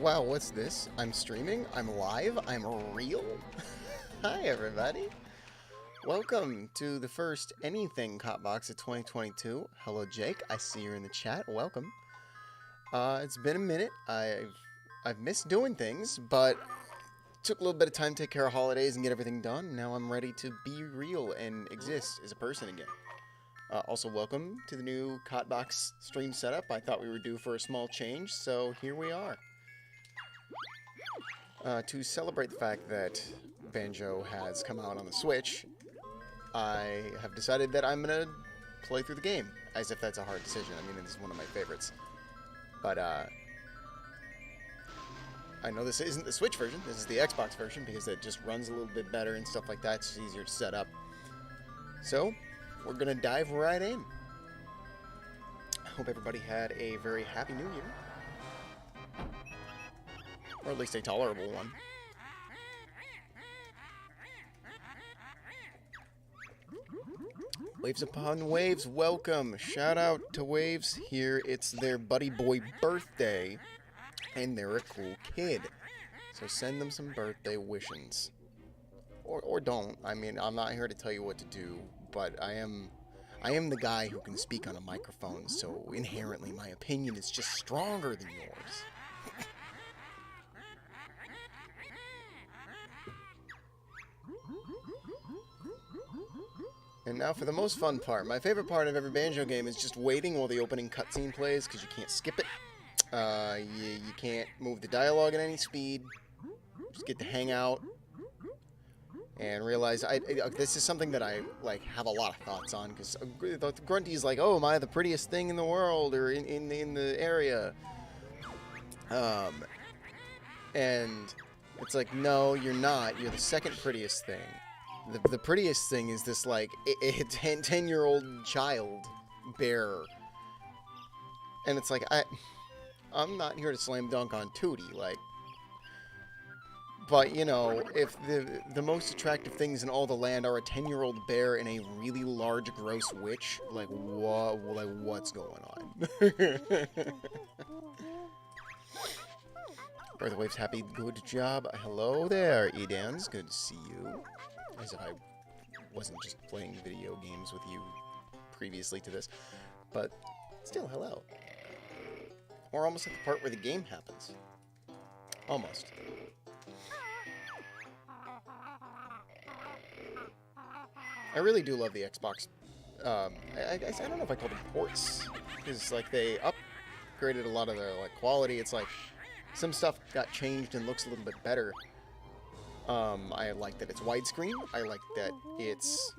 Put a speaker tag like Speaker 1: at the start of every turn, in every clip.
Speaker 1: Wow, what's this? I'm streaming? I'm live? I'm real? Hi, everybody. Welcome to the first anything KOT BOX of 2022. Hello, Jake. I see you're in the chat. Welcome. It's been a minute. I've missed doing things, but took a little bit of time to take care of holidays and get everything done. Now I'm ready to be real and exist as a person again. Also, welcome to the new KOT BOX stream setup. I thought we were due for a small change, so here we are. To celebrate the fact that Banjo has come out on the Switch, I have decided that I'm going to play through the game, as if that's a hard decision. I mean, this is one of my favorites. But, I know this isn't the Switch version, this is the Xbox version, because it just runs a little bit better and stuff like that. It's easier to set up. So, we're going to dive right in. I hope everybody had a very happy New Year. Or at least a tolerable one. Waves upon Waves, welcome! Shout out to Waves. Here it's their buddy boy birthday. And they're a cool kid. So send them some birthday wishings. Or don't. I mean, I'm not here to tell you what to do. But I am the guy who can speak on a microphone. So inherently my opinion is just stronger than yours. And now for the most fun part. My favorite part of every Banjo game is just waiting while the opening cutscene plays, because you can't skip it. You can't move the dialogue at any speed. Just get to hang out and realize this is something that I have a lot of thoughts on, because the Grunty's like, oh, am I the prettiest thing in the world or in the area? And it's like, no, you're not. You're the second prettiest thing. The prettiest thing is this, like, 10-year-old child bear. And it's like, I'm not here to slam dunk on Tootie, like. But, you know, if the most attractive things in all the land are a 10-year-old bear and a really large, gross witch, like, what's going on? Birth Waves happy, good job. Hello there, Edans, good to see you. As if I wasn't just playing video games with you previously to this. But still, hello. We're almost at the part where the game happens. Almost. I really do love the Xbox. I don't know if I call them ports, because like they upgraded a lot of the quality. It's like some stuff got changed and looks a little bit better. I like that it's widescreen. I like that it's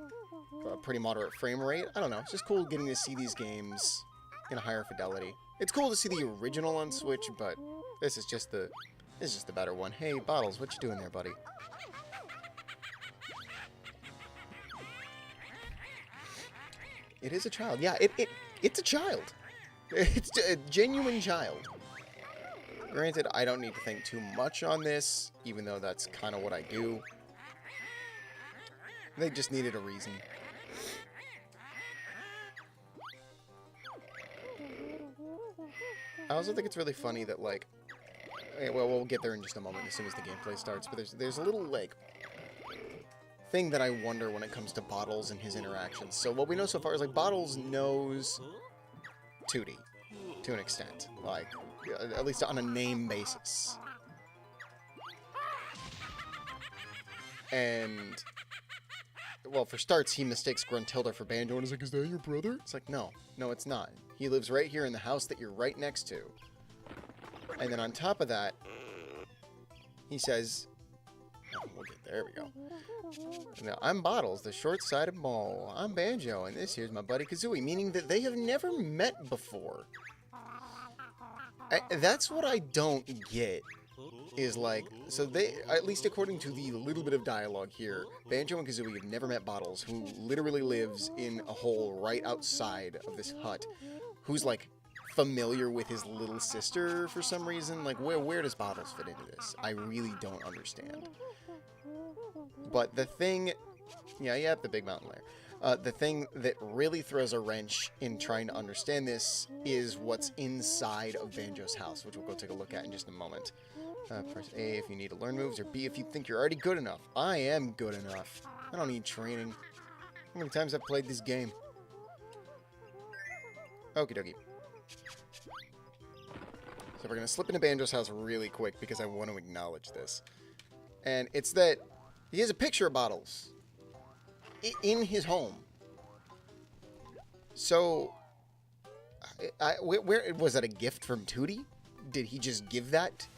Speaker 1: a pretty moderate frame rate. I don't know. It's just cool getting to see these games in a higher fidelity. It's cool to see the original on Switch, but this is just the better one. Hey, Bottles, what you doing there, buddy? It is a child. Yeah, it's a child. It's a genuine child. Granted, I don't need to think too much on this, even though that's kind of what I do. They just needed a reason. I also think it's really funny that, like... Well, we'll get there in just a moment as soon as the gameplay starts, but there's a little, like, thing that I wonder when it comes to Bottles and his interactions. So what we know so far is, like, Bottles knows Tootie, to an extent. Like, at least on a name basis. And, well, for starts, he mistakes Gruntilda for Banjo and is like, is that your brother? It's like, no, it's not. He lives right here in the house that you're right next to. And then on top of that, he says, oh, we'll get there, we go. Now, I'm Bottles, the short-sighted mole. I'm Banjo, and this here's my buddy Kazooie, meaning that they have never met before. That's what I don't get, is like, so they, at least according to the little bit of dialogue here, Banjo and Kazooie have never met Bottles, who literally lives in a hole right outside of this hut, who's like familiar with his little sister for some reason. Like, where does Bottles fit into this? I really don't understand. But the thing, yeah, the big mountain lair. The thing that really throws a wrench in trying to understand this is what's inside of Banjo's house, which we'll go take a look at in just a moment. Press A if you need to learn moves, or B if you think you're already good enough. I am good enough. I don't need training. How many times I've played this game? Okie dokie. So we're going to slip into Banjo's house really quick because I want to acknowledge this. And it's that he has a picture of Bottles in his home. So, where was that a gift from Tootie? Did he just give that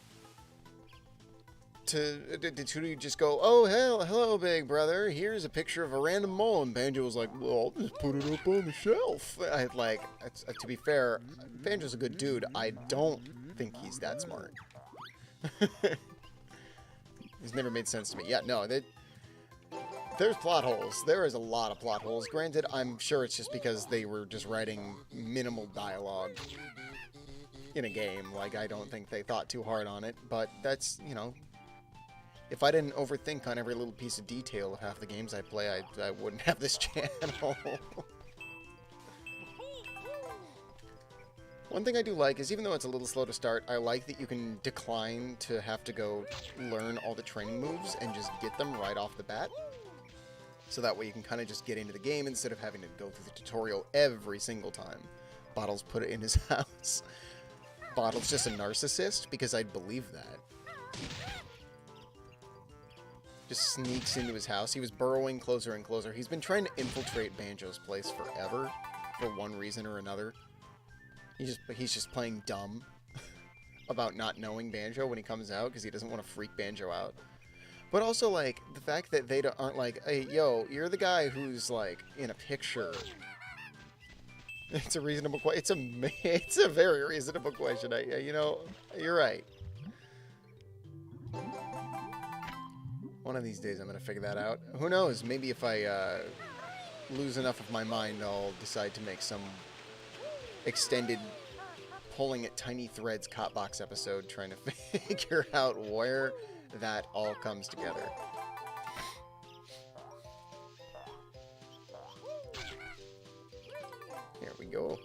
Speaker 1: to... Did Tootie just go, oh, hello, big brother. Here's a picture of a random mole. And Banjo was like, well, I'll just put it up on the shelf. To be fair, Banjo's a good dude. I don't think he's that smart. It's never made sense to me. Yeah, no, there's plot holes. There is a lot of plot holes. Granted, I'm sure it's just because they were just writing minimal dialogue in a game. Like, I don't think they thought too hard on it. But that's, you know, if I didn't overthink on every little piece of detail of half the games I play, I wouldn't have this channel. One thing I do like is, even though it's a little slow to start, I like that you can decline to have to go learn all the training moves and just get them right off the bat. So that way you can kind of just get into the game instead of having to go through the tutorial every single time. Bottles put it in his house. Bottles just a narcissist? Because I'd believe that. Just sneaks into his house. He was burrowing closer and closer. He's been trying to infiltrate Banjo's place forever, for one reason or another. He's just playing dumb about not knowing Banjo when he comes out because he doesn't want to freak Banjo out. But also, like, the fact that they aren't like, hey, yo, you're the guy who's, like, in a picture. It's a reasonable question. It's a very reasonable question. You know, you're right. One of these days I'm going to figure that out. Who knows? Maybe if I lose enough of my mind, I'll decide to make some extended pulling at tiny threads KOT BOX episode trying to figure out where that all comes together. Here we go.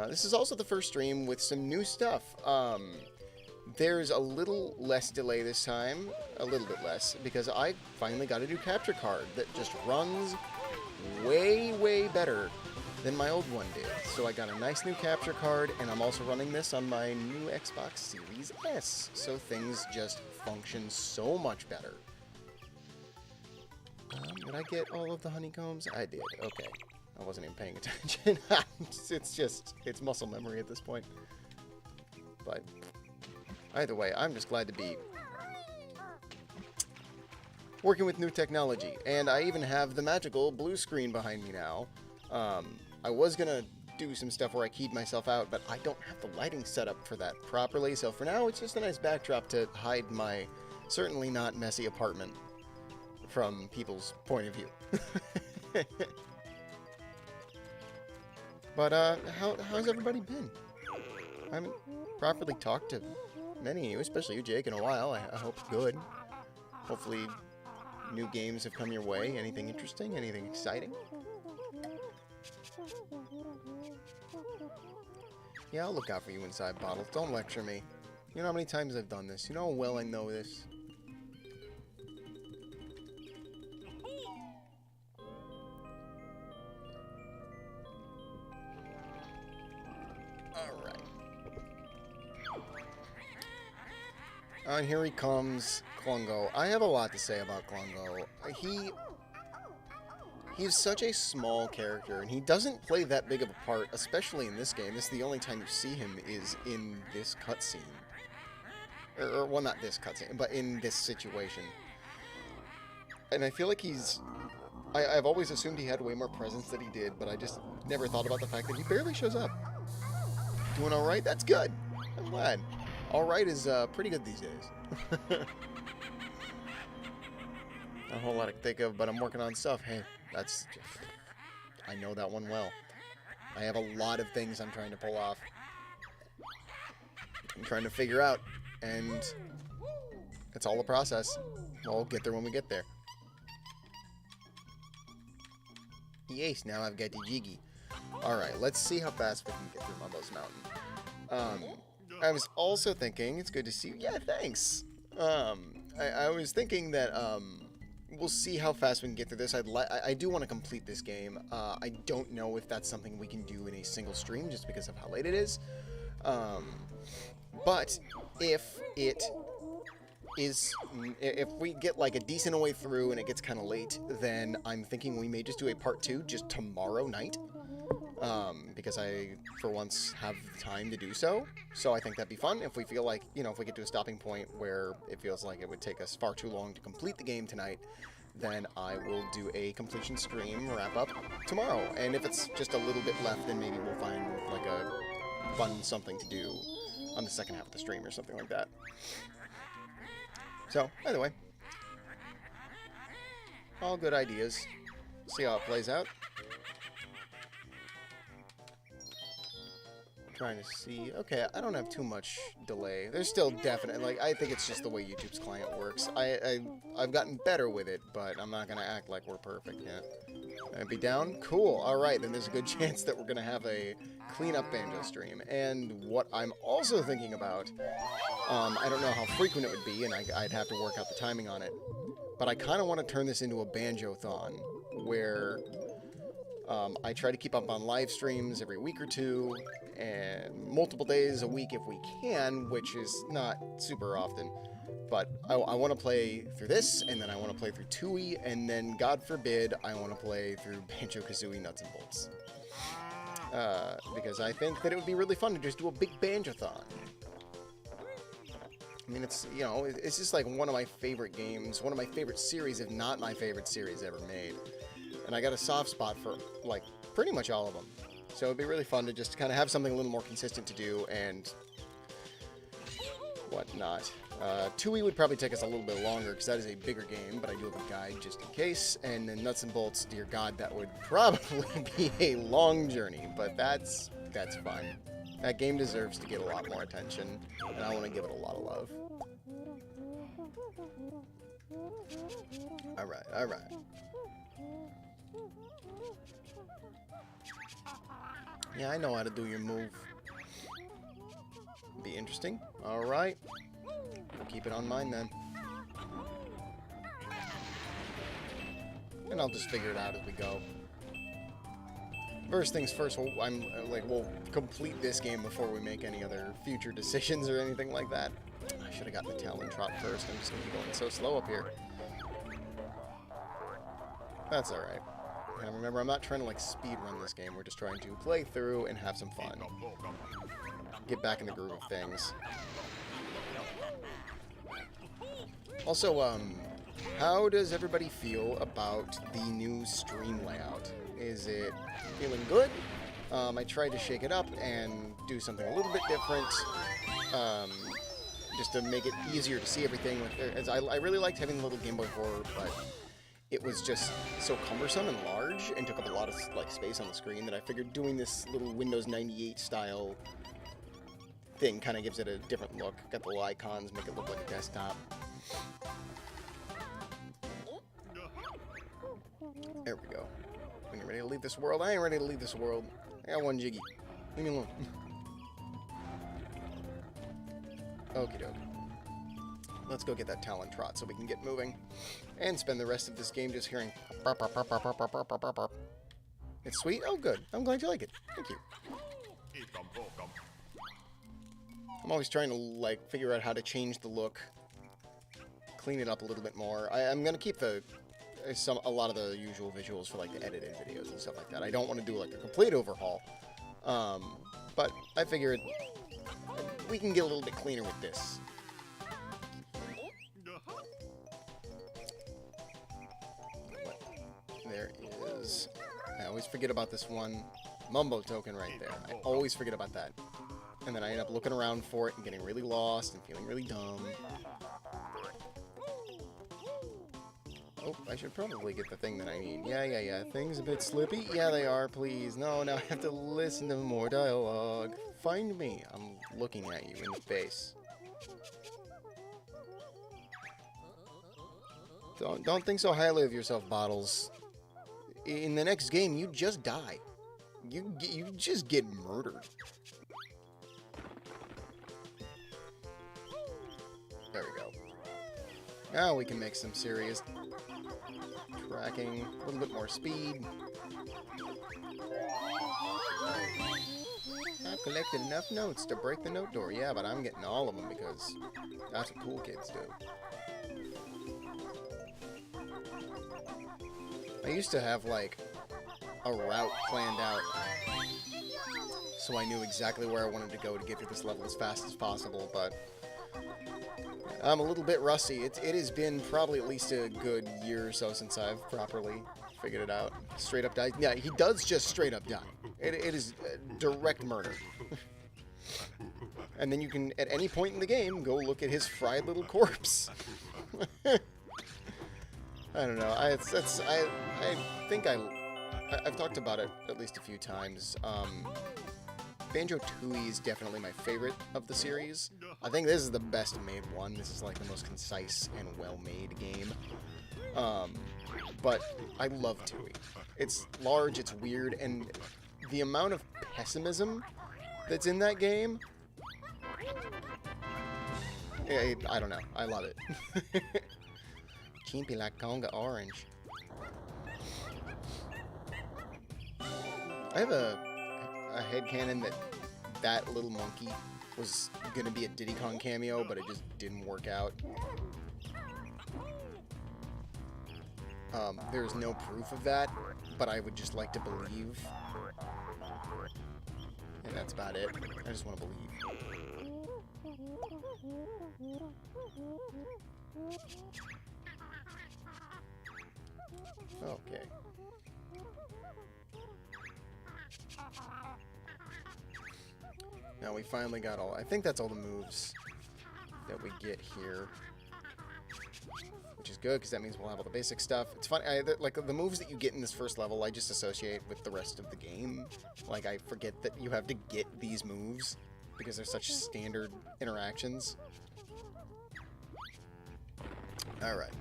Speaker 1: This is also the first stream with some new stuff. There's a little less delay this time, a little bit less, because I finally got a new capture card that just runs way, way better than my old one did. So I got a nice new capture card, and I'm also running this on my new Xbox Series S. So things just function so much better. Did I get all of the honeycombs? I did. Okay. I wasn't even paying attention. It's muscle memory at this point. But either way, I'm just glad to be working with new technology. And I even have the magical blue screen behind me now. I was going to do some stuff where I keyed myself out, but I don't have the lighting set up for that properly. So for now, it's just a nice backdrop to hide my certainly not messy apartment from people's point of view. But how's everybody been? I haven't properly talked to many of you, especially you, Jake, in a while. I hope good. Hopefully new games have come your way. Anything interesting? Anything exciting? Yeah, I'll look out for you inside, Bottles. Don't lecture me. You know how many times I've done this. You know how well I know this. Alright. And here he comes, Klungo. I have a lot to say about Klungo. He's such a small character, and he doesn't play that big of a part, especially in this game. This is the only time you see him is in this cutscene. Or, well, not this cutscene, but in this situation. And I feel like I've always assumed he had way more presence than he did, but I just never thought about the fact that he barely shows up. Doing alright? That's good. I'm glad. Alright is pretty good these days. Not a whole lot to think of, but I'm working on stuff. Hey, I know that one well. I have a lot of things I'm trying to pull off. I'm trying to figure out, and it's all a process. We'll get there when we get there. the ace. Now I've got the Jiggy. Alright, let's see how fast we can get through Mumbo's Mountain. I was also thinking, it's good to see you. Yeah, thanks. I was thinking that, we'll see how fast we can get through this. I do want to complete this game. I don't know if that's something we can do in a single stream just because of how late it is. But if we get like a decent way through and it gets kind of late, then I'm thinking we may just do a part 2 just tomorrow night. Because I, for once, have the time to do so. So I think that'd be fun if we feel like, you know, if we get to a stopping point where it feels like it would take us far too long to complete the game tonight, then I will do a completion stream wrap-up tomorrow. And if it's just a little bit left, then maybe we'll find, like, a fun something to do on the second half of the stream or something like that. So, either way. All good ideas. See how it plays out. Trying to see. Okay, I don't have too much delay. There's still definite, like, I think it's just the way YouTube's client works. I've gotten better with it, but I'm not gonna act like we're perfect yet. Be down? Cool. Alright, then there's a good chance that we're gonna have a clean-up Banjo stream. And what I'm also thinking about, I don't know how frequent it would be, and I'd have to work out the timing on it, but I kind of want to turn this into a Banjo-thon, where I try to keep up on live streams every week or two, and multiple days a week if we can, which is not super often. But I want to play through this, and then I want to play through Tooie, and then, God forbid, I want to play through Banjo Kazooie Nuts and Bolts. Because I think that it would be really fun to just do a big Banjo-thon. I mean, it's, you know, it's just like one of my favorite games, one of my favorite series, if not my favorite series ever made. And I got a soft spot for, like, pretty much all of them. So it'd be really fun to just kind of have something a little more consistent to do and whatnot. Tooie would probably take us a little bit longer because that is a bigger game, but I do have a guide just in case. And then Nuts and Bolts, dear God, that would probably be a long journey, but that's fine. That game deserves to get a lot more attention, and I want to give it a lot of love. Alright, alright. Yeah, I know how to do your move. Be interesting. Alright. We'll keep it on mine then. And I'll just figure it out as we go. First things first, we'll complete this game before we make any other future decisions or anything like that. I should have gotten the Talon Trot first. I'm just going to be going so slow up here. That's alright. And remember, I'm not trying to, like, speed run this game. We're just trying to play through and have some fun. Get back in the groove of things. Also, how does everybody feel about the new stream layout? Is it feeling good? I tried to shake it up and do something a little bit different, just to make it easier to see everything. As I really liked having the little Game Boy board, but it was just so cumbersome and large and took up a lot of, like, space on the screen that I figured doing this little Windows 98 style thing kind of gives it a different look. Got the little icons, make it look like a desktop. There we go. When you're ready to leave this world, I ain't ready to leave this world. I got one Jiggy. Leave me alone. Okie doke. Let's go get that Talon Trot so we can get moving. And spend the rest of this game just hearing... It's sweet? Oh, good. I'm glad you like it. Thank you. I'm always trying to, like, figure out how to change the look. Clean it up a little bit more. I'm going to keep a lot of the usual visuals for, like, the edited videos and stuff like that. I don't want to do, like, a complete overhaul. But I figured we can get a little bit cleaner with this. There is... I always forget about this one Mumbo token right there. I always forget about that. And then I end up looking around for it and getting really lost and feeling really dumb. Oh, I should probably get the thing that I need. Yeah. Things a bit slippy? Yeah, they are, please. No, now I have to listen to more dialogue. Find me. I'm looking at you in the face. Don't think so highly of yourself, Bottles. in the next game, you just die. You just get murdered. There we go. Now we can make some serious tracking, a little bit more speed. I've collected enough notes to break the note door. Yeah, but I'm getting all of them because that's what cool kids do. I used to have, like, a route planned out, so I knew exactly where I wanted to go to get through this level as fast as possible, but I'm a little bit rusty. It has been probably at least a good year or so since I've properly figured it out. Straight up die. Yeah, he does just straight up die. It is direct murder. And then you can, at any point in the game, go look at his fried little corpse. I don't know. I think I've talked about it at least a few times. Banjo Kazooie is definitely my favorite of the series. I think this is the best made one. This is like the most concise and well-made game. But I love Tooie. It's large, it's weird, and the amount of pessimism that's in that game, I don't know. I love it. Chimpy like Conga Orange. I have a headcanon that little monkey was gonna be a Diddy Kong cameo, but it just didn't work out. There's no proof of that, but I would just like to believe. And that's about it. I just want to believe. Okay. Now we finally got all... I think that's all the moves that we get here. Which is good, because that means we'll have all the basic stuff. It's funny, like, the moves that you get in this first level, I just associate with the rest of the game. Like, I forget that you have to get these moves, because they're such standard interactions. Alright.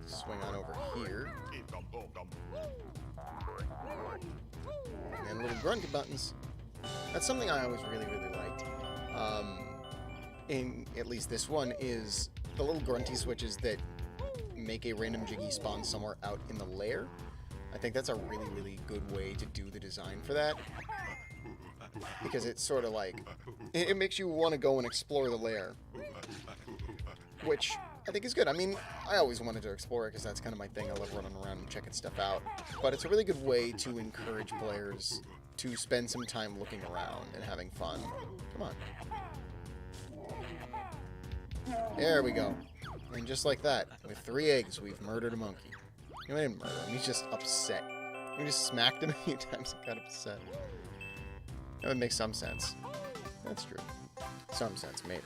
Speaker 1: Swing on over here. And then little grunty buttons. That's something I always really, really liked. In at least this one is the little grunty switches that make a random Jiggy spawn somewhere out in the lair. I think that's a really, really good way to do the design for that. Because it's sort of like... It makes you want to go and explore the lair. Which I think is good. I mean, I always wanted to explore it because that's kind of my thing. I love running around and checking stuff out. But it's a really good way to encourage players to spend some time looking around and having fun. Come on. There we go. And just like that, with 3 eggs, we've murdered a monkey. You know, I didn't murder him, he's just upset. We just smacked him a few times and got upset. That would make some sense. That's true. Some sense, maybe.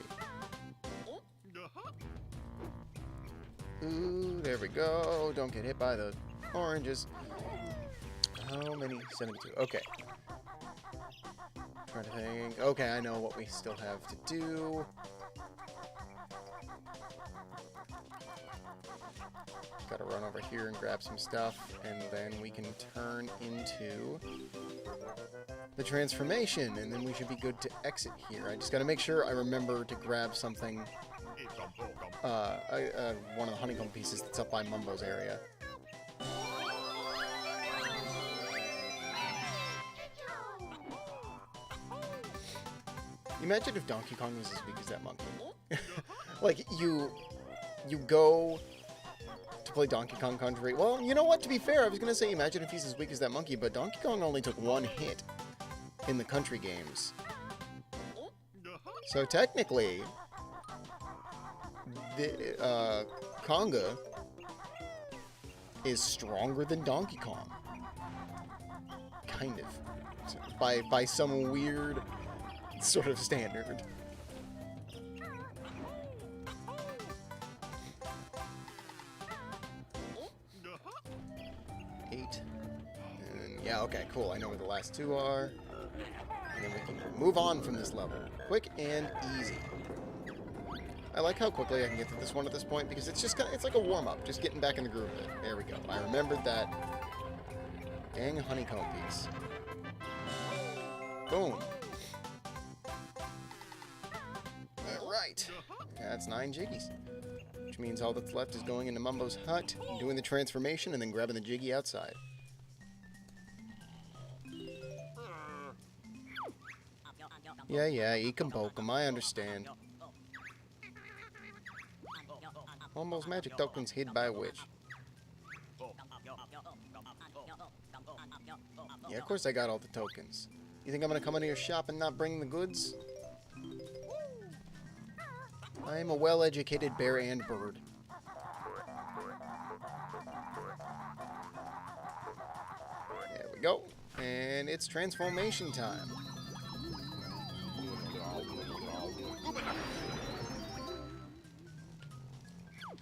Speaker 1: Ooh, there we go. Don't get hit by the oranges. How many? 72. Okay. Trying to think. Okay, I know what we still have to do. Gotta run over here and grab some stuff, and then we can turn into the transformation, and then we should be good to exit here. I just gotta make sure I remember to grab something. One of the honeycomb pieces that's up by Mumbo's area. Imagine if Donkey Kong was as weak as that monkey. Like, you go to play Donkey Kong Country. Well, you know what? To be fair, I was going to say imagine if he's as weak as that monkey, but Donkey Kong only took 1 hit in the country games. So technically, the, Konga is stronger than Donkey Kong. Kind of. By some weird sort of standard. Yeah, okay, cool. I know where the last 2 are. And then we can move on from this level. Quick and easy. I like how quickly I can get to this one at this point, because it's just it's like a warm-up, just getting back in the groove of it. There we go. I remembered that. Dang honeycomb piece. Boom. Alright. That's 9 Jiggies. Which means all that's left is going into Mumbo's hut, doing the transformation, and then grabbing the Jiggy outside. Yeah, eat 'em, poke 'em, I understand. Mumbo's magic tokens hid by a witch. Yeah, of course I got all the tokens. You think I'm gonna come into your shop and not bring the goods? I am a well-educated bear and bird. There we go. And it's transformation time.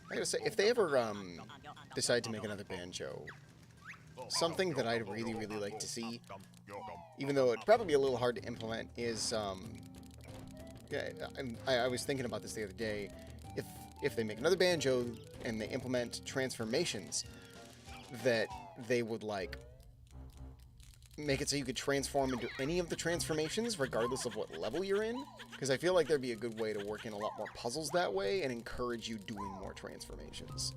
Speaker 1: I gotta say, if they ever decide to make another Banjo, something that I'd really, really like to see, even though it'd probably be a little hard to implement, is yeah, I was thinking about this the other day. If they make another Banjo and they implement transformations, that they would like make it so you could transform into any of the transformations regardless of what level you're in, because I feel like there'd be a good way to work in a lot more puzzles that way and encourage you doing more transformations.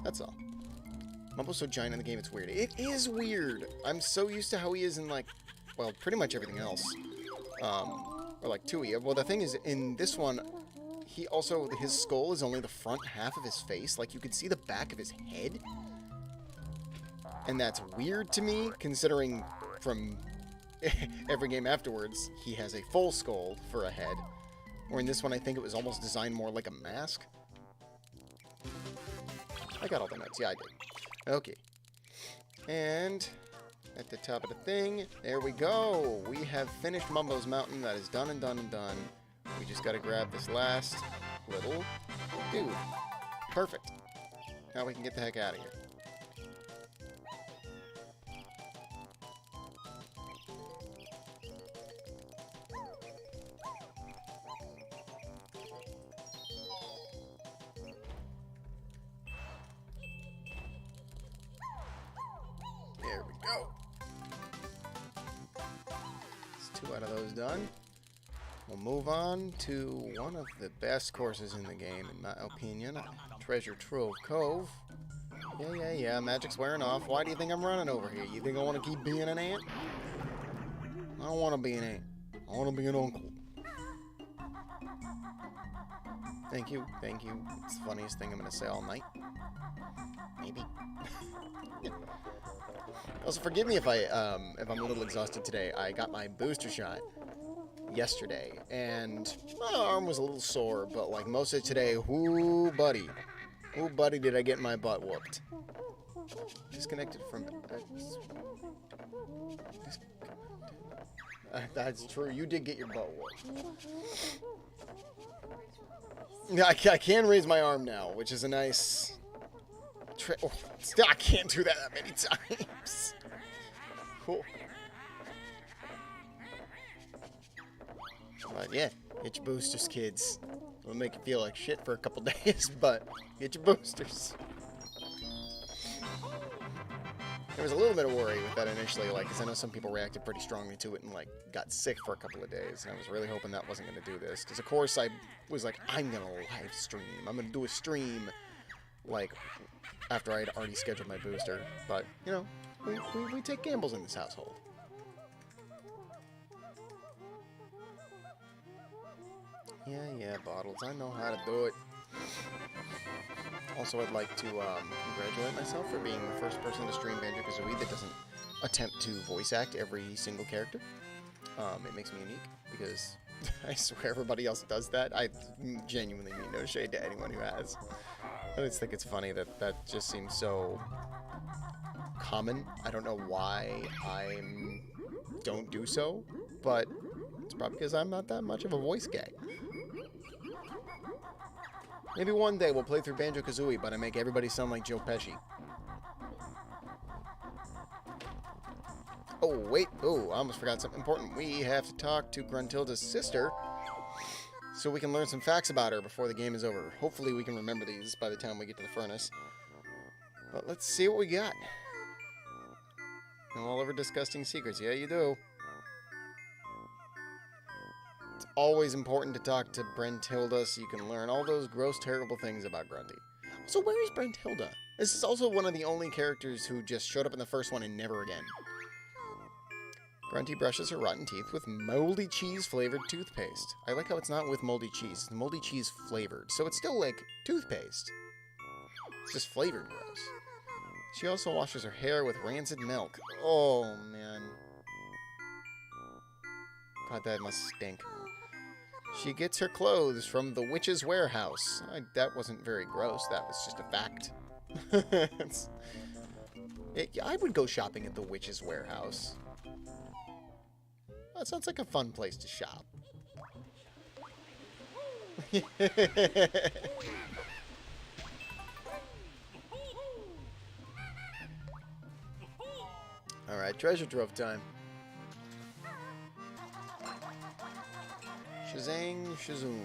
Speaker 1: That's all. Mumbo's so giant in the game, it's weird. It is weird. I'm so used to how he is in, like, well, pretty much everything else. Or like Tui. Well, the thing is, in this one, he also, his skull is only the front half of his face. Like, you can see the back of his head. And that's weird to me, considering from every game afterwards, he has a full skull for a head. Or in this one, I think it was almost designed more like a mask. I got all the notes. Yeah, I did. Okay. And at the top of the thing, there we go. We have finished Mumbo's Mountain. That is done and done and done. We just got to grab this last little dude. Perfect. Now we can get the heck out of here. There we go. That's 2 out of those done. We'll move on to one of the best courses in the game, in my opinion. Treasure Trove Cove. Yeah, magic's wearing off. Why do you think I'm running over here? You think I want to keep being an ant? I don't want to be an ant. I want to be an uncle. Thank you. It's the funniest thing I'm going to say all night. Maybe. Also, forgive me if I'm a little exhausted today. I got my booster shot yesterday, and my arm was a little sore, but like most of today, whoo buddy, did I get my butt whooped. Disconnected from... that's true, you did get your butt whooped. I can raise my arm now, which is a nice... Oh, still, I can't do that many times. Cool. But yeah, get your boosters, kids. It'll make you feel like shit for a couple days, but get your boosters. There was a little bit of worry with that initially, like, because I know some people reacted pretty strongly to it and, like, got sick for a couple of days, and I was really hoping that wasn't going to do this, because, of course, I was like, I'm going to live stream. I'm going to do a stream, like, after I had already scheduled my booster, but, you know, we take gambles in this household. Yeah, Bottles, I know how to do it. Also, I'd like to congratulate myself for being the first person to stream Banjo Kazooie that doesn't attempt to voice act every single character. It makes me unique, because I swear everybody else does that. I genuinely mean no shade to anyone who has. I just think it's funny that that just seems so common. I don't know why I don't do so, but it's probably because I'm not that much of a voice guy. Maybe one day we'll play through Banjo Kazooie, but I make everybody sound like Joe Pesci. Oh, wait. Oh, I almost forgot something important. We have to talk to Gruntilda's sister. so we can learn some facts about her before the game is over. Hopefully we can remember these by the time we get to the furnace. But let's see what we got. Know all of her disgusting secrets. Yeah, you do. It's always important to talk to Brentilda so you can learn all those gross, terrible things about Grunty. So where is Brentilda? This is also one of the only characters who just showed up in the first one and never again. Grunty brushes her rotten teeth with moldy cheese-flavored toothpaste. I like how it's not with moldy cheese. It's moldy cheese-flavored. So it's still like toothpaste. It's just flavored gross. She also washes her hair with rancid milk. Oh, man. God, that must stink. She gets her clothes from the witch's warehouse. That wasn't very gross. That was just a fact. I would go shopping at the witch's warehouse. That sounds like a fun place to shop. Alright, treasure trove time. Shazang, shazoom.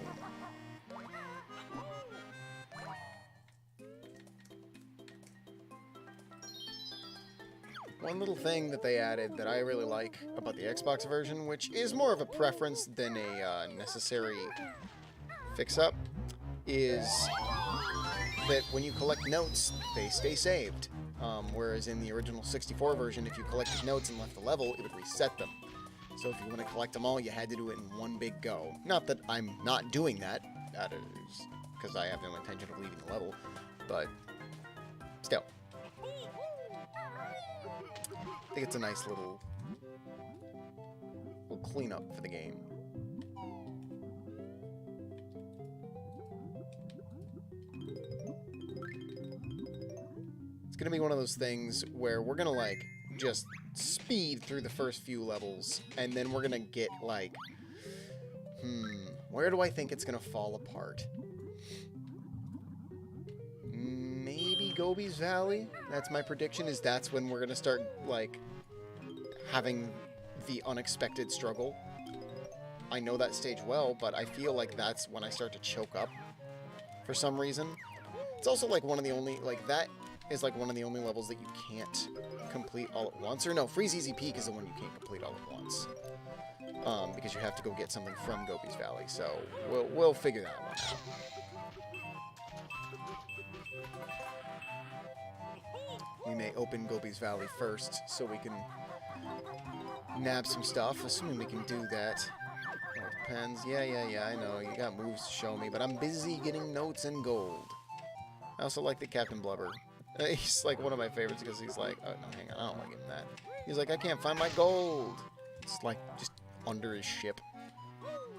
Speaker 1: One little thing that they added that I really like about the Xbox version, which is more of a preference than a necessary fix-up, is that when you collect notes, they stay saved. Whereas in the original 64 version, if you collected notes and left the level, it would reset them. So if you want to collect them all, you had to do it in one big go. Not that I'm not doing that, that is because I have no intention of leaving the level, but still. I think it's a nice little cleanup for the game. It's gonna be one of those things where we're gonna like just speed through the first few levels, and then we're gonna get like, where do I think it's gonna fall apart? Maybe Gobi's Valley? That's my prediction, is that's when we're gonna start, like, having the unexpected struggle. I know that stage well, but I feel like that's when I start to choke up for some reason. It's also, like, one of the only, like, that is, like, one of the only levels that you can't complete all at once. Or no, Freeze Easy Peak is the one you can't complete all at once. Because you have to go get something from Gobi's Valley, so we'll figure that one out. We may open Gobi's Valley first, so we can nab some stuff, assuming we can do that. Well, it depends. Yeah, I know. You got moves to show me, but I'm busy getting notes and gold. I also like the Captain Blubber. He's like one of my favorites because he's like, oh, no, hang on, I don't want to give him that. He's like, I can't find my gold. It's like just under his ship.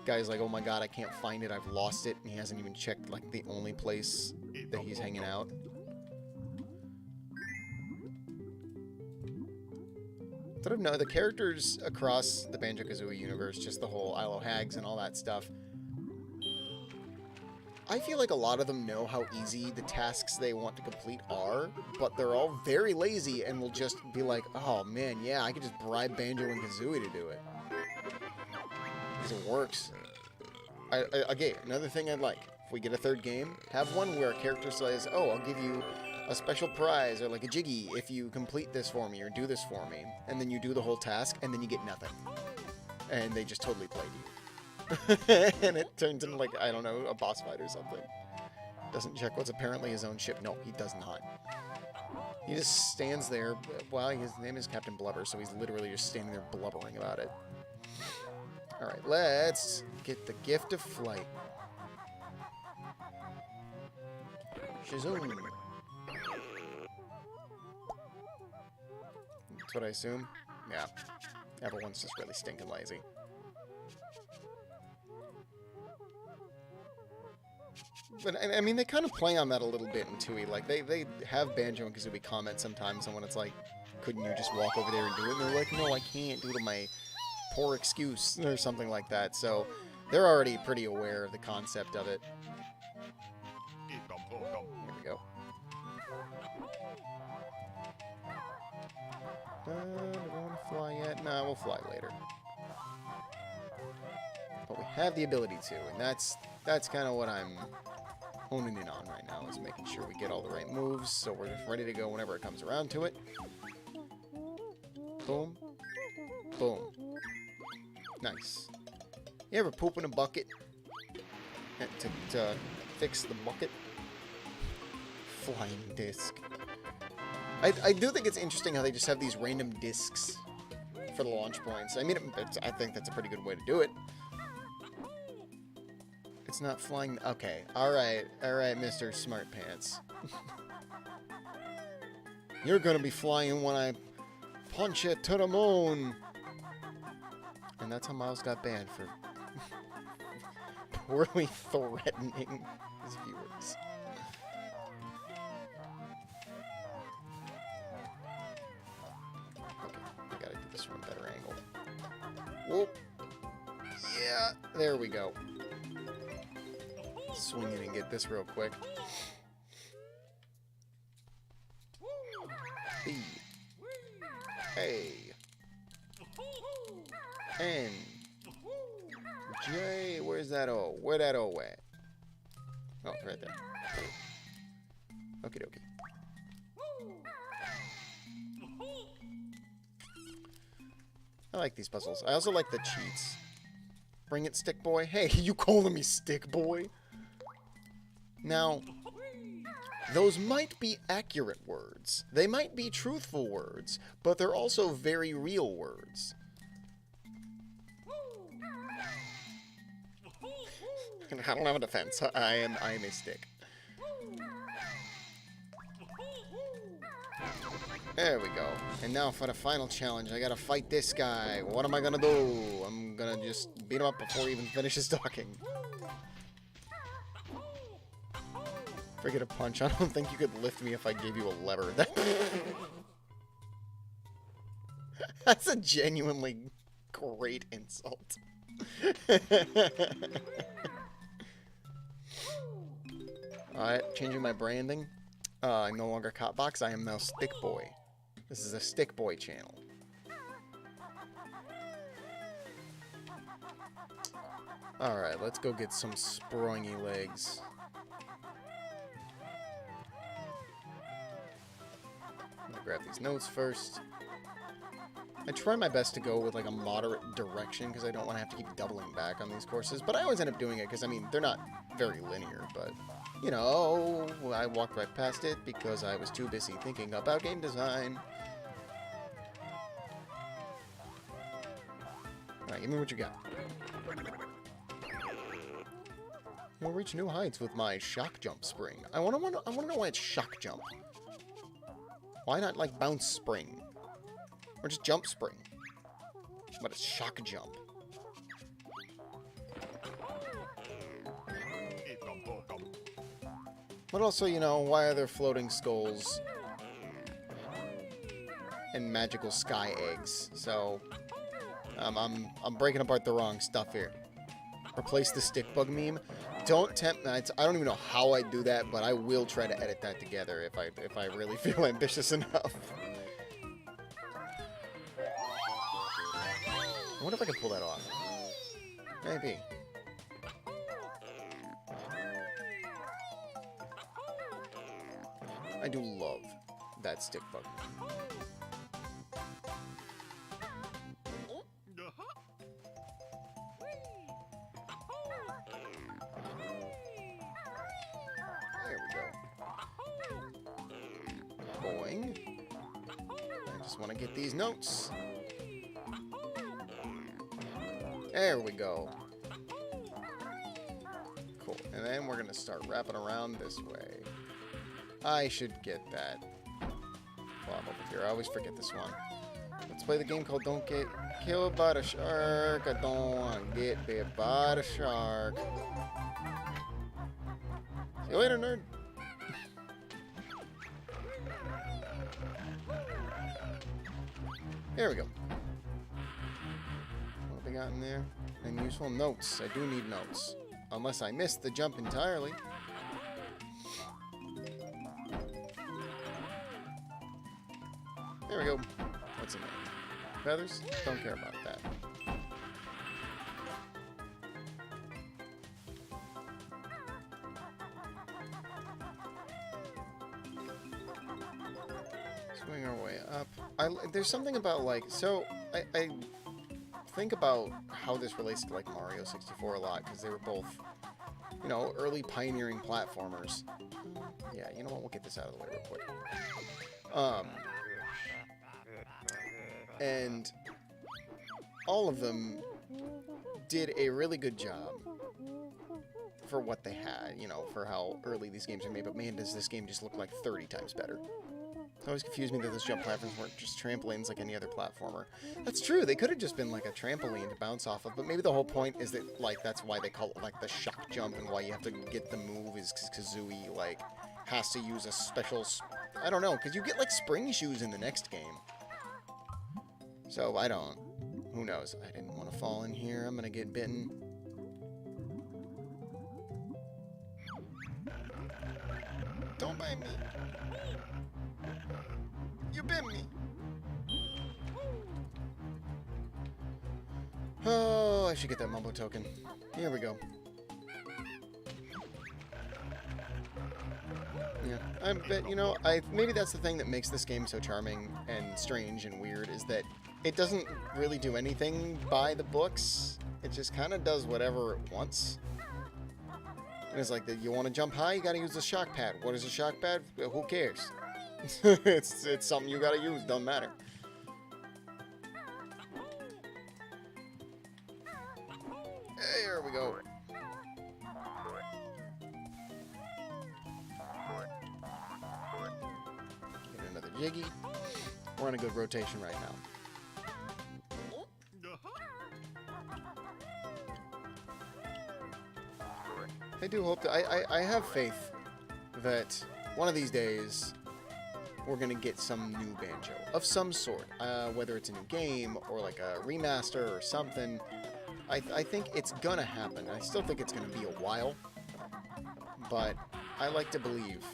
Speaker 1: Guy's like, oh my god, I can't find it. I've lost it. And he hasn't even checked like the only place that he's hanging out. Sort of know the characters across the Banjo Kazooie universe, just the whole Isle of Hags and all that stuff. I feel like a lot of them know how easy the tasks they want to complete are, but they're all very lazy and will just be like, oh man, yeah, I could just bribe Banjo and Kazooie to do it. Because it works. Again, another thing I'd like, if we get a third game, have one where a character says, oh, I'll give you a special prize, or like a Jiggy, if you complete this for me, or do this for me. And then you do the whole task, and then you get nothing. And they just totally played you. And it turns into, like, I don't know, a boss fight or something. Doesn't check what's apparently his own ship. No, he does not. He just stands there. Well, his name is Captain Blubber, so he's literally just standing there blubbering about it. Alright, let's get the gift of flight. Shazoom. That's what I assume. Yeah. Everyone's just really stinking lazy. But, I mean, they kind of play on that a little bit in Tui. Like, they have Banjo and Kazooie comment sometimes on when it's like, couldn't you just walk over there and do it? And they're like, no, I can't due to my poor excuse, or something like that. So, they're already pretty aware of the concept of it. Here we go. Do we want to fly yet? Nah, we'll fly later. But we have the ability to, and that's kind of what I'm honing in on right now, is making sure we get all the right moves, so we're just ready to go whenever it comes around to it. Boom. Boom. Nice. You ever poop in a bucket? To fix the bucket? Flying disc. I do think it's interesting how they just have these random discs for the launch points. I mean, I think that's a pretty good way to do it. It's not flying. Okay. Alright, Mr. Smart Pants. You're gonna be flying when I punch it to the moon. And that's how Miles got banned, for poorly threatening his viewers. Okay, I gotta do this from a better angle. Whoop. Yeah, there we go. Swing in and get this real quick. B. A. N. J. Where's that O? Where that O at? Oh, right there. Okie dokie. I like these puzzles. I also like the cheats. Bring it, Stick Boy. Hey, you calling me Stick Boy? Now, those might be accurate words. They might be truthful words, but they're also very real words. I don't have a defense. I am a stick. There we go. And now for the final challenge. I gotta fight this guy. What am I gonna do? I'm gonna just beat him up before he even finishes talking. Forget a punch. I don't think you could lift me if I gave you a lever. That's a genuinely great insult. Alright, changing my branding. I'm no longer KOT BOX, I am now Stick Boy. This is a Stick Boy channel. Alright, let's go get some springy legs. I'm gonna grab these notes first. I try my best to go with like a moderate direction because I don't want to have to keep doubling back on these courses, but I always end up doing it because, I mean, they're not very linear, but, you know, I walked right past it because I was too busy thinking about game design. Alright, give me what you got. You'll reach new heights with my shock jump spring. I wanna know why it's shock jump. Why not, like, bounce spring? Or just jump spring. But it's shock jump. But also, you know, why are there floating skulls and magical sky eggs? So, I'm breaking apart the wrong stuff here. Replace the stick bug meme. Don't tempt me. I don't even know how I do that, but I will try to edit that together if I really feel ambitious enough. I wonder if I can pull that off. Maybe. I do love that stick bug. There we go. Boing. I just want to get these notes. There we go. Cool. And then we're going to start wrapping around this way. I should get that. While I'm over here. I always forget this one. Let's play the game called Don't Get Killed by the Shark. I don't want to get bit by the shark. See you later, nerd. There we go. What have we got in there? And useful notes. I do need notes. Unless I missed the jump entirely. There we go. What's in there? Feathers? Don't care about that. there's something about, like, so, I think about how this relates to, like, Mario 64 a lot, because they were both, you know, early pioneering platformers. Yeah, you know what, we'll get this out of the way real quick. And all of them did a really good job for what they had, you know, for how early these games are made, but man, does this game just look like 30 times better. It always confused me that those jump platforms weren't just trampolines like any other platformer. That's true, they could have just been like a trampoline to bounce off of, but maybe the whole point is that, like, that's why they call it, like, the shock jump, and why you have to get the move is Kazooie, like, has to use a special... I don't know, because you get, like, spring shoes in the next game. So, I don't... Who knows? I didn't want to fall in here. I'm gonna get bitten. Don't bite me. You bit me. Oh, I should get that Mumbo token. Here we go. Yeah, I bet, you know, maybe that's the thing that makes this game so charming and strange and weird, is that it doesn't really do anything by the books. It just kind of does whatever it wants. And it's like, you want to jump high, you got to use the shock pad. What is a shock pad? Who cares? it's something you got to use, doesn't matter. There we go. Get another Jiggy. We're on a good rotation right now. I do hope that I have faith that one of these days we're gonna get some new Banjo of some sort, whether it's a new game or like a remaster or something. I think it's gonna happen. I still think it's gonna be a while, but I like to believe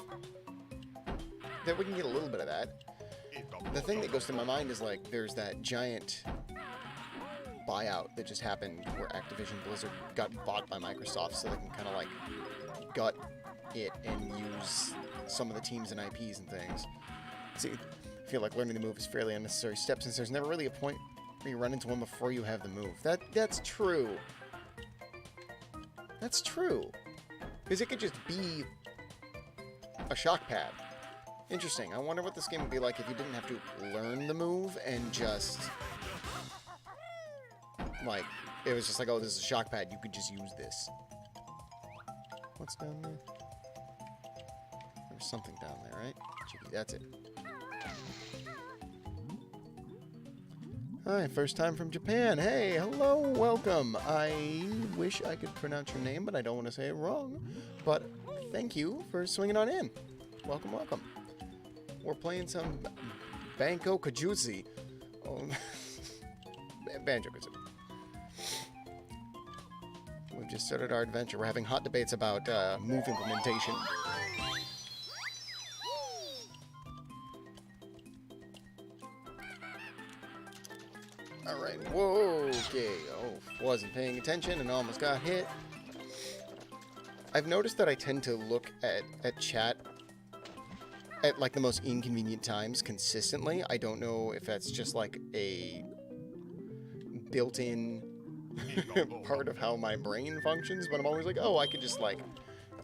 Speaker 1: that we can get a little bit of that. The thing that goes through my mind is, like, there's that giant buyout that just happened where Activision Blizzard got bought by Microsoft, so they can kind of like gut it and use some of the teams and IPs and things. See, I feel like learning the move is fairly unnecessary step, since there's never really a point where you run into one before you have the move. That's true. That's true. Because it could just be a shock pad. Interesting. I wonder what this game would be like if you didn't have to learn the move and just... like, it was just like, oh, this is a shock pad, you could just use this. What's down there? There's something down there, right? Jiggy, that's it. Hi, first time from Japan. Hey, hello, welcome. I wish I could pronounce your name, but I don't want to say it wrong. But thank you for swinging on in. Welcome, welcome. We're playing some Banjo Kazooie. Oh, Banjo Kazooie. We've just started our adventure. We're having hot debates about move implementation. Alright, whoa, okay. Oh, wasn't paying attention and almost got hit. I've noticed that I tend to look at chat at, like, the most inconvenient times consistently. I don't know if that's just, like, a built-in part of how my brain functions, but I'm always like, oh, I could just, like,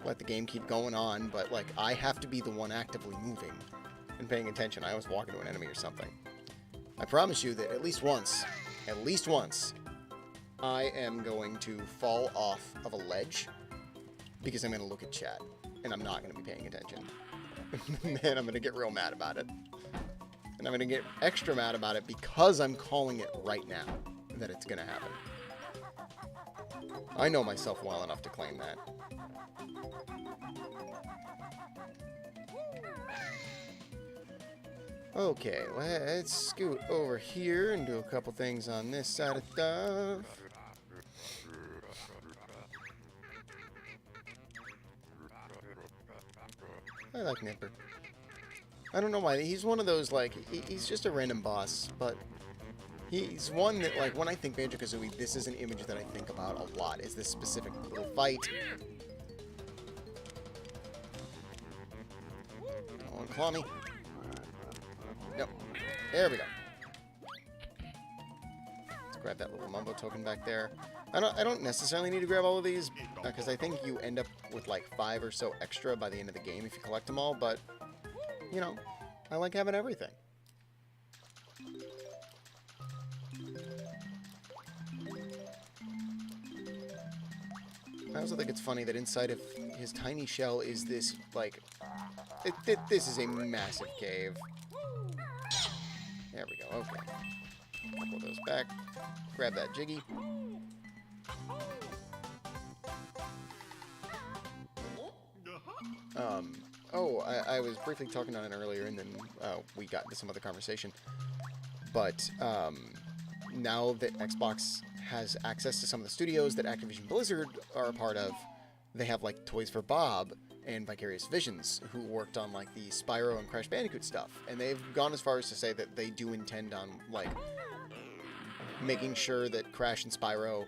Speaker 1: let the game keep going on, but, like, I have to be the one actively moving and paying attention. I always walk into an enemy or something. I promise you that at least once, I am going to fall off of a ledge because I'm going to look at chat, and I'm not going to be paying attention. And I'm going to get real mad about it. And I'm going to get extra mad about it because I'm calling it right now that it's going to happen. I know myself well enough to claim that. Okay, let's scoot over here and do a couple things on this side of stuff. I like Nipper. I don't know why. He's one of those, like, he's just a random boss, but he's one that, like, when I think Banjo Kazooie, this is an image that I think about a lot, is this specific little fight. Come on, claw me. Yep. There we go. Grab that little Mumbo token back there. I don't necessarily need to grab all of these, because I think you end up with like 5 or so extra by the end of the game if you collect them all, but, you know, I like having everything. I also think it's funny that inside of his tiny shell is this, like, this is a massive cave. There we go, okay. Pull those back. Grab that Jiggy. I was briefly talking on it earlier, and then we got into some other conversation. But now that Xbox has access to some of the studios that Activision Blizzard are a part of, they have like Toys for Bob and Vicarious Visions, who worked on like the Spyro and Crash Bandicoot stuff, and they've gone as far as to say that they do intend on like making sure that Crash and Spyro,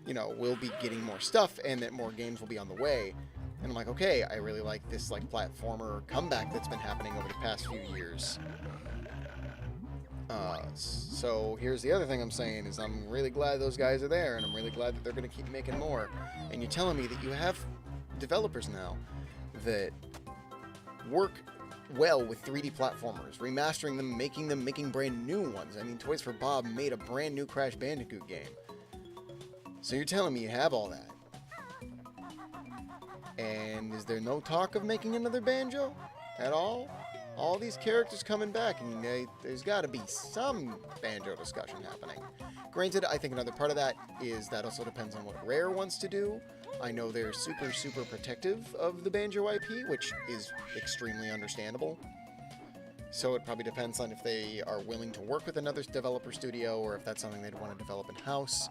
Speaker 1: you know, will be getting more stuff and that more games will be on the way. And I'm like, okay, I really like this like platformer comeback that's been happening over the past few years. So here's the other thing I'm saying is I'm really glad those guys are there, and I'm really glad that they're going to keep making more. And you're telling me that you have developers now that work well with 3D platformers, remastering them, making brand new ones. I mean, Toys for Bob made a brand new Crash Bandicoot game. So you're telling me you have all that. And is there no talk of making another Banjo at all? All these characters coming back, and there's got to be some Banjo discussion happening. Granted, I think another part of that is that also depends on what Rare wants to do. I know they're super, super protective of the Banjo IP, which is extremely understandable. So it probably depends on if they are willing to work with another developer studio, or if that's something they'd want to develop in-house.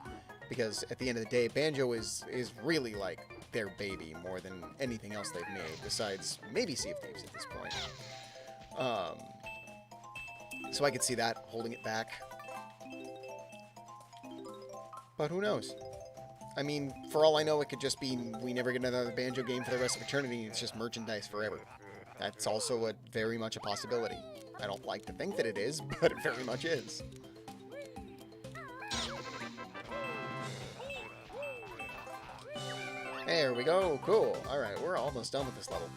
Speaker 1: Because at the end of the day, Banjo is really like their baby more than anything else they've made, besides maybe Sea of Thieves at this point. So I could see that, holding it back. But who knows? I mean, for all I know, it could just be we never get another Banjo game for the rest of eternity, and it's just merchandise forever. That's also very much a possibility. I don't like to think that it is, but it very much is. There we go. Cool. Alright, we're almost done with this level.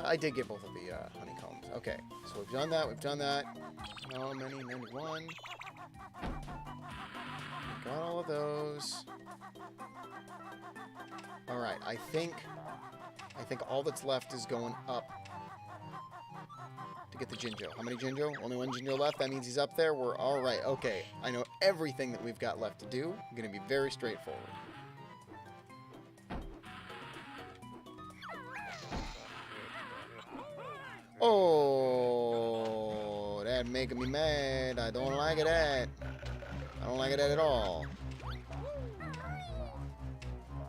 Speaker 1: I did get both of the honeycombs. Okay, so we've done that, How many? 91. Got all of those. Alright, I think all that's left is going up to get the Jinjo. How many Jinjo? Only one Jinjo left. That means he's up there. We're alright. Okay, I know everything that we've got left to do. Going to be very straightforward. Oh, that making me mad. I don't like it at. I don't like it at all.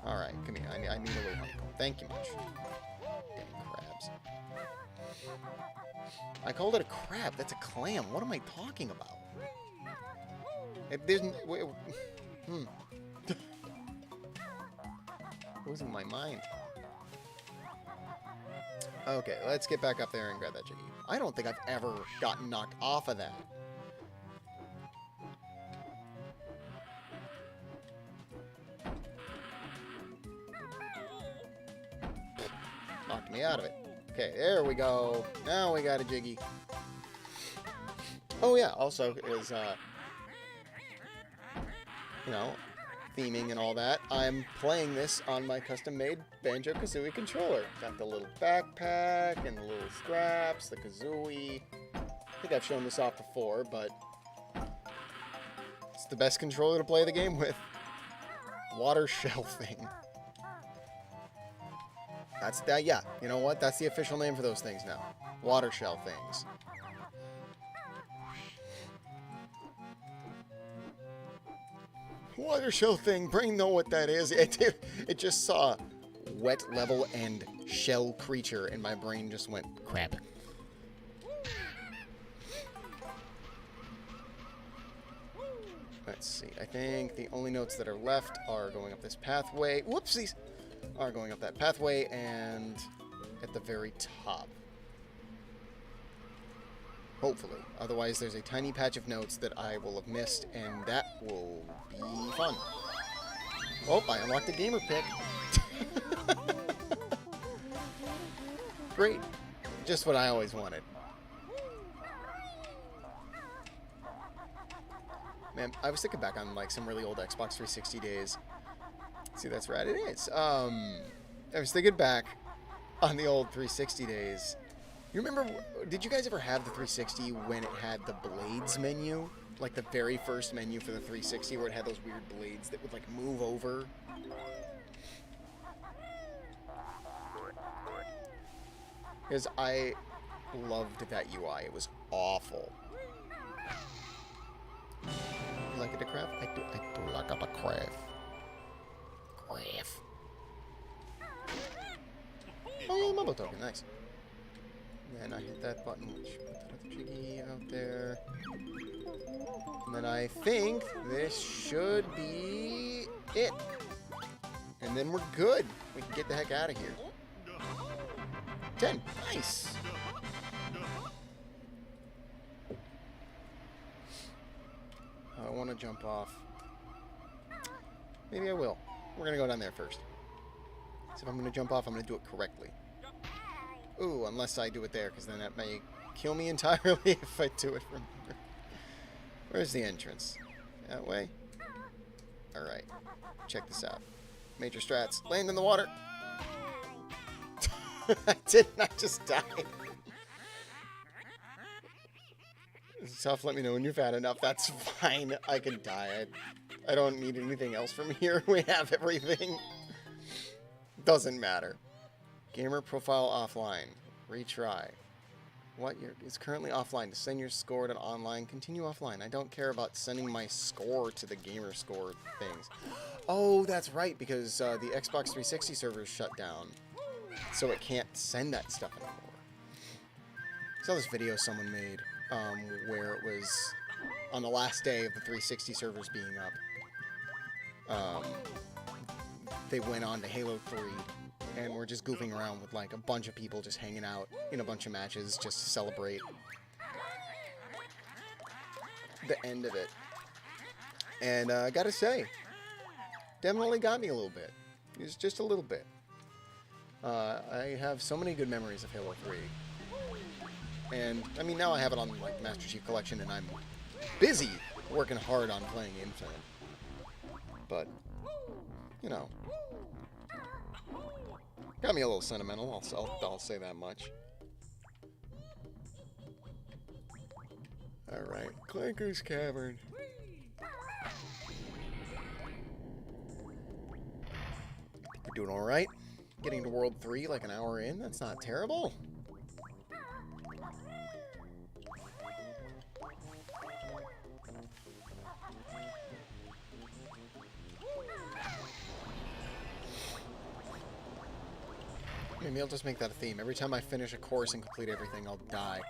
Speaker 1: Alright, come here. I need a little honeycomb. Thank you much. Damn crabs. I called it a crab. That's a clam. What am I talking about? Losing my mind. Okay, let's get back up there and grab that Jiggy. I don't think I've ever gotten knocked off of that. Knocked me out of it. Okay, there we go. Now we got a Jiggy. Oh yeah, also is, you know, theming and all that. I'm playing this on my custom-made Banjo Kazooie controller. Got the little backpack and the little straps, the Kazooie. I think I've shown this off before, but it's the best controller to play the game with. Water shell thing. That's that, yeah. You know what? That's the official name for those things now. Water shell things. Water shell thing. Brain know what that is. It just saw wet level and shell creature, and my brain just went crap. Let's see. I think the only notes that are left are going up this pathway. Whoopsies! are going up that pathway and at the very top. Hopefully. Otherwise, there's a tiny patch of notes that I will have missed, and that will be fun. Oh, I unlocked a gamer pick. Great. Just what I always wanted. Man, I was thinking back on like some really old Xbox 360 days. See, that's right, it is. I was thinking back on the old 360 days. You remember, did you guys ever have the 360 when it had the blades menu? Like the very first menu for the 360 where it had those weird blades that would like move over? Because I loved that UI. It was awful. You like it to craft? I do like it to craft. Craft. Oh yeah, mobile token, nice. And then I hit that button, which put the Jiggy out there. And then I think this should be it. And then we're good. We can get the heck out of here. 10. Nice. I want to jump off. Maybe I will. We're going to go down there first. So if I'm going to jump off, I'm going to do it correctly. Ooh, unless I do it there, because then that may kill me entirely if I do it from here. Where's the entrance? That way? Alright. Check this out. Major strats. Land in the water. I did not just die. It's tough. Let me know when you're fat enough. That's fine. I can die. I don't need anything else from here. We have everything. Doesn't matter. Gamer profile offline. Retry. What? It's currently offline. To send your score to online, continue offline. I don't care about sending my score to the gamer score things. Oh, that's right, because the Xbox 360 servers shut down. So it can't send that stuff anymore. I saw this video someone made where it was on the last day of the 360 servers being up. They went on to Halo 3 and were just goofing around with like a bunch of people just hanging out in a bunch of matches just to celebrate the end of it. And I gotta say, definitely got me a little bit. It's just a little bit. I have so many good memories of Halo 3. And, I mean, now I have it on, like, Master Chief Collection, and I'm busy working hard on playing Infinite. But, you know. Got me a little sentimental, I'll say that much. Alright, Clanker's Cavern. We're doing alright. Getting to World 3 like an hour in, that's not terrible. Maybe I'll just make that a theme. Every time I finish a course and complete everything, I'll die.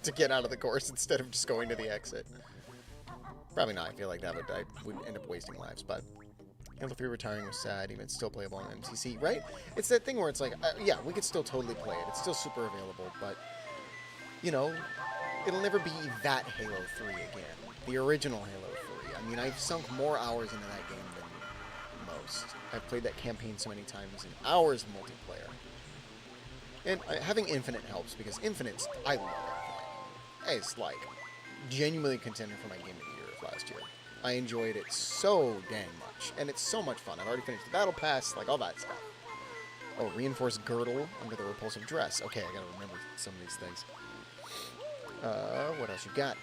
Speaker 1: To get out of the course instead of just going to the exit. Probably not. I feel like that would end up wasting lives, but Halo 3 retiring was sad, even it's still playable on MCC, right? It's that thing where it's like, yeah, we could still totally play it. It's still super available, but, you know, it'll never be that Halo 3 again. The original Halo 3. I mean, I've sunk more hours into that game than most. I've played that campaign so many times in hours of multiplayer. And having Infinite helps, because Infinite's, I love Infinite. It's like, genuinely contender for my Game of the Year of last year. I enjoyed it so dang much, and it's so much fun. I've already finished the Battle Pass, like all that stuff. Oh, reinforced girdle under the repulsive dress. Okay, I gotta remember some of these things. What else you got?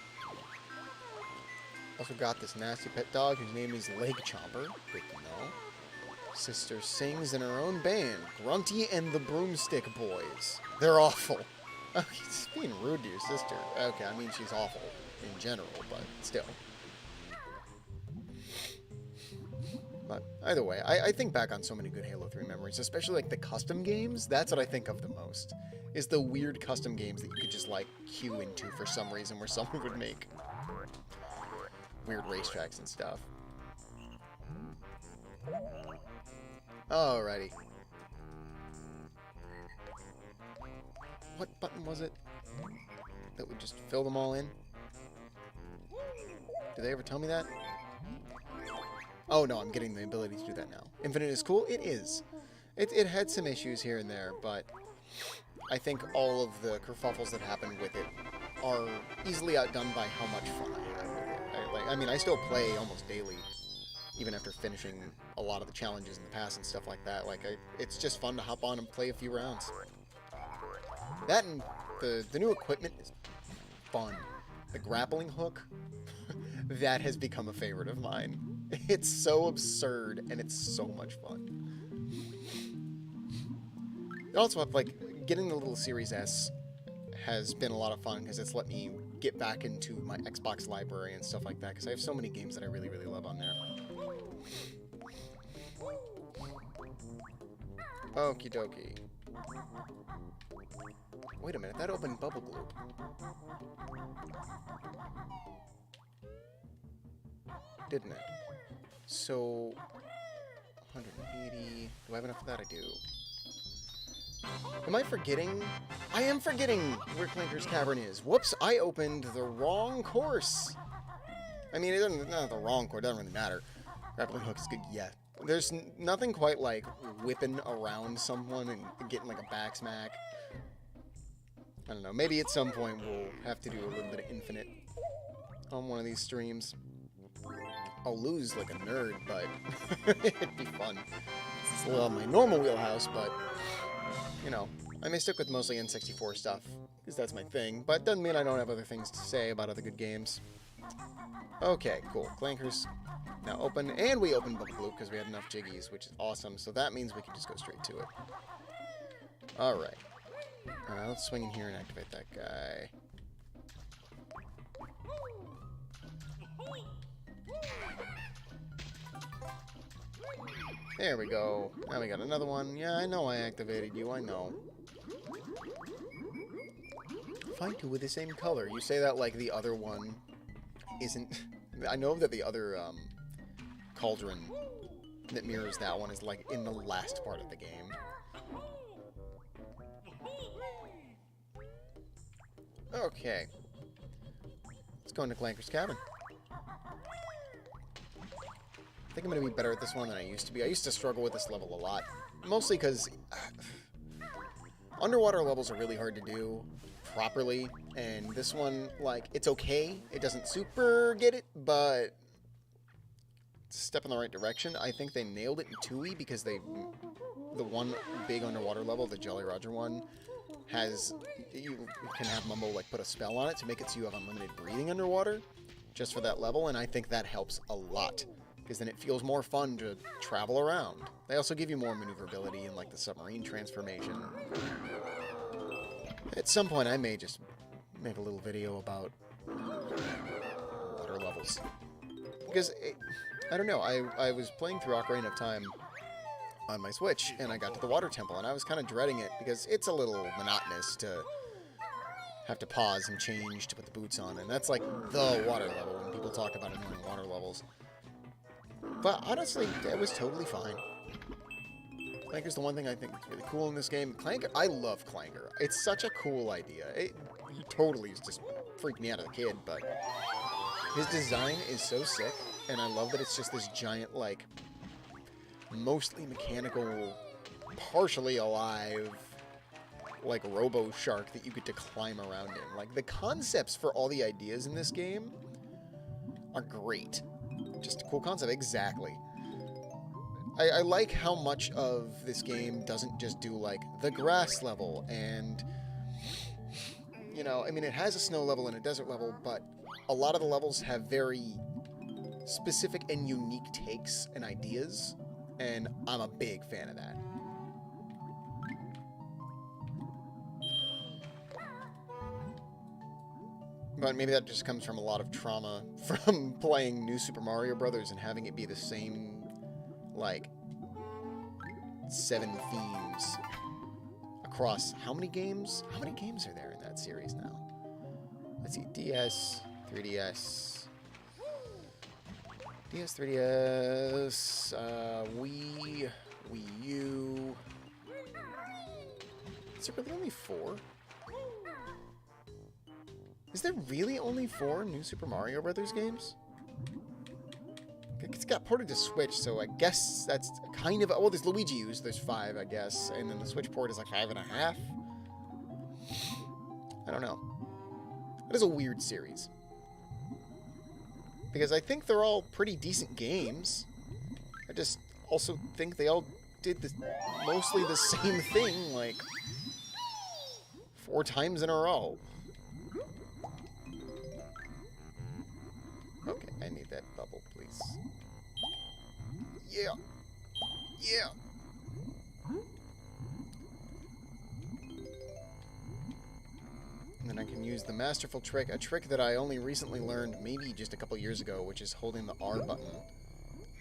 Speaker 1: Also got this nasty pet dog whose name is Leg Chomper. Good to know. Sister sings in her own band, Grunty and the Broomstick Boys. They're awful. Okay, it's being rude to your sister. Okay, I mean she's awful in general, but still. But either way, I think back on so many good Halo 3 memories, especially like the custom games. That's what I think of the most, is the weird custom games that you could just like queue into for some reason, where someone would make weird racetracks and stuff. Alrighty. What button was it that would just fill them all in? Did they ever tell me that? Oh no, I'm getting the ability to do that now. Infinite is cool? It is. It had some issues here and there, but I think all of the kerfuffles that happened with it are easily outdone by how much fun I had with it. I mean, I still play almost daily, even after finishing a lot of the challenges in the past and stuff like that. Like, it's just fun to hop on and play a few rounds. That and the new equipment is fun. The grappling hook, that has become a favorite of mine. It's so absurd, and it's so much fun. Also, like, getting the little Series S has been a lot of fun, because it's let me get back into my Xbox library and stuff like that, because I have so many games that I really, really love on there. Okie dokie. Wait a minute, that opened Bubble Gloop. Didn't it? So, 180... Do I have enough of that? I do. Am I forgetting? I am forgetting where Clanker's Cavern is. Whoops, I opened the wrong course. I mean, it doesn't, not the wrong course, it doesn't really matter. Grappling hook is good, yeah. There's nothing quite like whipping around someone and getting like a back smack. I don't know, maybe at some point we'll have to do a little bit of Infinite on one of these streams. I'll lose like a nerd, but it'd be fun. It's a little my normal wheelhouse, but, you know, I may stick with mostly N64 stuff, because that's my thing, but doesn't mean I don't have other things to say about other good games. Okay, cool. Clankers now open, and we opened Bubble Gloop because we had enough Jiggies, which is awesome, so that means we can just go straight to it. Alright. Let's swing in here and activate that guy. There we go. Now we got another one. Yeah, I know I activated you, I know. Find two with the same color. You say that like the other one isn't... I know that the other cauldron that mirrors that one is like in the last part of the game. Okay. Let's go into Clanker's Cabin. I think I'm going to be better at this one than I used to be. I used to struggle with this level a lot. Mostly because underwater levels are really hard to do properly. And this one, like, it's okay. It doesn't super get it, but it's a step in the right direction. I think they nailed it in 2E because the one big underwater level, the Jolly Roger one, has, you can have Mumbo like put a spell on it to make it so you have unlimited breathing underwater just for that level, and I think that helps a lot because then it feels more fun to travel around. They also give you more maneuverability in like the submarine transformation. At some point I may just make a little video about water levels because I don't know, I was playing through Ocarina of Time on my Switch, and I got to the water temple, and I was kind of dreading it, because it's a little monotonous to have to pause and change to put the boots on, and that's like the water level when people talk about annoying water levels. But honestly, it was totally fine. Clanker's the one thing I think is really cool in this game. Clanker, I love Clanker. It's such a cool idea. He totally just freaked me out as a kid, but his design is so sick, and I love that it's just this giant, like, mostly mechanical, partially alive, like Robo Shark that you get to climb around in. Like, the concepts for all the ideas in this game are great. Just a cool concept, exactly. I like how much of this game doesn't just do, like, the grass level, and, you know, I mean, it has a snow level and a desert level, but a lot of the levels have very specific and unique takes and ideas, and I'm a big fan of that. But maybe that just comes from a lot of trauma from playing New Super Mario Brothers and having it be the same, like, 7 themes across how many games? How many games are there in that series now? Let's see, DS, 3DS, DS, 3DS, Wii, Wii U. Is there really only 4? Is there really only 4 New Super Mario Brothers games? It's got ported to Switch, so I guess that's kind of... Well, there's Luigi U's, there's 5, I guess. And then the Switch port is like 5.5. I don't know. That is a weird series. Because I think they're all pretty decent games. I just also think they all did mostly the same thing, like, 4 times in a row. Okay, I need that bubble, please. Yeah! Yeah! And then I can use the masterful trick, a trick that I only recently learned maybe just a couple years ago, which is holding the R button.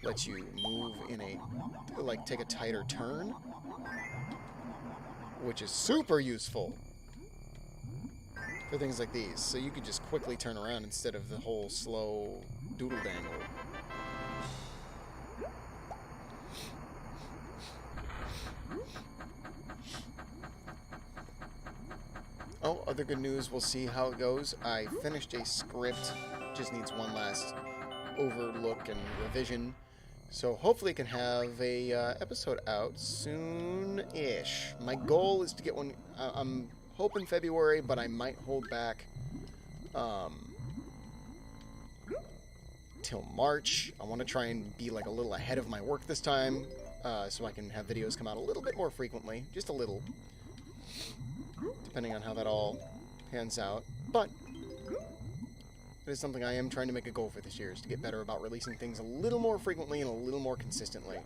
Speaker 1: Lets you move in a, like, take a tighter turn. Which is super useful for things like these. So you could just quickly turn around instead of the whole slow doodle dangle. Oh, other good news, we'll see how it goes. I finished a script, just needs one last overlook and revision. So hopefully I can have a episode out soon-ish. My goal is to get one, I'm hoping February, but I might hold back till March. I want to try and be like a little ahead of my work this time, so I can have videos come out a little bit more frequently, just a little. Depending on how that all pans out. But it is something I am trying to make a goal for this year, is to get better about releasing things a little more frequently and a little more consistently.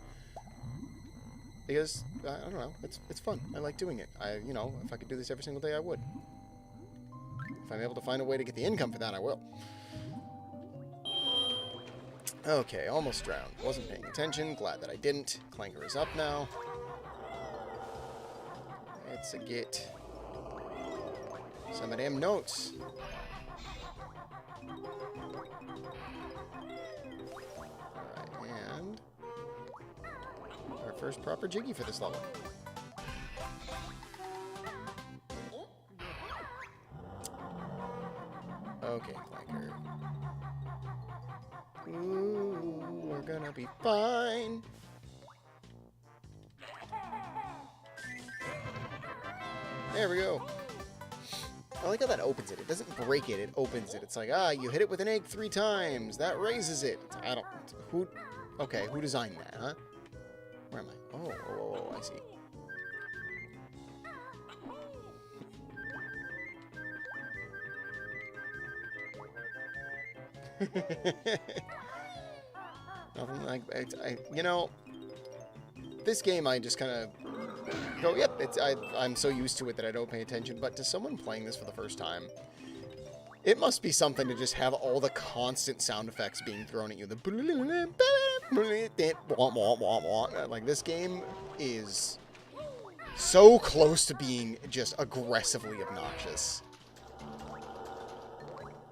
Speaker 1: Because, I don't know, it's fun. I like doing it. You know, if I could do this every single day, I would. If I'm able to find a way to get the income for that, I will. Okay, almost drowned. Wasn't paying attention. Glad that I didn't. Clanker is up now. It's a get some of them notes. Alright, and our first proper Jiggy for this level. Okay, Clanker. Ooh, we're gonna be fine. There we go. I like how that opens it. It doesn't break it, it opens it. It's like, you hit it with an egg 3 times. That raises it. I don't... Who... Okay, who designed that, huh? Where am I? Oh, I see. Nothing like... you know... This game, I just kind of... go, yep, I'm so used to it that I don't pay attention, but to someone playing this for the first time, it must be something to just have all the constant sound effects being thrown at you. Like, this game is so close to being just aggressively obnoxious.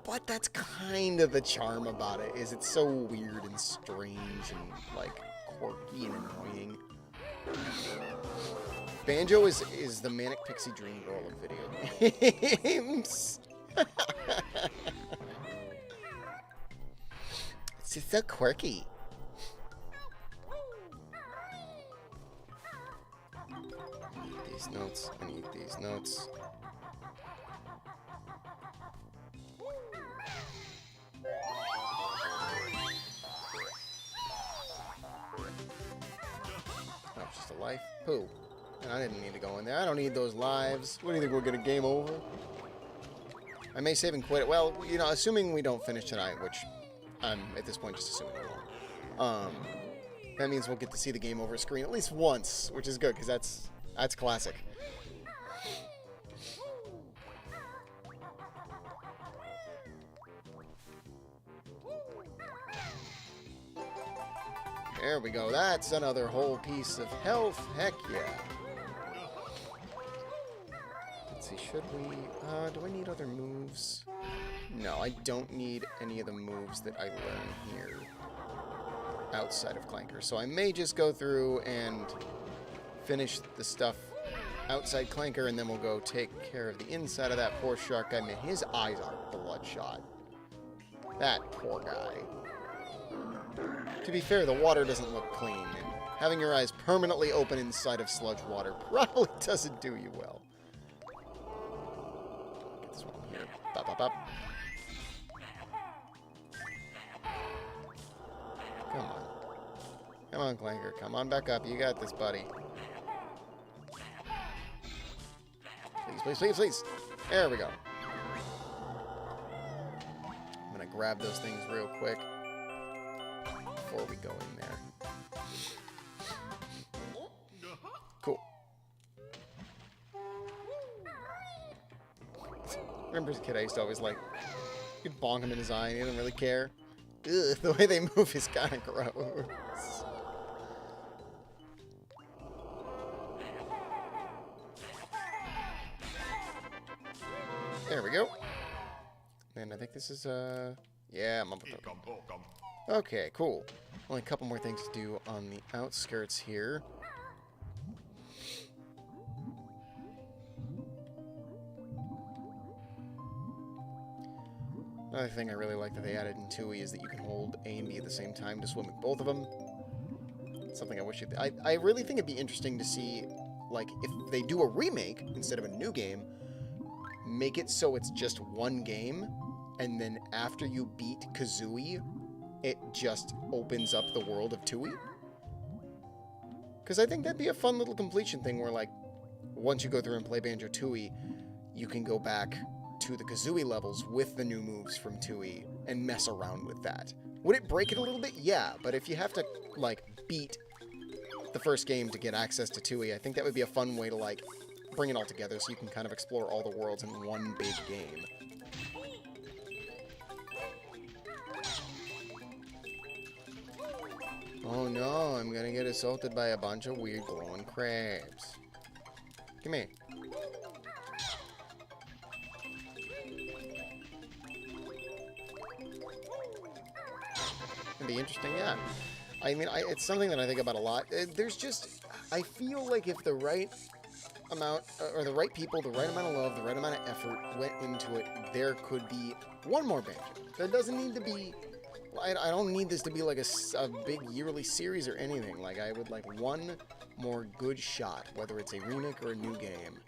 Speaker 1: But that's kind of the charm about it, is it's so weird and strange and, like, quirky and annoying. Banjo is the manic pixie dream girl of video games. It's just so quirky. I need these notes. I need these notes. Oh, it's just a life. Pooh. I didn't need to go in there. I don't need those lives. What do you think, we'll get a game over? I may save and quit. Well, you know, assuming we don't finish tonight, which I'm at this point just assuming we won't. That means we'll get to see the game over screen at least once, which is good, because that's classic. There we go. That's another whole piece of health. Heck yeah. Let's see, should we... do I need other moves? No, I don't need any of the moves that I learn here outside of Clanker. So I may just go through and finish the stuff outside Clanker, and then we'll go take care of the inside of that poor shark guy. Man, his eyes are bloodshot. That poor guy. To be fair, the water doesn't look clean, and having your eyes permanently open inside of sludge water probably doesn't do you well. Get this one here. Bop, bop, bop. Come on. Come on, Clanker. Come on back up. You got this, buddy. Please, please, please, please. There we go. I'm going to grab those things real quick before we go in there. Cool. Remember as a kid, I used to always, like, you'd bonk him in his eye and he didn't really care. Ugh, the way they move is kind of gross. There we go. And I think this is, yeah, I'm up with it. Okay, cool. Only a couple more things to do on the outskirts here. Another thing I really like that they added in Tui is that you can hold A and B at the same time to swim with both of them. Something I wish I really think it'd be interesting to see, like, if they do a remake instead of a new game, make it so it's just one game, and then after you beat Kazooie, it just opens up the world of Tui. Because I think that'd be a fun little completion thing where, like, once you go through and play Banjo Tooie, you can go back to the Kazooie levels with the new moves from Tui and mess around with that. Would it break it a little bit? Yeah, but if you have to, like, beat the first game to get access to Tui, I think that would be a fun way to, like, bring it all together so you can kind of explore all the worlds in one big game. Oh no, I'm gonna get assaulted by a bunch of weird glowing crabs. Come here. It'd be interesting, yeah. I mean, it's something that I think about a lot. There's just, I feel like if the right amount, or the right people, the right amount of love, the right amount of effort went into it, there could be one more Banjo. That doesn't need to be, I don't need this to be like a big yearly series or anything. Like, I would like one more good shot, whether it's a remake or a new game.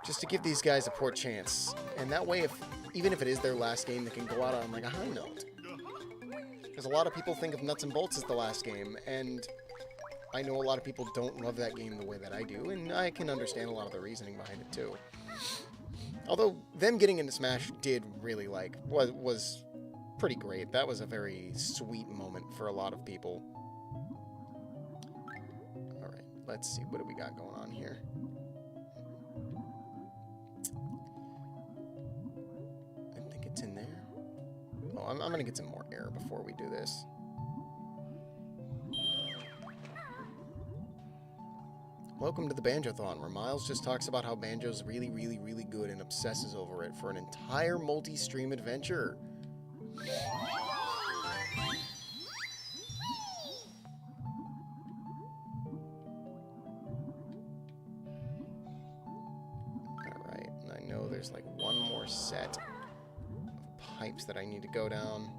Speaker 1: Just to give these guys a poor chance. And that way, even if it is their last game, they can go out on like a high note. Because a lot of people think of Nuts and Bolts as the last game, and I know a lot of people don't love that game the way that I do, and I can understand a lot of the reasoning behind it too. Although, them getting into Smash did really, like, was pretty great. That was a very sweet moment for a lot of people. Alright, let's see, what do we got going on here? I think it's in there. Oh, I'm gonna get some more air before we do this. Welcome to the Banjo-thon, where Miles just talks about how Banjo's really, really, really good and obsesses over it for an entire multi-stream adventure. Alright, and I know there's like one more set of pipes that I need to go down.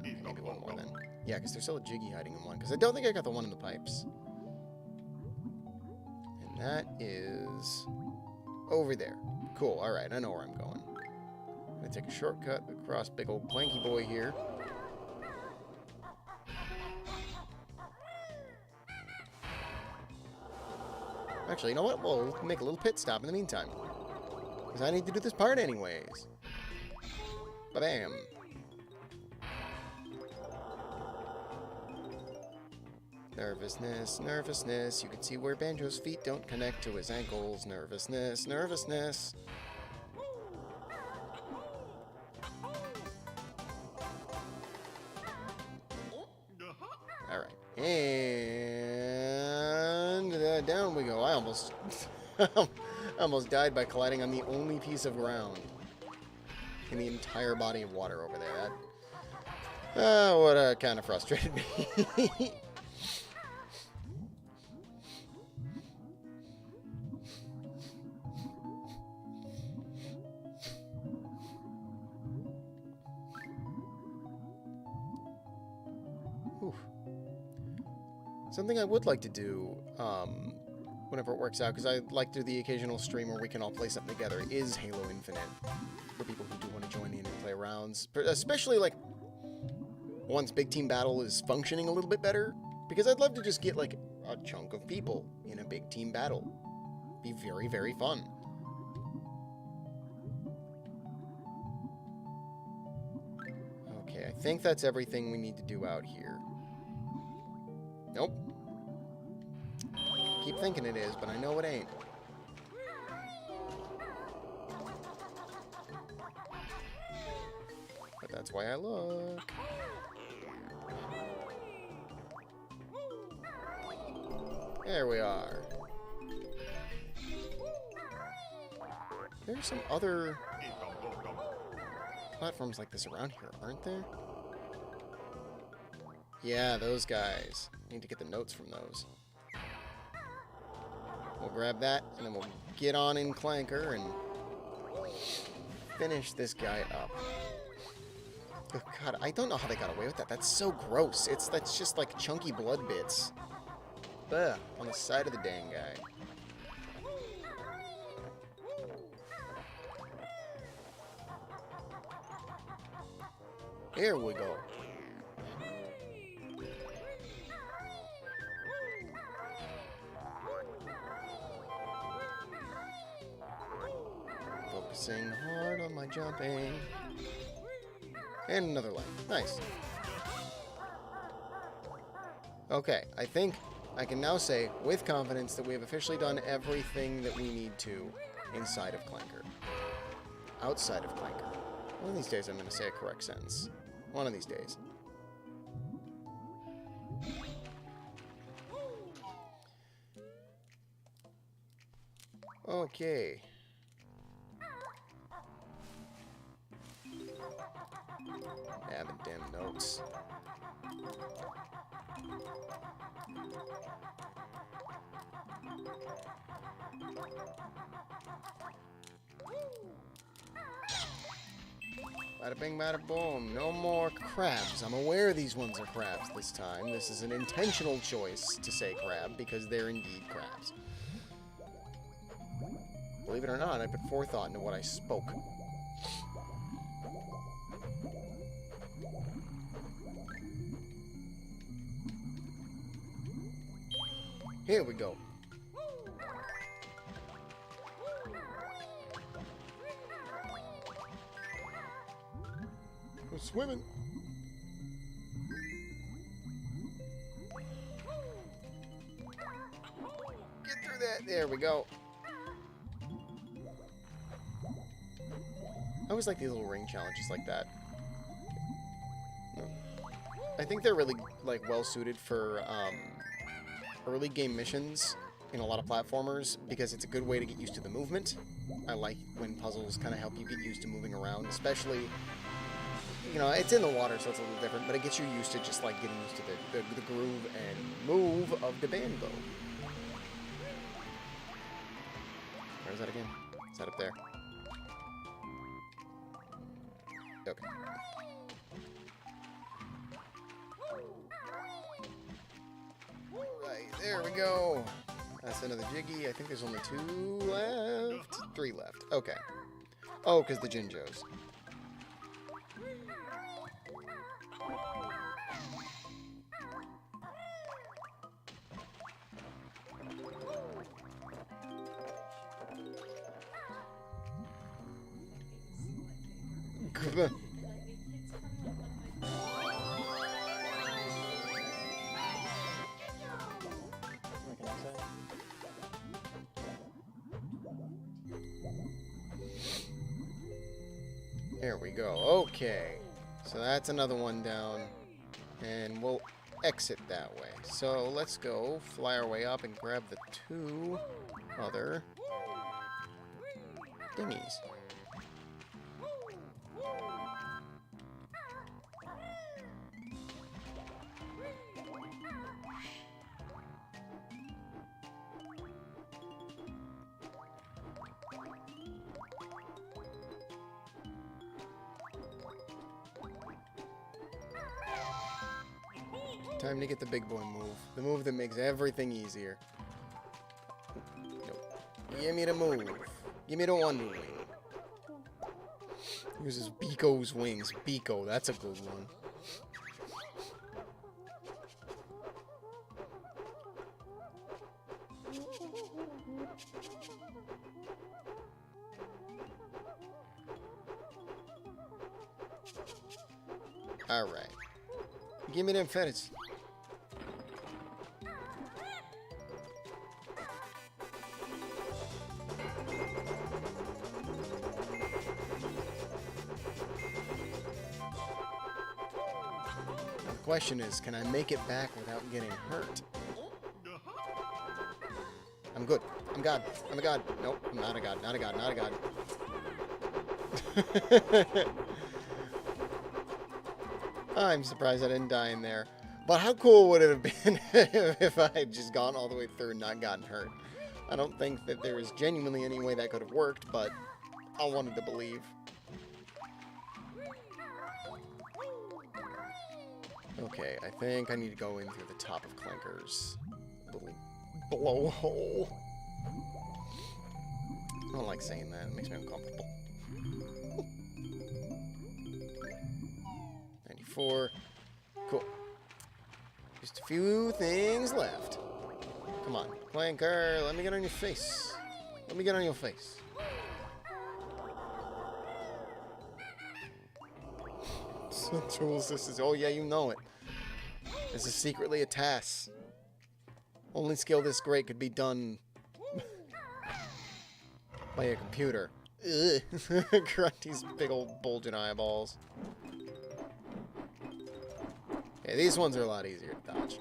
Speaker 1: Maybe one more then. Yeah, because there's still a Jiggy hiding in one, because I don't think I got the one in the pipes. And that is over there. Cool, alright, I know where I'm going. I'm going to take a shortcut across big old Planky Boy here. Actually, you know what? We'll make a little pit stop in the meantime. Because I need to do this part anyways. Ba-bam. Nervousness, nervousness. You can see where Banjo's feet don't connect to his ankles. Nervousness, nervousness. Alright. And down we go. I almost almost died by colliding on the only piece of ground in the entire body of water over there. What kind of frustrated me. Something I would like to do, whenever it works out, because I like to do the occasional stream where we can all play something together, is Halo Infinite. For people who do want to join in and play rounds. Especially, like, once Big Team Battle is functioning a little bit better. Because I'd love to just get, like, a chunk of people in a Big Team Battle. Be very, very fun. Okay, I think that's everything we need to do out here. Nope. Keep thinking it is, but I know it ain't. But that's why I look. There we are. There's some other platforms like this around here, aren't there? Yeah, those guys. Need to get the notes from those. We'll grab that, and then we'll get on in Clanker and finish this guy up. Oh god, I don't know how they got away with that. That's so gross. That's just like chunky blood bits. Ugh, on the side of the dang guy. Here we go. Focusing hard on my jumping. And another life. Nice. Okay, I think I can now say with confidence that we have officially done everything that we need to inside of Clanker. Outside of Clanker. One of these days I'm going to say a correct sentence. One of these days. Okay. Having damn notes. Bada bing, bada boom. No more crabs. I'm aware these ones are crabs this time. This is an intentional choice to say crab because they're indeed crabs. Believe it or not, I put forethought into what I spoke. Here we go. We're swimming. Get through that. There we go. I always like these little ring challenges like that. I think they're really like well suited for early game missions in a lot of platformers because it's a good way to get used to the movement. I like when puzzles kind of help you get used to moving around, especially, you know, it's in the water, so it's a little different, but it gets you used to just like getting used to the groove and move of the banjo. Where is that again? Is that up there? Okay. Right, there we go. That's another Jiggy. I think there's only 2 left. 3 left. Okay. Oh, because the Jinjos. There we go. Okay. So that's another one down. And we'll exit that way. So let's go fly our way up and grab the 2 other dinghies. Time to get the big boy move. The move that makes everything easier. Nope. Give me the move. Give me the wonder wing. Uses Beako's wings. Beako, that's a good one. Alright. Give me them feathers. The question is, can I make it back without getting hurt? I'm good. I'm God. I'm a god. Nope, I'm not a god. Not a god. Not a god. I'm surprised I didn't die in there. But how cool would it have been if I had just gone all the way through and not gotten hurt? I don't think that there is genuinely any way that could have worked, but I wanted to believe. Okay, I think I need to go in through the top of Clanker's little blowhole. I don't like saying that. It makes me uncomfortable. 94. Cool. Just a few things left. Come on, Clanker, let me get on your face. Let me get on your face. Jules, this is... Oh, yeah, you know it. This is secretly a task. Only skill this great could be done by a computer. Ugh. Grunty's big old bulging eyeballs. Okay, these ones are a lot easier to dodge.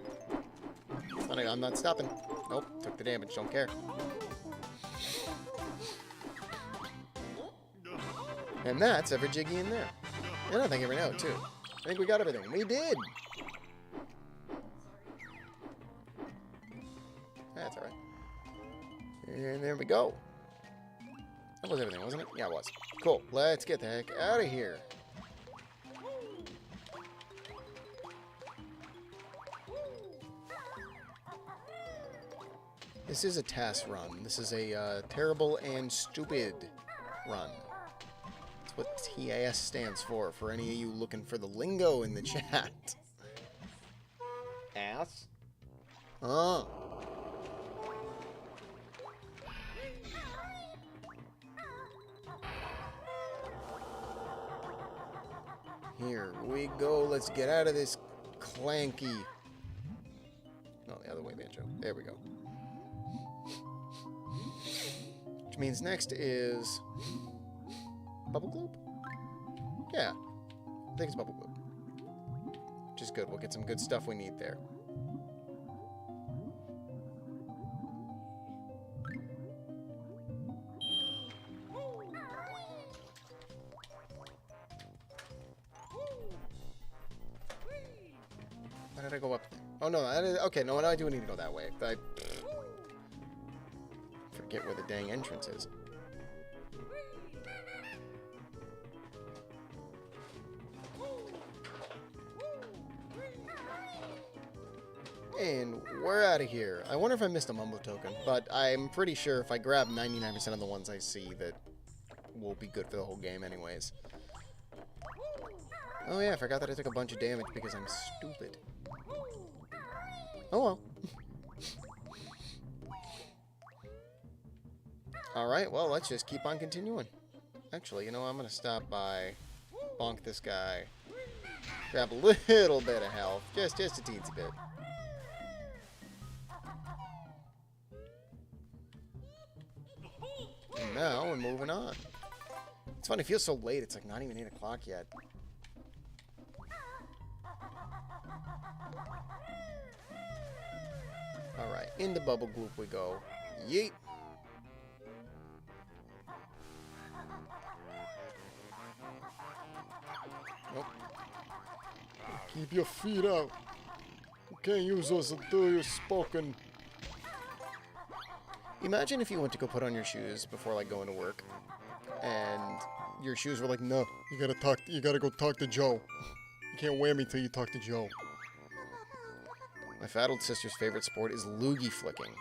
Speaker 1: I'm not stopping. Nope, took the damage, don't care. And that's every Jiggy in there. And I think every note, too. I think we got everything. We did! That's alright. And there we go. That was everything, wasn't it? Yeah, it was. Cool. Let's get the heck out of here. This is a task run. This is a terrible and stupid run. That's what TAS stands for any of you looking for the lingo in the chat. Ass? Oh. Here we go. Let's get out of this clanky. No, the other way, Banjo. There we go. Which means next is... Bubble Globe? Yeah. I think it's Bubble Globe. Which is good. We'll get some good stuff we need there. Why did I go up? Oh, no. Okay, no, I do need to go that way. I forget where the dang entrance is. And we're out of here. I wonder if I missed a Mumbo token, but I'm pretty sure if I grab 99% of the ones I see, that will be good for the whole game anyways. Oh yeah, I forgot that I took a bunch of damage because I'm stupid. Oh well. Alright, well, let's just keep on continuing. Actually, you know, I'm gonna stop by, bonk this guy, grab a little bit of health, just a teensy bit. And now we're moving on. It's funny, it feels so late, it's like not even 8 o'clock yet. Alright, into Bubble Gloop we go. Yeet! Nope. Keep your feet out. You can't use those until you're spoken. Imagine if you went to go put on your shoes before like going to work, and your shoes were like, no, you gotta go talk to Joe. You can't wear me till you talk to Joe. My fat old sister's favorite sport is loogie flicking.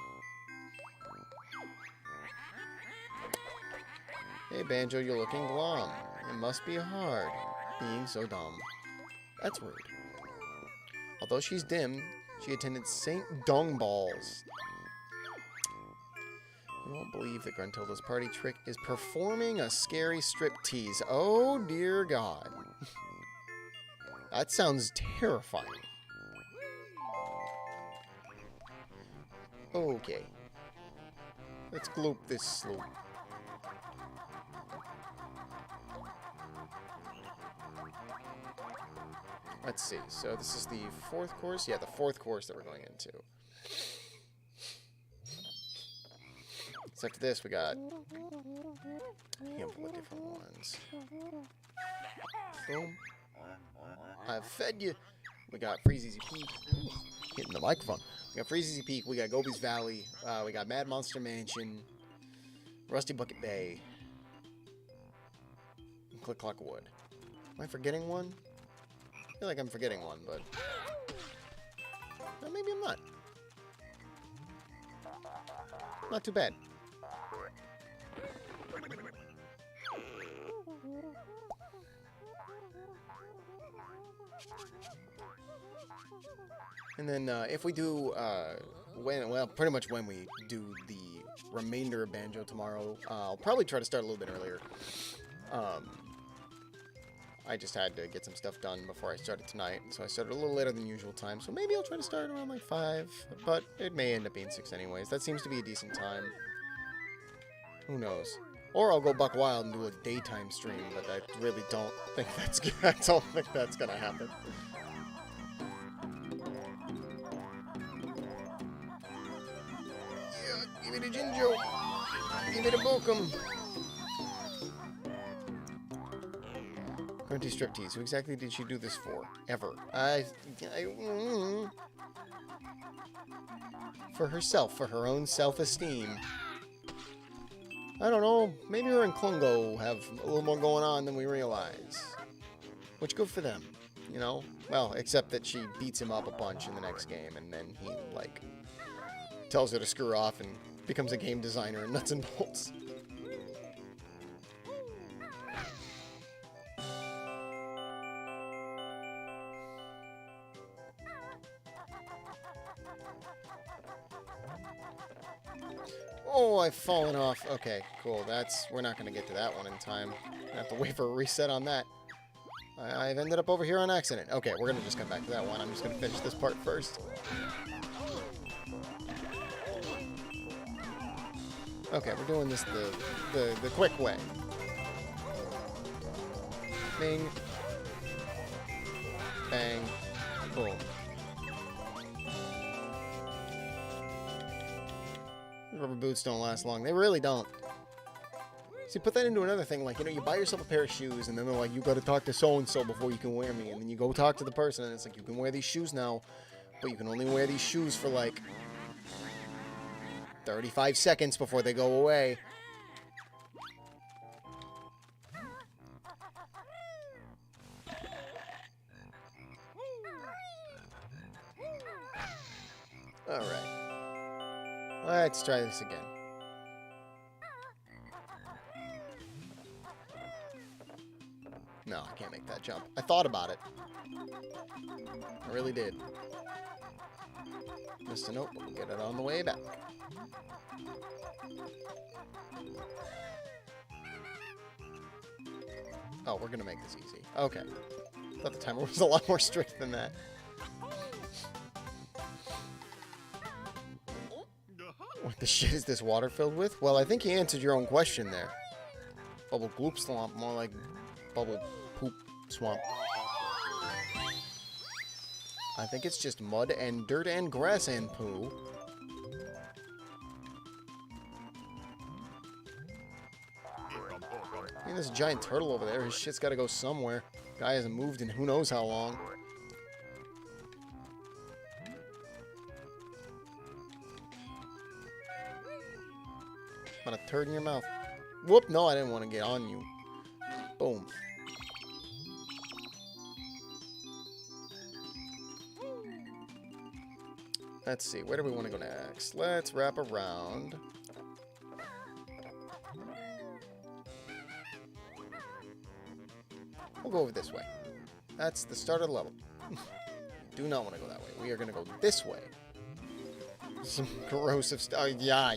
Speaker 1: Hey, Banjo, you're looking glum. It must be hard being so dumb. That's rude. Although she's dim, she attended St. Dongballs. You won't believe that Gruntilda's party trick is performing a scary striptease. Oh, dear God. That sounds terrifying. Okay. Let's gloop this sloop. Let's see. So this is the 4th course? Yeah, the 4th course that we're going into. So after this, we got a handful of different ones. Boom. I've fed you. We got Freeze Easy Peak. Ooh, hitting the microphone. We got Freeze Easy Peak. We got Gobi's Valley. We got Mad Monster Mansion. Rusty Bucket Bay. And Click Clock Wood. Am I forgetting one? I feel like I'm forgetting one, but... well, maybe I'm not. Not too bad. And then if we do, pretty much when we do the remainder of Banjo tomorrow, I'll probably try to start a little bit earlier. I just had to get some stuff done before I started tonight, so I started a little later than usual time, so maybe I'll try to start around like 5, but it may end up being 6 anyways. That seems to be a decent time. Who knows? Or I'll go buck wild and do a daytime stream, but I really don't think that's gonna happen. Yeah, give me the Jinjo! Give me the Bokum! Grunty Striptease. Who exactly did she do this for? Ever. For herself, for her own self-esteem. I don't know. Maybe her and Klungo have a little more going on than we realize. Which, good for them, you know? Well, except that she beats him up a bunch in the next game, and then he, like, tells her to screw off and becomes a game designer in nuts and bolts. Oh, I've fallen off. Okay, cool. We're not going to get to that one in time. I have to wait for a reset on that. I've ended up over here on accident. Okay, we're going to just come back to that one. I'm just going to finish this part first. Okay, we're doing this the quick way. Bing. Bang. Boom. Rubber boots don't last long. They really don't. See, put that into another thing. Like, you know, you buy yourself a pair of shoes, and then they're like, you got to talk to so-and-so before you can wear me. And then you go talk to the person, and it's like, you can wear these shoes now, but you can only wear these shoes for, like, 35 seconds before they go away. Alright. Let's try this again. No, I can't make that jump. I thought about it. I really did. Missed a note, but we'll get it on the way back. Oh, we're gonna make this easy. Okay. I thought the timer was a lot more strict than that. What the shit is this water filled with? Well, I think you answered your own question there. Bubble gloop swamp, more like bubble poop swamp. I think it's just mud and dirt and grass and poo. I mean, there's a giant turtle over there. His shit's gotta go somewhere. Guy hasn't moved in who knows how long. About a turd in your mouth. Whoop, no, I didn't want to get on you. Boom. Let's see, where do we want to go next? Let's wrap around. We'll go over this way. That's the start of the level. Do not want to go that way. We are going to go this way. Some corrosive stuff. Yeah.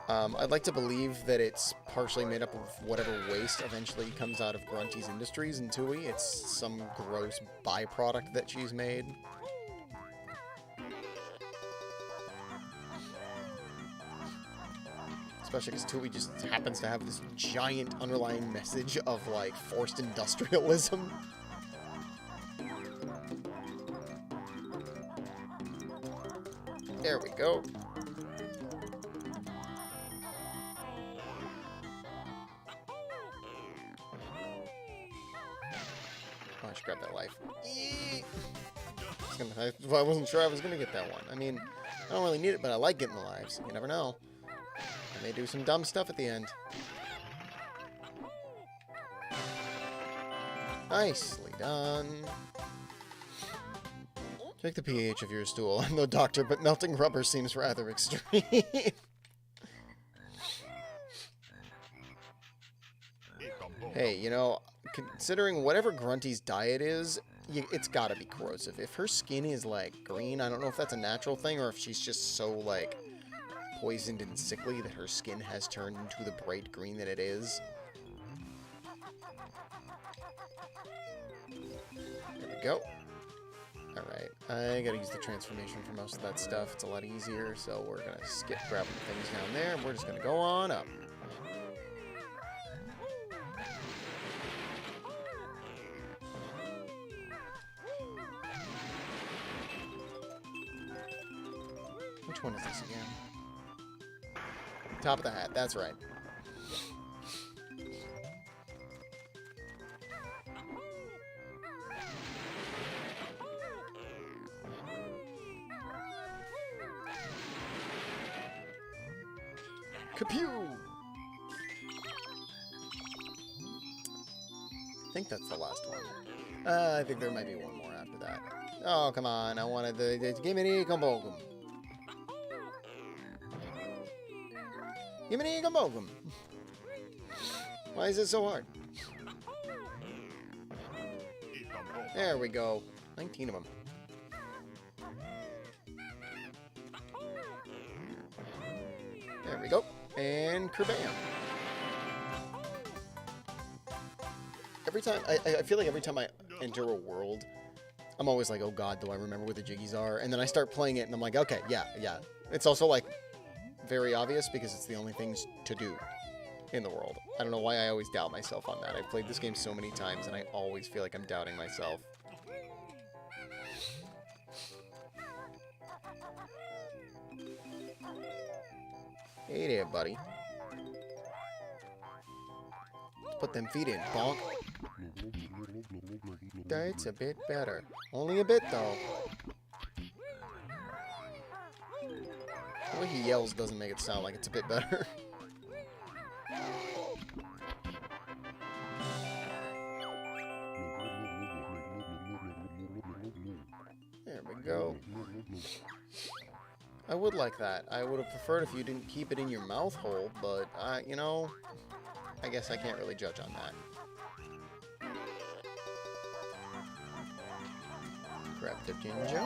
Speaker 1: I'd like to believe that it's partially made up of whatever waste eventually comes out of Grunty's industries in Tooie. It's some gross byproduct that she's made. Especially because Tooie just happens to have this giant underlying message of, like, forced industrialism. There we go. Oh, I should grab that life. I wasn't sure I was going to get that one. I mean, I don't really need it, but I like getting the lives. You never know. I may do some dumb stuff at the end. Nicely done. Check the pH of your stool. I'm no doctor, but melting rubber seems rather extreme. Hey, you know, considering whatever Grunty's diet is, it's gotta be corrosive. If her skin is, like, green, I don't know if that's a natural thing or if she's just so, like, poisoned and sickly that her skin has turned into the bright green that it is. There we go. Alright, I gotta use the transformation for most of that stuff. It's a lot easier, so we're gonna skip grabbing things down there, and we're just gonna go on up. Which one is this again? Top of the hat, that's right. Kapew! I think that's the last one. I think there might be one more after that. Oh, come on. I wanted the Gimme Gumbogum. Gimme Gumbogum. Why is it so hard? There we go. 19 of them. There we go. And kerbam. Every time, I feel like every time I enter a world, I'm always like, oh god, do I remember where the Jiggies are? And then I start playing it and I'm like, okay, yeah. It's also like very obvious because it's the only things to do in the world. I don't know why I always doubt myself on that. I've played this game so many times and I always feel like I'm doubting myself. Hey there, buddy. Let's put them feet in, bonk. That's a bit better. Only a bit, though. The way he yells doesn't make it sound like it's a bit better. There we go. I would like that. I would have preferred if you didn't keep it in your mouth hole, but, you know, I guess I can't really judge on that. Grab the ginger.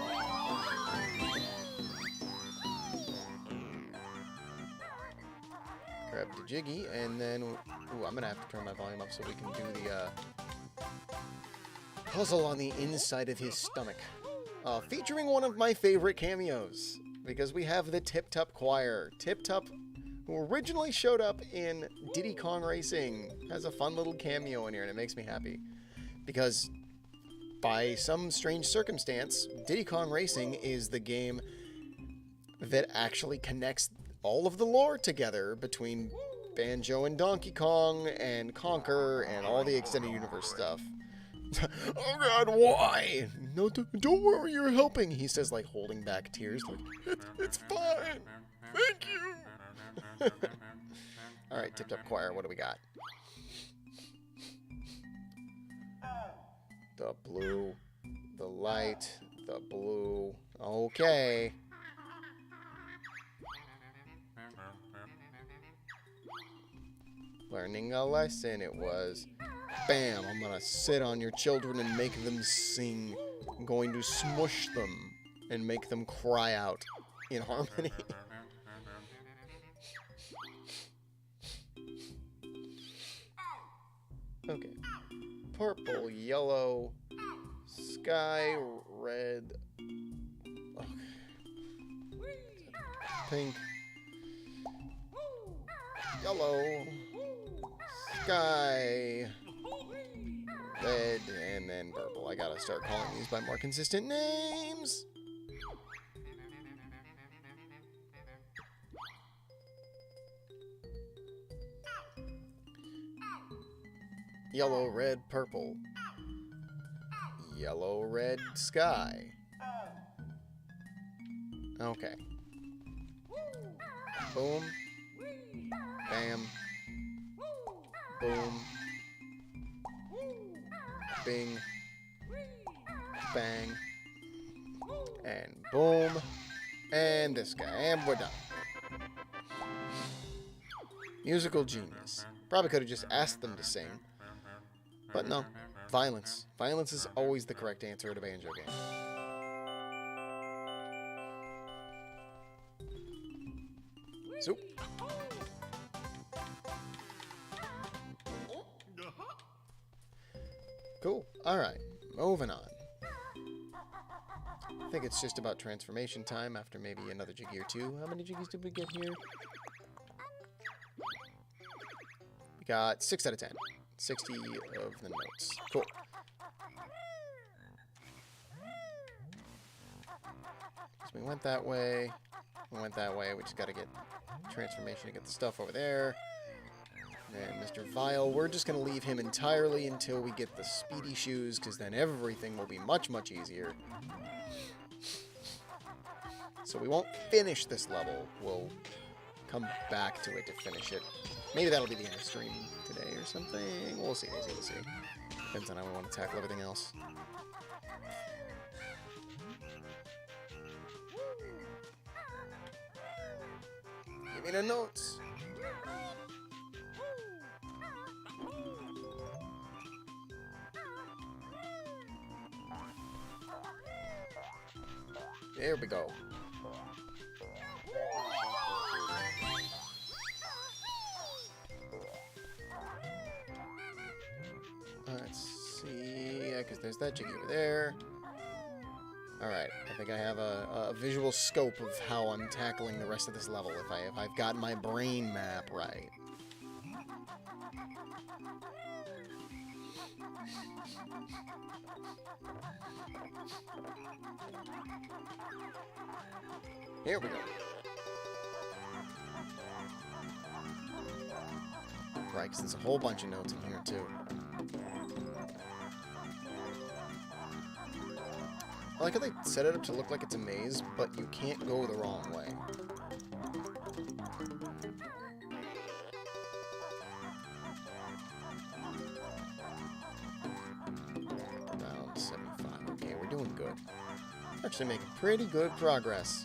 Speaker 1: Grab the Jiggy, and then... Ooh, I'm gonna have to turn my volume up so we can do the, puzzle on the inside of his stomach. Featuring one of my favorite cameos. Because we have the Tip Top Choir. Tip Top, who originally showed up in Diddy Kong Racing, has a fun little cameo in here, and it makes me happy. Because by some strange circumstance, Diddy Kong Racing is the game that actually connects all of the lore together between Banjo and Donkey Kong and Conker and all the extended universe stuff. Oh god, why? No, don't worry, you're helping, he says, like, holding back tears. Like, it's fine. Thank you. Alright, Tip Top Choir, what do we got? The blue. the light, the blue. Okay. Learning a lesson it was. Bam! I'm gonna sit on your children and make them sing. I'm going to smush them and make them cry out in harmony. Okay. Purple, yellow, sky, red, okay. Pink, yellow, sky, red, and then purple. I gotta start calling these by more consistent names. Yellow, red, purple. Yellow, red, sky. Okay. Boom. Bam. Boom. Bing. Bang. And boom. And this guy. And we're done. Musical genius. Probably could have just asked them to sing. But no. Violence. Violence is always the correct answer at a banjo game. Soup. Cool. Alright. Moving on. I think it's just about transformation time after maybe another Jiggy or two. How many Jiggies did we get here? We got 6 out of 10. 60 of the notes. Cool. So we went that way. We went that way. We just got to get transformation to get the stuff over there. And Mr. Vile, we're just going to leave him entirely until we get the speedy shoes, because then everything will be much, much easier. So we won't finish this level. We'll come back to it to finish it. Maybe that'll be the end of stream today or something. We'll see, we'll see. Depends on how we want to tackle everything else. Give me the notes. There we go. Let's see, yeah, because there's that Jiggy over there. Alright, I think I have a visual scope of how I'm tackling the rest of this level, if I've got my brain map right. Here we go. Right, because there's a whole bunch of notes in here, too. I like how they set it up to look like it's a maze, but you can't go the wrong way. Around 75. Okay, we're doing good. We're actually making pretty good progress.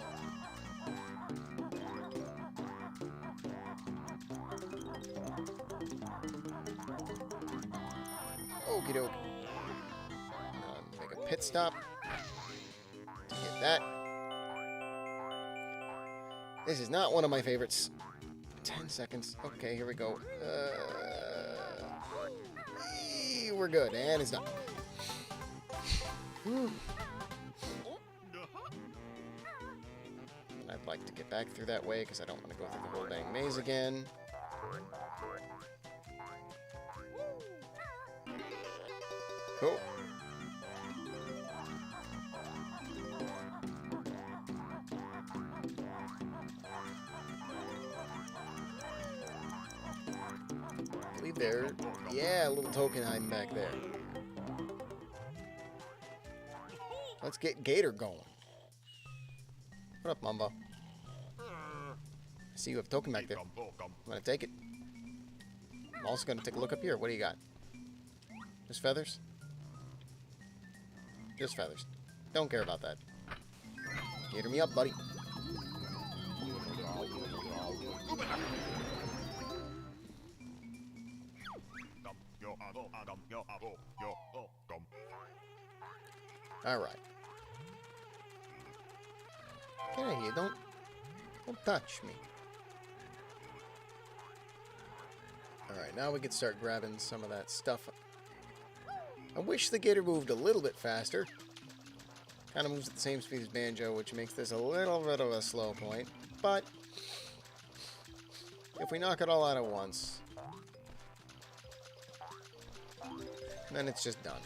Speaker 1: Okie doke. Make a pit stop. To get that. This is not one of my favorites. 10 seconds. Okay, here we go. We're good, and it's done. Whew. And I'd like to get back through that way because I don't want to go through the whole dang maze again. Cool. I believe there. Yeah, a little token hiding back there. Let's get Gator going. What up, Mamba? I see you have a token back there. I'm gonna take it. I'm also gonna take a look up here. What do you got? Just feathers? Just feathers. Don't care about that. Gator me up, buddy. Alright. Get out of here. Don't touch me. Alright, now we can start grabbing some of that stuff. I wish the gator moved a little bit faster. Kind of moves at the same speed as Banjo, which makes this a little bit of a slow point. But if we knock it all out at once, then it's just done.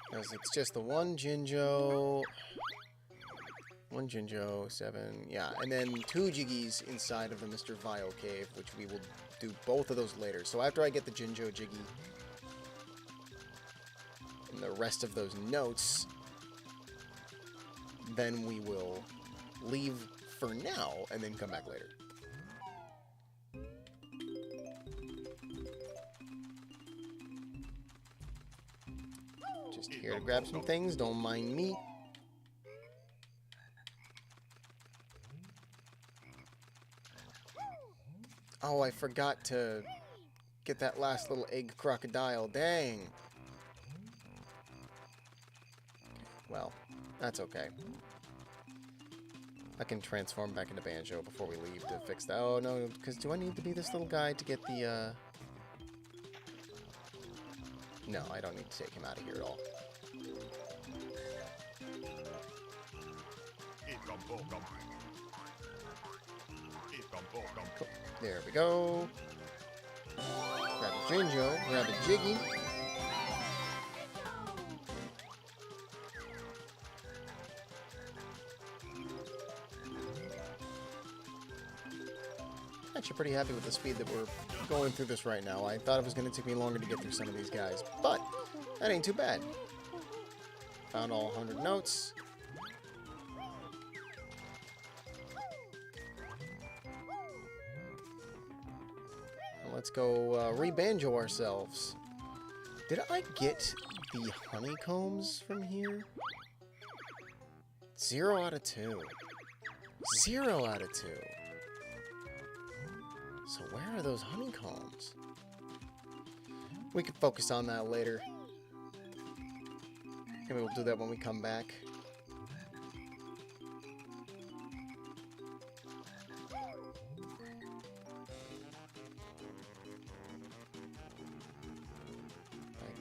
Speaker 1: Because it's just the one Jinjo, 7, yeah, and then 2 Jiggies inside of the Mr. Vile Cave, which we will do both of those later. So after I get the Jinjo, Jiggy, and the rest of those notes, then we will leave for now, and then come back later. Just here to grab some things, don't mind me. Oh, I forgot to get that last little egg crocodile. Dang. Well, that's okay. I can transform back into Banjo before we leave to fix that. Oh, no, because do I need to be this little guy to get the, No, I don't need to take him out of here at all. Cool. There we go. Grab a Jinjo, grab a Jiggy. Actually pretty happy with the speed that we're going through this right now. I thought it was going to take me longer to get through some of these guys, but that ain't too bad. Found all 100 notes. Let's go re-banjo ourselves. Did I get the honeycombs from here? 0 out of 2. 0 out of 2. So where are those honeycombs? We can focus on that later. Maybe we'll do that when we come back.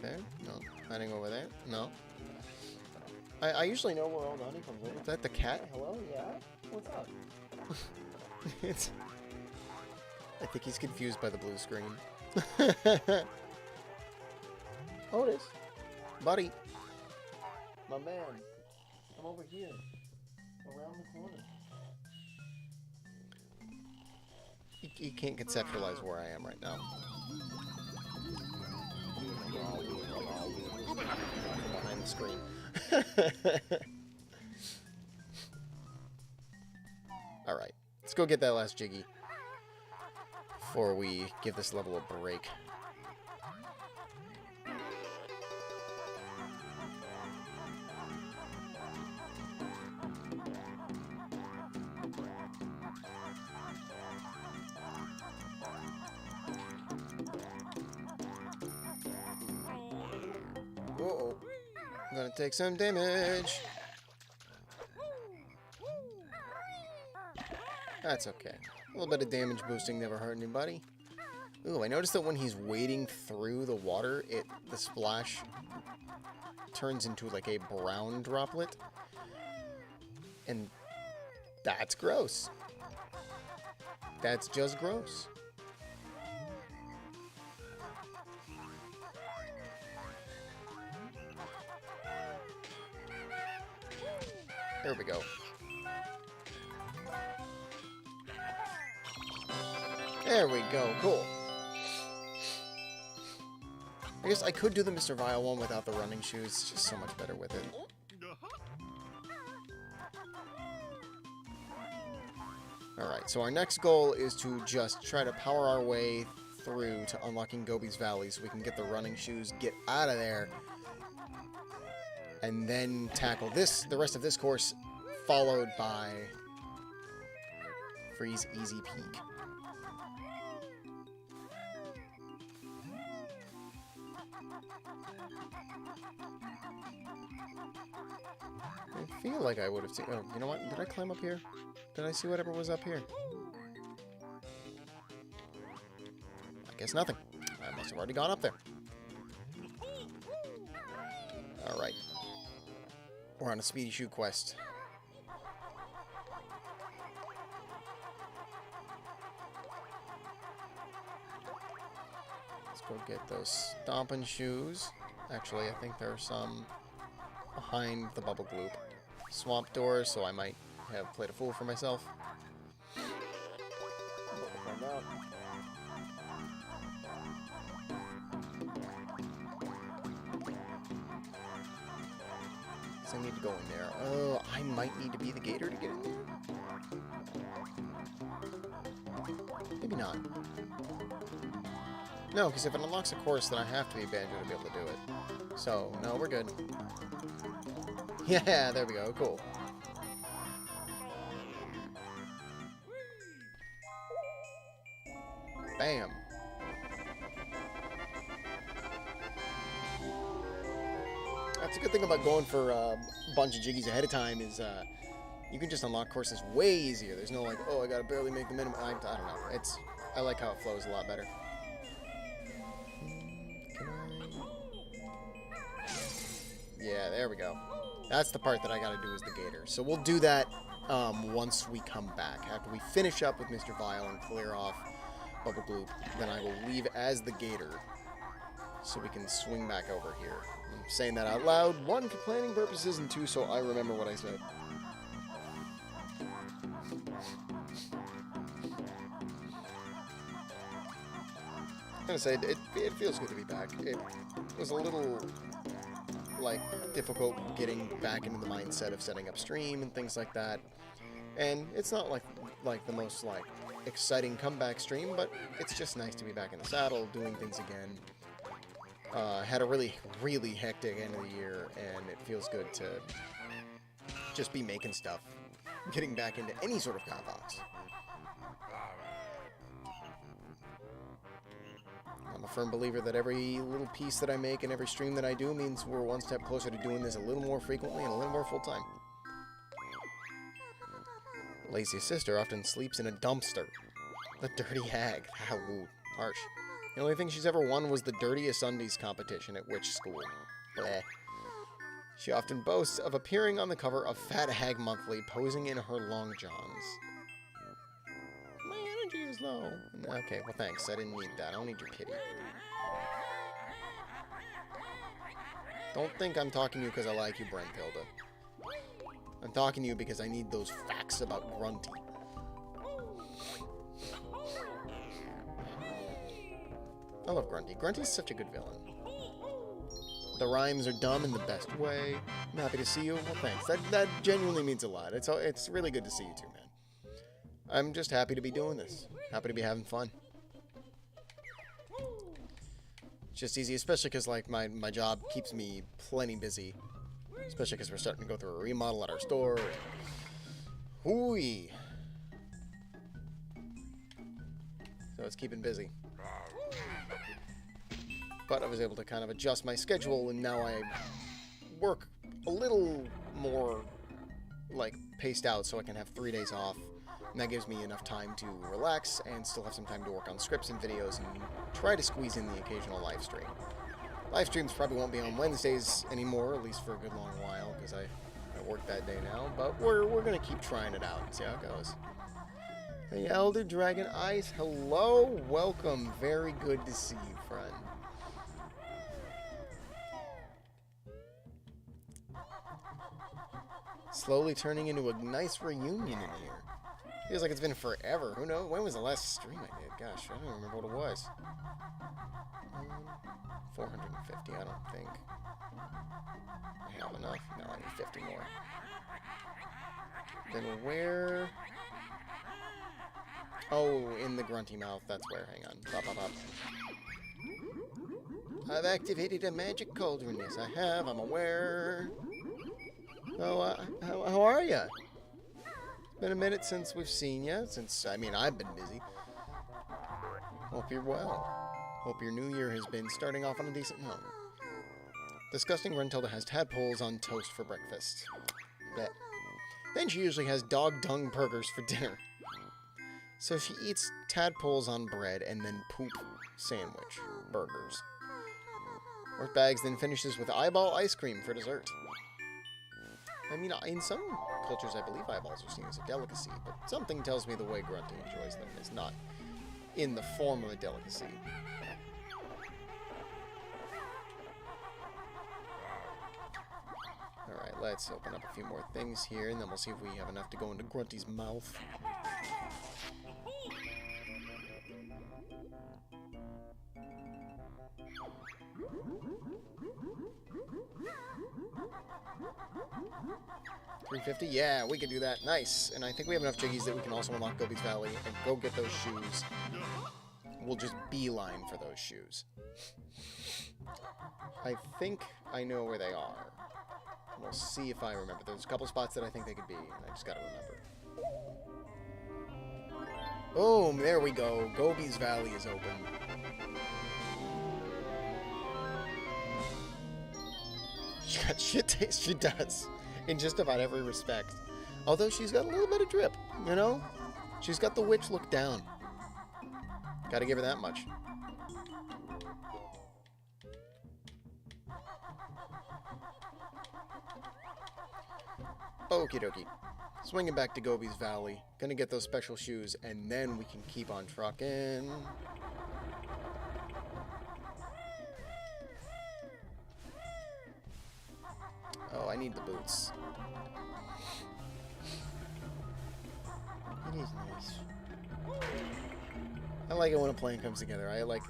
Speaker 1: There? No. Hiding over there? No. I usually know where all the honeycombs are. Is that the cat? Hello? Yeah? What's up? It's... I think he's confused by the blue screen. Otis! Buddy! My man! I'm over here. Around the corner. He can't conceptualize where I am right now. Behind the screen. Alright, let's go get that last Jiggy before we give this level a break. Uh-oh. I'm gonna take some damage. That's okay. A little bit of damage boosting never hurt anybody. Ooh, I noticed that when he's wading through the water, the splash turns into like a brown droplet. And that's gross. That's just gross. There we go. There we go. Cool. I guess I could do the Mr. Vile one without the running shoes. It's just so much better with it. Alright, so our next goal is to just try to power our way through to unlocking Gobi's Valley so we can get the running shoes, get out of there, and then tackle the rest of this course, followed by Freeze Easy Peak. I feel like I would have seen... Oh, you know what? Did I climb up here? Did I see whatever was up here? I guess nothing. I must have already gone up there. Alright. We're on a speedy shoe quest. Let's go get those stomping shoes. Actually, I think there are some behind the bubble gloop. Swamp doors, so I might have played a fool for myself. We'll find out. I need to go in there. Oh, I might need to be the gator to get in there? Maybe not. No, because if it unlocks a course, then I have to be Banjo to be able to do it. So, no, we're good. Yeah, there we go. Cool. Bam. That's a good thing about going for a bunch of Jiggies ahead of time is you can just unlock courses way easier. There's no like, oh, I gotta barely make the minimum. I don't know. I like how it flows a lot better. Yeah, there we go. That's the part that I gotta do as the gator. So we'll do that once we come back. After we finish up with Mr. Vile and clear off Bubble Gloop, then I will leave as the gator so we can swing back over here. I'm saying that out loud, 1 for planning purposes, and 2 so I remember what I said. I'm gonna say, it feels good to be back. It was a little, like, difficult getting back into the mindset of setting up stream and things like that. And it's not like the most, like, exciting comeback stream, but it's just nice to be back in the saddle, doing things again. Had a really, really hectic end of the year, and it feels good to just be making stuff. Getting back into any sort of KOT box. I'm a firm believer that every little piece that I make and every stream that I do means we're one step closer to doing this a little more frequently and a little more full-time. Laziest sister often sleeps in a dumpster. The dirty hag. How harsh. The only thing she's ever won was the dirtiest undies competition at which school? Bleh. She often boasts of appearing on the cover of Fat Hag Monthly, posing in her long johns. My energy is low. Okay, well thanks. I didn't need that. I don't need your pity. Don't think I'm talking to you because I like you, Brent Hilda. I'm talking to you because I need those facts about Grunty. I love Grunty. Grunty's such a good villain. The rhymes are dumb in the best way. I'm happy to see you. Well, thanks. That genuinely means a lot. It's really good to see you too, man. I'm just happy to be doing this. Happy to be having fun. It's just easy, especially because like my job keeps me plenty busy. Especially because we're starting to go through a remodel at our store. Hooey. So it's keeping busy. But I was able to kind of adjust my schedule, and now I work a little more, like, paced out so I can have 3 days off. And that gives me enough time to relax and still have some time to work on scripts and videos and try to squeeze in the occasional live stream. Live streams probably won't be on Wednesdays anymore, at least for a good long while, because I work that day now. But we're going to keep trying it out and see how it goes. Hey, Elder Dragon Ice, hello, welcome. Very good to see you, friend. Slowly turning into a nice reunion in here. Feels like it's been forever. Who knows? When was the last stream I did? Gosh, I don't even remember what it was. 450, I don't think. I have enough. No, I need 50 more. Then where... Oh, in the grunty mouth. That's where. Hang on. Pop, pop, pop. I've activated a magic cauldron. Yes, I have. I'm aware. Oh, how are you? It's been a minute since we've seen you. I mean, I've been busy. Hope you're well. Hope your new year has been starting off on a decent note. Disgusting Gruntilda has tadpoles on toast for breakfast. Bet. Then she usually has dog dung burgers for dinner. So she eats tadpoles on bread and then poop sandwich burgers. Earthbags then finishes with eyeball ice cream for dessert. I mean, in some cultures, I believe eyeballs are seen as a delicacy, but something tells me the way Grunty enjoys them is not in the form of a delicacy. Alright, let's open up a few more things here, and then we'll see if we have enough to go into Grunty's mouth. $350? Yeah, we can do that. Nice. And I think we have enough Jiggies that we can also unlock Gobi's Valley and go get those shoes. We'll just beeline for those shoes. I think I know where they are. We'll see if I remember. There's a couple spots that I think they could be, and I just gotta remember. Boom! There we go. Gobi's Valley is open. She got shit taste. She does. In just about every respect. Although she's got a little bit of drip, you know? She's got the witch look down. Gotta give her that much. Okie dokie. Swinging back to Gobi's Valley. Gonna get those special shoes, and then we can keep on trucking. Oh, I need the boots. It is nice. I like it when a plan comes together. I like...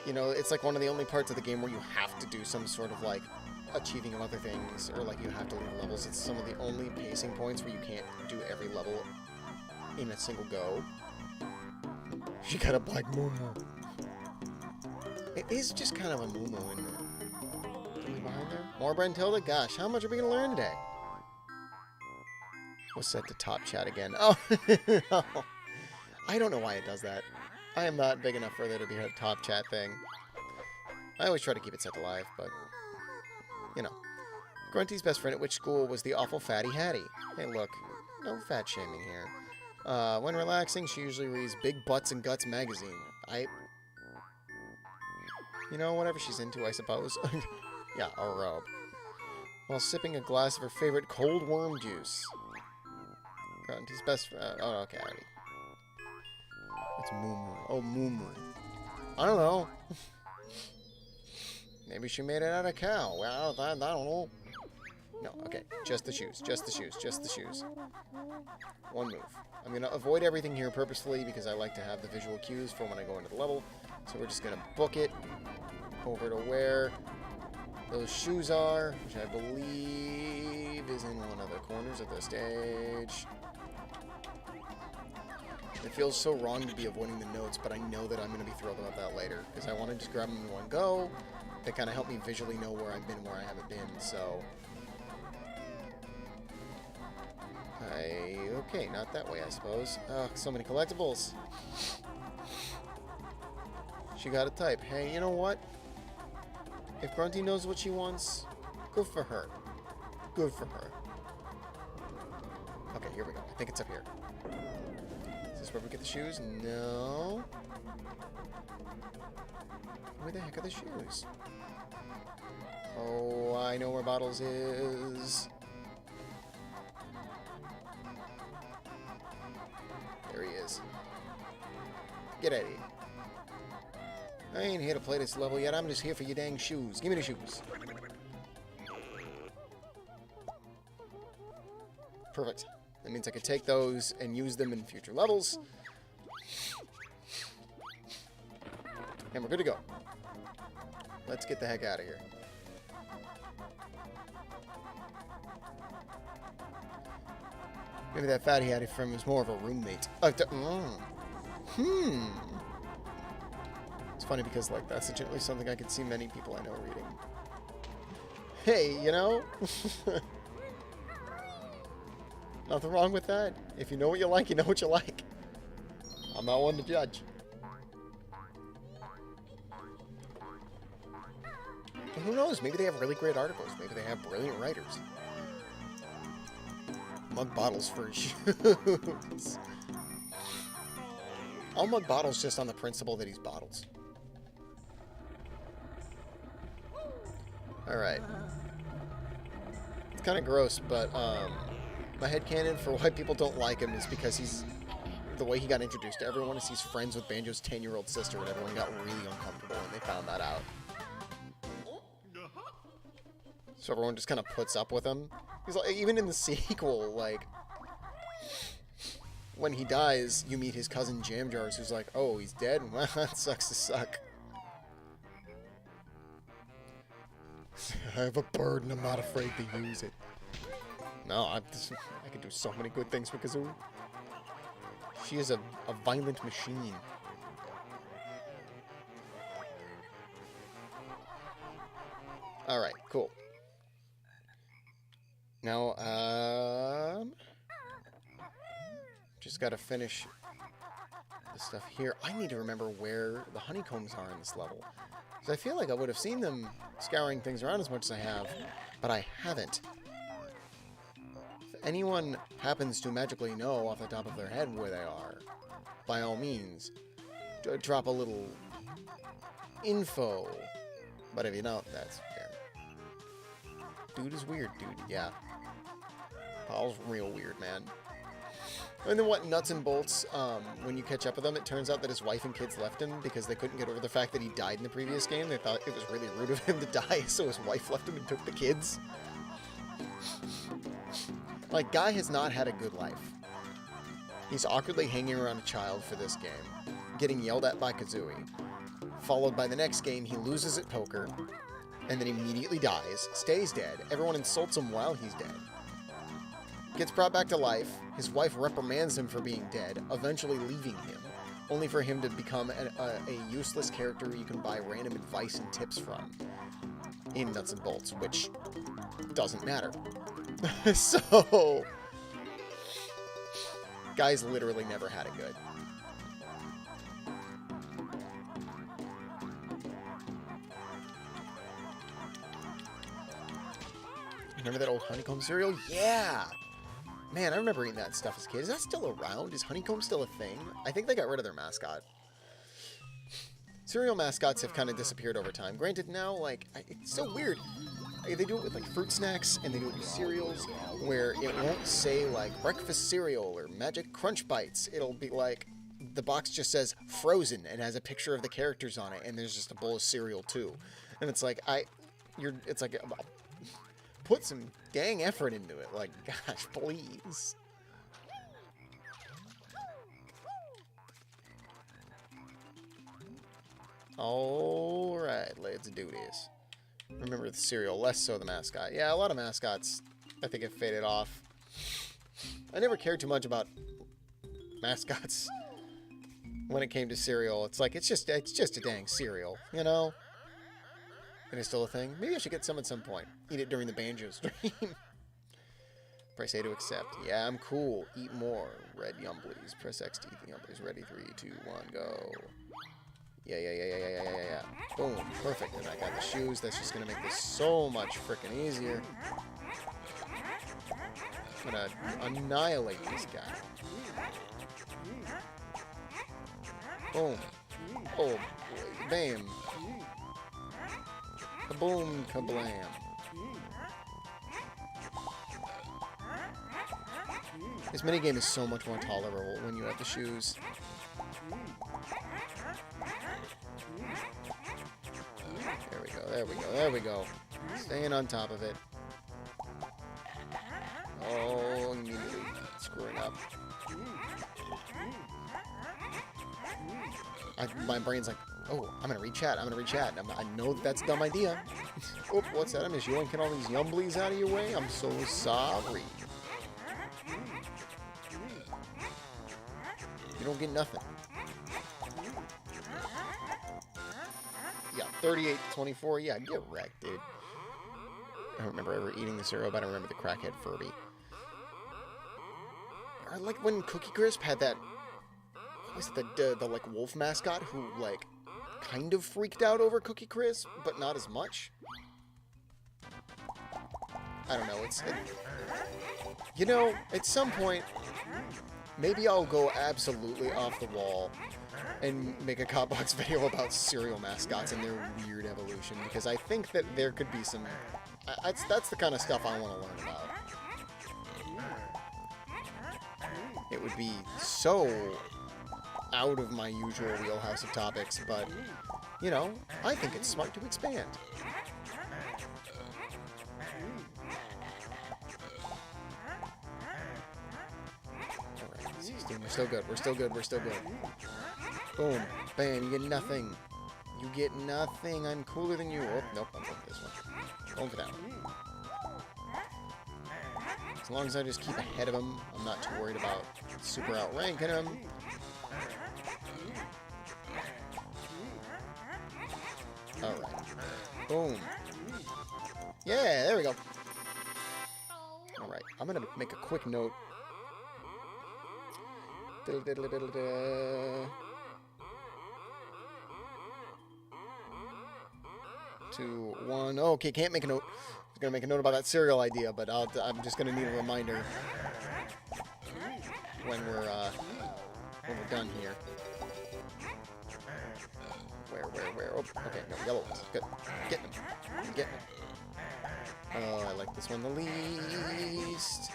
Speaker 1: You know, it's like one of the only parts of the game where you have to do some sort of, like, achieving of other things, or, like, you have to leave levels. It's some of the only pacing points where you can't do every level in a single go. She got a black moo-moo. It is just kind of a moo-moo in there. Behind there? More Brentilda? Gosh, how much are we going to learn today? We'll set to top chat again. Oh, no. I don't know why it does that. I am not big enough for there to be a top chat thing. I always try to keep it set to live, but, you know. Grunty's best friend at which school was the awful Fatty Hattie? Hey, look, no fat shaming here. When relaxing, she usually reads Big Butts and Guts magazine. You know, whatever she's into, I suppose. Yeah, a robe. While sipping a glass of her favorite cold worm juice. Grunty's best friend. Oh, okay, already. It's Moo Moo. Oh, Moo Moo. I don't know. Maybe she made it out of cow. Well, I don't know. No, okay. Just the shoes. Just the shoes. Just the shoes. One move. I'm going to avoid everything here purposefully because I like to have the visual cues for when I go into the level. So we're just going to book it over to where those shoes are, which I believe is in one of the corners of the stage. It feels so wrong to be avoiding the notes, but I know that I'm going to be thrilled about that later, because I want to just grab them in one go. They kind of help me visually know where I've been, where I haven't been, so... Okay, not that way, I suppose. Ugh, so many collectibles. She got a type. Hey, you know what? If Grunty knows what she wants, good for her. Good for her. Okay, here we go. I think it's up here. Is this where we get the shoes? No. Where the heck are the shoes? Oh, I know where Bottles is. There he is. Get Eddie. I ain't here to play this level yet. I'm just here for your dang shoes. Give me the shoes. Perfect. That means I can take those and use them in future levels. And we're good to go. Let's get the heck out of here. Maybe that fat he had it from was more of a roommate. It's funny because, like, that's legitimately something I could see many people I know reading. Hey, you know? Nothing wrong with that. If you know what you like, you know what you like. I'm not one to judge. But who knows? Maybe they have really great articles. Maybe they have brilliant writers. Mug bottles for shoes. I'll mug bottles just on the principle that he's bottles. Alright. It's kind of gross, but my headcanon for why people don't like him is because he's... The way he got introduced to everyone is he's friends with Banjo's 10-year-old sister, and everyone got really uncomfortable when they found that out. So everyone just kind of puts up with him. He's like, even in the sequel, like... When he dies, you meet his cousin Jam Jars, who's like, oh, he's dead? Well, that sucks to suck. I have a bird and I'm not afraid to use it. No, I can do so many good things with Kazooie. She is a violent machine. Alright, cool. Now, just gotta finish the stuff here. I need to remember where the honeycombs are in this level. Because I feel like I would have seen them scouring things around as much as I have, but I haven't. If anyone happens to magically know off the top of their head where they are, by all means, drop a little info. But if you don't, that's fair. Dude is weird, dude. Yeah. Paul's real weird, man. And then what, nuts and bolts, when you catch up with him, it turns out that his wife and kids left him because they couldn't get over the fact that he died in the previous game. They thought it was really rude of him to die, so his wife left him and took the kids. Like, Guy has not had a good life. He's awkwardly hanging around a child for this game, getting yelled at by Kazooie, followed by the next game he loses at poker, and then immediately dies, stays dead, everyone insults him while he's dead. Gets brought back to life, his wife reprimands him for being dead, eventually leaving him, only for him to become a useless character you can buy random advice and tips from in Nuts and Bolts, which doesn't matter. So, Guy's literally never had it good. Remember that old honeycomb cereal? Yeah! Man, I remember eating that stuff as a kid. Is that still around? Is honeycomb still a thing? I think they got rid of their mascot. Cereal mascots have kind of disappeared over time. Granted, now, like, it's so weird. They do it with, like, fruit snacks, and they do it with cereals, where it won't say, like, breakfast cereal or magic crunch bites. It'll be, like, the box just says frozen and has a picture of the characters on it, and there's just a bowl of cereal, too. And it's like, it's like... Put some dang effort into it. Like, gosh, please. Alright, let's do this. Remember the cereal, less so the mascot. Yeah, a lot of mascots, I think, have faded off. I never cared too much about mascots when it came to cereal. It's like, it's just a dang cereal, you know? And it's still a thing. Maybe I should get some at some point. Eat it during the Banjo stream. Press A to accept. Yeah, I'm cool. Eat more. Red Yumblies. Press X to eat the Yumblies. Ready? 3, 2, 1, go. Yeah. Boom. Perfect. And I got the shoes. That's just going to make this so much freaking easier. I'm going to annihilate this guy. Boom. Oh, boy. Bam. Kaboom, kablam. This minigame is so much more tolerable when you have the shoes. There we go. Staying on top of it. Oh, immediately screwing up. My brain's like, oh, I'm gonna read chat. I know that's a dumb idea. Oh, what's that? I miss you. Can all these Yumblies out of your way? I'm so sorry. don't get nothing. Yeah, 38-24. Yeah, get wrecked, dude. I don't remember ever eating the cereal, but I remember the crackhead Furby. I like when Cookie Crisp had that... What was it? The like, wolf mascot who, like, kind of freaked out over Cookie Crisp, but not as much. I don't know. You know, at some point, maybe I'll go absolutely off the wall and make a KOT BOX video about cereal mascots and their weird evolution, because I think that there could be some... That's the kind of stuff I want to learn about. It would be so out of my usual wheelhouse of topics, but, you know, I think it's smart to expand. Alright, 16. We're still good. We're still good. We're still good. Boom. Bam. You get nothing. You get nothing. I'm cooler than you. Oh, nope. I'm going for this one. Going for that one. As long as I just keep ahead of him, I'm not too worried about super outranking him. Alright. Boom. Yeah, there we go. Alright, I'm gonna make a quick note. 2, 1. Okay, can't make a note. I was gonna make a note about that cereal idea, but I'm just gonna need a reminder when we're done here. Where? Oh, okay, no, yellow ones. Good. Getting them. Getting them. Oh, I like this one the least.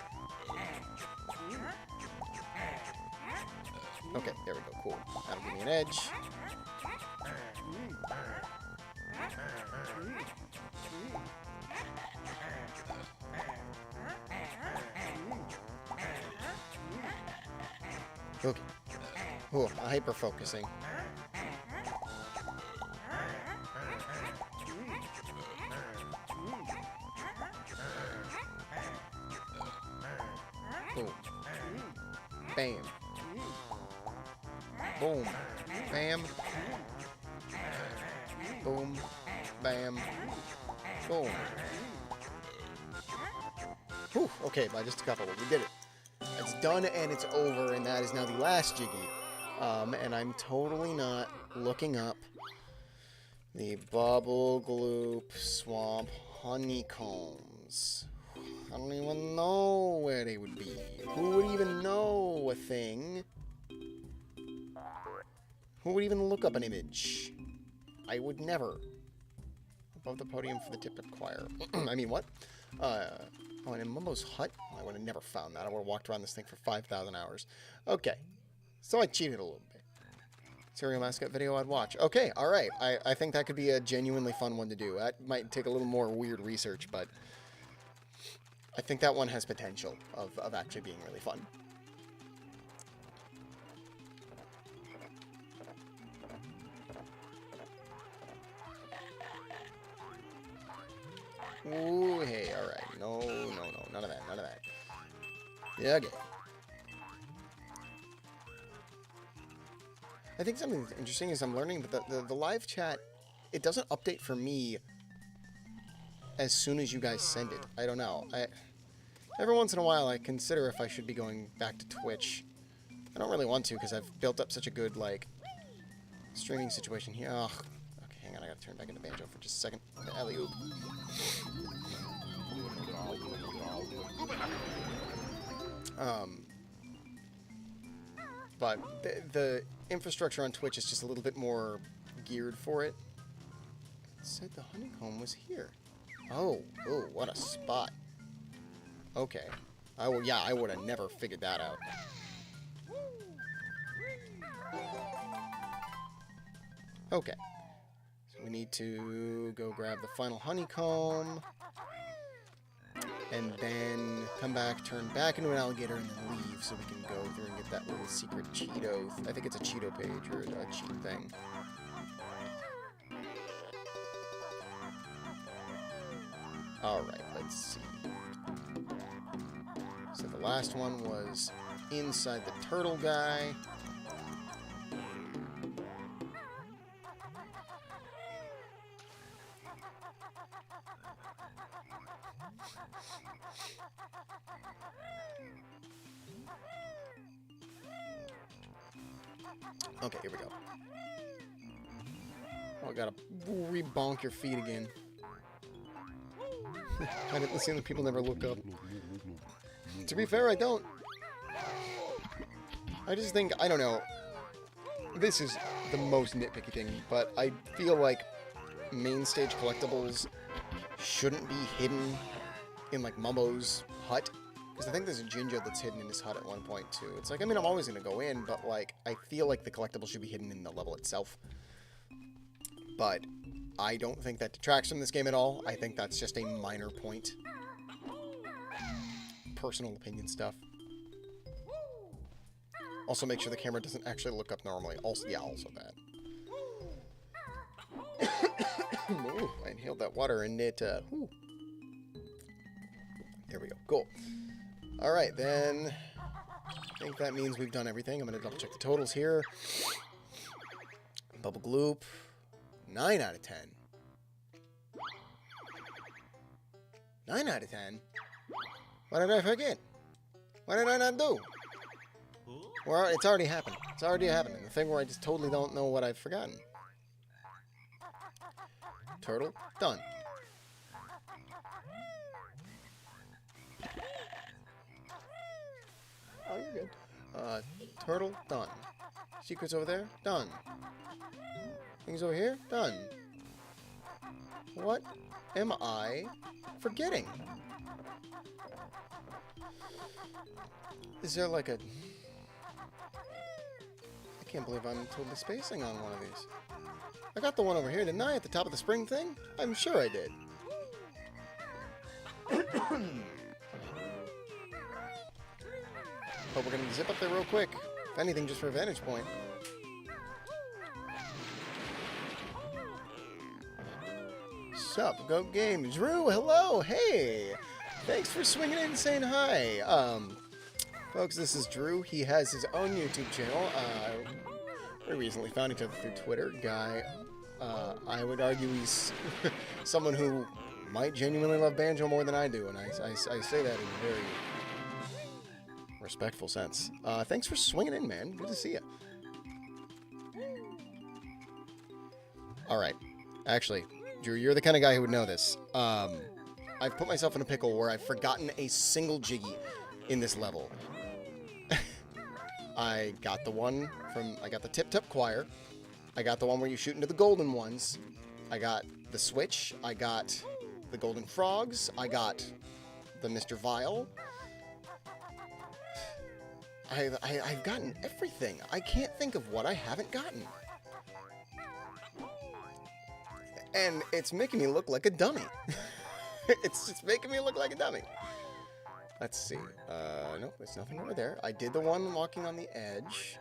Speaker 1: Okay, there we go. Cool. That'll give me an edge. Okay. Oh, hyper-focusing. Boom. Bam. Boom. Bam. Boom. Bam. Boom. Whew, okay, by just a couple. We did it. It's done and it's over, and that is now the last Jiggy. And I'm totally not looking up the Bubble Gloop Swamp Honeycombs. I don't even know where they would be. Who would even know a thing? Who would even look up an image? I would never. Above the podium for the Tip-Tip Choir. I mean, what? Oh, and in Mumbo's hut? I would have never found that. I would have walked around this thing for 5,000 hours. Okay. So I cheated a little bit. Cereal mascot video I'd watch. Okay, alright. I think that could be a genuinely fun one to do. That might take a little more weird research, but I think that one has potential of actually being really fun. Ooh, hey, alright. No, none of that. Yeah, okay. I think something that's interesting is I'm learning that the live chat, it doesn't update for me as soon as you guys send it. I don't know. Every once in a while, I consider if I should be going back to Twitch. I don't really want to, because I've built up such a good, like, streaming situation here. Ugh. Okay, hang on, I gotta turn back into Banjo for just a second. The alley-oop. But the infrastructure on Twitch is just a little bit more geared for it. It said the honeycomb was here. Oh, what a spot. Okay. I would have never figured that out. Okay. So we need to go grab the final honeycomb. And then come back, turn back into an alligator, and then leave so we can go through and get that little secret Cheeto. I think it's a Cheeto page or a cheat thing. Alright, let's see. So the last one was inside the turtle guy. Okay, here we go. Oh, I gotta re-bonk your feet again. I didn't see the people never look up. To be fair, I don't. I just think, I don't know. This is the most nitpicky thing, but I feel like main stage collectibles shouldn't be hidden in, like, Mumbo's hut. Because I think there's a Jinjo that's hidden in his hut at one point, too. It's like, I mean, I'm always going to go in, but, like, I feel like the collectible should be hidden in the level itself. But I don't think that detracts from this game at all. I think that's just a minor point. Personal opinion stuff. Also, make sure the camera doesn't actually look up normally. Also, yeah, also that. Ooh, I inhaled that water and it, whew. There we go. Cool. Alright, then. I think that means we've done everything. I'm going to double check the totals here. Bubble Gloop. 9 out of 10. 9 out of 10? What did I forget? What did I not do? Well, it's already happened. It's already happening. The thing where I just totally don't know what I've forgotten. Turtle, done. Oh, you're good. Turtle, done. Secrets over there, done. Things over here, done. What am I forgetting? Is there like a... I can't believe I'm totally spacing on one of these. I got the one over here, didn't I? At the top of the spring thing? I'm sure I did. But we're gonna zip up there real quick. If anything, just for a vantage point. Sup, Goat Game. Drew, hello, hey! Thanks for swinging in and saying hi. Folks, this is Drew. He has his own YouTube channel. We recently found each other through Twitter. Guy, I would argue he's someone who might genuinely love Banjo more than I do, and I say that in a very respectful sense. Thanks for swinging in, man. Good to see you. Alright. Actually, Drew, you're the kind of guy who would know this. I've put myself in a pickle where I've forgotten a single Jiggy in this level. I got the one from... I got the Tip Top Choir. I got the one where you shoot into the golden ones. I got the Switch. I got the Golden Frogs. I got the Mr. Vile. I've gotten everything. I can't think of what I haven't gotten. And it's making me look like a dummy. It's just making me look like a dummy. Let's see. Nope, there's nothing over there. I did the one walking on the edge.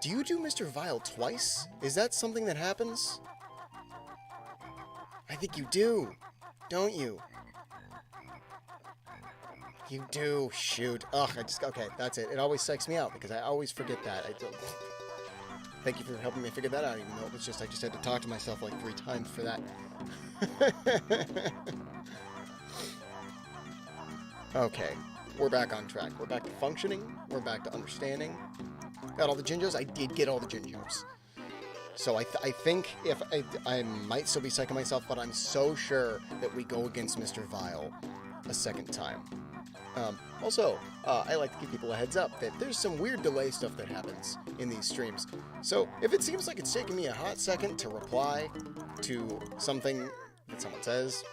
Speaker 1: Do you do Mr. Vile twice? Is that something that happens? I think you do. Don't you? You do. Shoot. Ugh, okay, that's it. It always psychs me out because I always forget that. Thank you for helping me figure that out, even though it was just, I just had to talk to myself like 3 times for that. Okay, we're back on track. We're back to functioning. We're back to understanding. Got all the Jinjos? I did get all the Jinjos. So I think if I might still be psyching myself, but I'm so sure that we go against Mr. Vile a second time. Also, I like to give people a heads up that there's some weird delay stuff that happens in these streams. So if it seems like it's taking me a hot second to reply to something that someone says,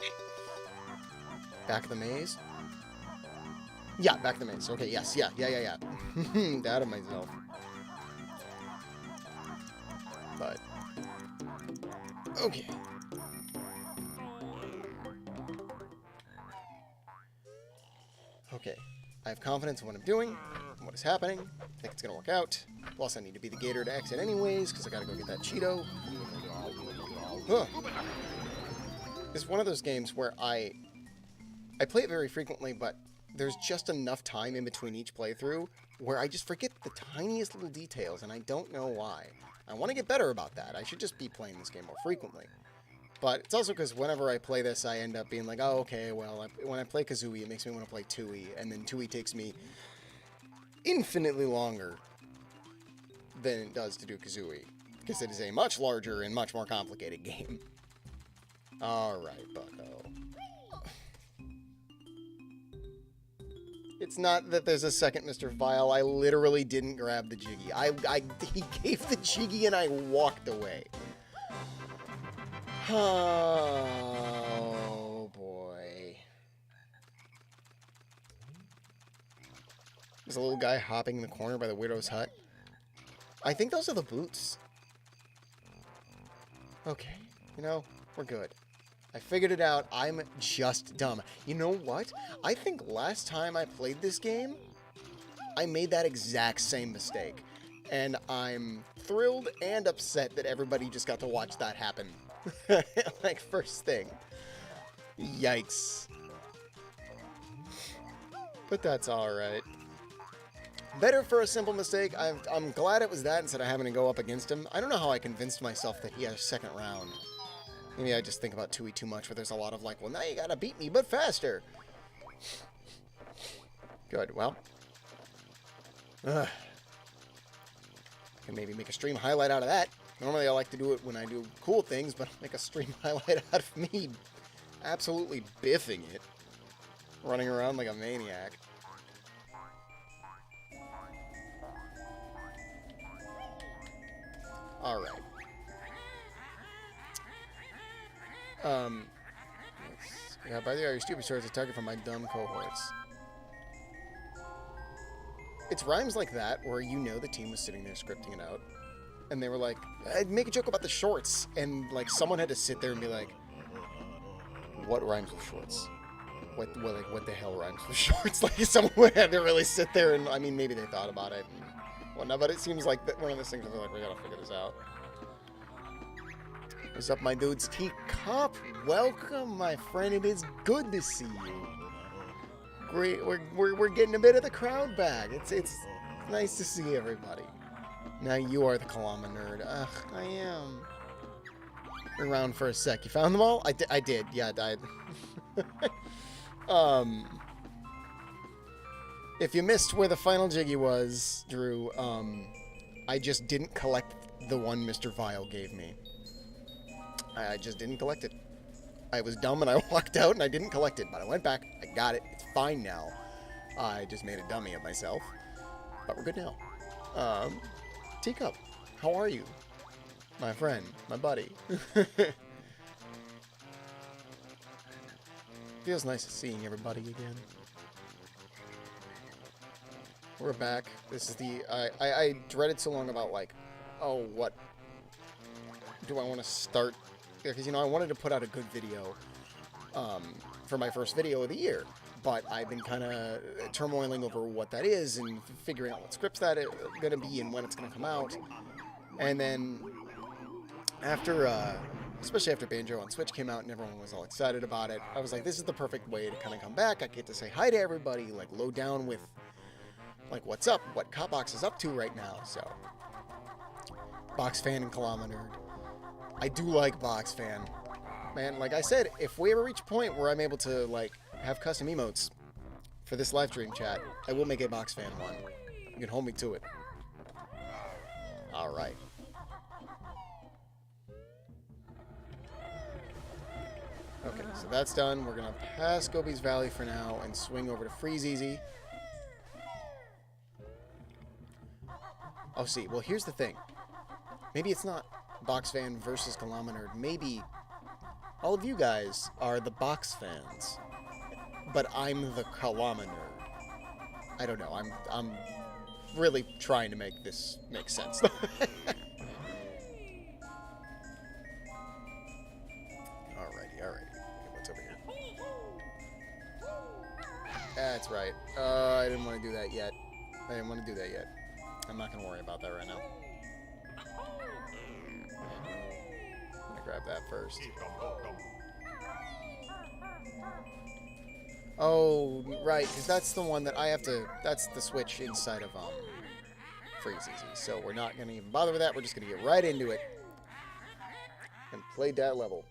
Speaker 1: back of the maze? Yeah, back of the maze. Okay, yes, yeah. Out of myself. But, okay. Okay, I have confidence in what I'm doing, and what is happening. I think it's gonna work out. Plus, I need to be the gator to exit anyways, because I gotta go get that Cheeto. Huh. This is one of those games where I play it very frequently, but there's just enough time in between each playthrough where I just forget the tiniest little details, and I don't know why. I want to get better about that. I should just be playing this game more frequently. But it's also because whenever I play this, I end up being like, oh, okay, well, when I play Kazooie, it makes me want to play Tooie, and then Tooie takes me infinitely longer than it does to do Kazooie, because it is a much larger and much more complicated game. Alright, bucko. It's not that there's a second Mr. Vile. I literally didn't grab the Jiggy. He gave the Jiggy and I walked away. Oh, boy. There's a little guy hopping in the corner by the Weirdo's hut. I think those are the boots. Okay, you know, we're good. I figured it out. I'm just dumb. You know what? I think last time I played this game, I made that exact same mistake. And I'm thrilled and upset that everybody just got to watch that happen. Like, first thing. Yikes. But that's alright. Better for a simple mistake. I'm glad it was that instead of having to go up against him. I don't know how I convinced myself that he had a second round. Maybe I just think about 2E too much, where there's a lot of like, well, now you gotta beat me, but faster. Good, well. Can maybe make a stream highlight out of that. Normally I like to do it when I do cool things, but I'll make a stream highlight out of me absolutely biffing it. Running around like a maniac. Alright. Yeah, by the way, your stupid shorts are target for my dumb cohorts. It's rhymes like that where you know the team was sitting there scripting it out. And they were like, I'd make a joke about the shorts. And like someone had to sit there and be like, what rhymes with shorts? What the hell rhymes with shorts? Like someone had to really sit there and, I mean, maybe they thought about it. Well, no, but it seems like that one of those things where they're like, we gotta figure this out. What's up, my dudes? Teacup, welcome, my friend. It is good to see you. Great, we're getting a bit of the crowd back. It's nice to see everybody. Now you are the Kalama nerd. Ugh, I am. Around for a sec. You found them all? I did. Yeah, I died. If you missed where the final Jiggy was, Drew, I just didn't collect the one Mr. Vile gave me. I just didn't collect it. I was dumb and I walked out and I didn't collect it, but I went back, I got it, it's fine now. I just made a dummy of myself, but we're good now. Teacup, how are you? My friend, my buddy. Feels nice seeing everybody again. We're back. This is the, I dreaded so long about like, oh, what do I want to start? Because, you know, I wanted to put out a good video for my first video of the year, but I've been kind of turmoiling over what that is and figuring out what scripts that is going to be and when it's going to come out. And then after, especially after Banjo on Switch came out and everyone was all excited about it, I was like, this is the perfect way to kind of come back. I get to say hi to everybody, like low down with like what's up, what KOT BOX is up to right now. So, Box Fan and Kalama Nerd. I do like Box Fan. Man, like I said, if we ever reach a point where I'm able to, like, have custom emotes for this live stream chat, I will make a Box Fan one. You can hold me to it. Alright. Okay, so that's done. We're going to pass Gobi's Valley for now and swing over to Freeze Easy. Oh, see. Well, here's the thing. Maybe it's not Box Fan versus Kalama Nerd. Maybe all of you guys are the Box fans, but I'm the Kalama Nerd. I don't know. I'm really trying to make this make sense. Alrighty, alrighty. Okay, what's over here? That's right. I didn't want to do that yet. I'm not going to worry about that right now. I'm going to grab that first. Oh, right, because that's the one that I have to... That's the switch inside of Freeze Easy. So we're not going to even bother with that. We're just going to get right into it. And play that level.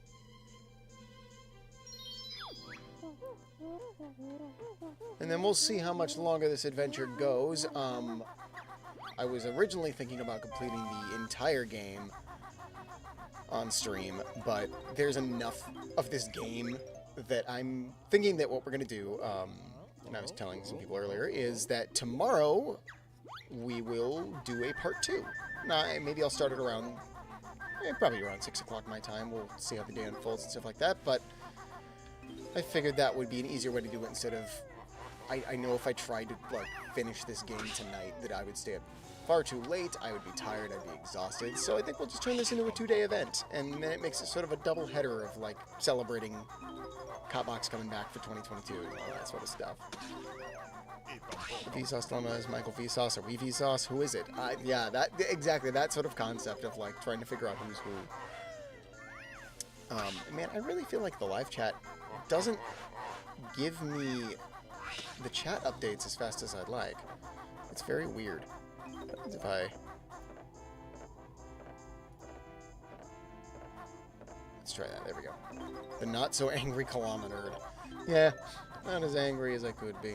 Speaker 1: And then we'll see how much longer this adventure goes. I was originally thinking about completing the entire game on stream, but there's enough of this game that I'm thinking that what we're going to do, and I was telling some people earlier, is that tomorrow we will do a part 2. Now, maybe I'll start it around, probably around 6 o'clock my time. We'll see how the day unfolds and stuff like that, but I figured that would be an easier way to do it instead of... I know if I tried to like finish this game tonight that I would stay up far too late, I would be tired, I'd be exhausted, so I think we'll just turn this into a 2-day event, and then it makes it sort of a double header of like celebrating KOT BOX coming back for 2022 and all that sort of stuff. Vsauce Dilemma is Michael Vsauce or we Vsauce? Who is it? Yeah, that exactly that sort of concept of like trying to figure out who's who. Man, I really feel like the live chat doesn't give me the chat updates as fast as I'd like. It's very weird. What happens if I... Let's try that. There we go. The not so angry kilometer. Yeah, not as angry as I could be.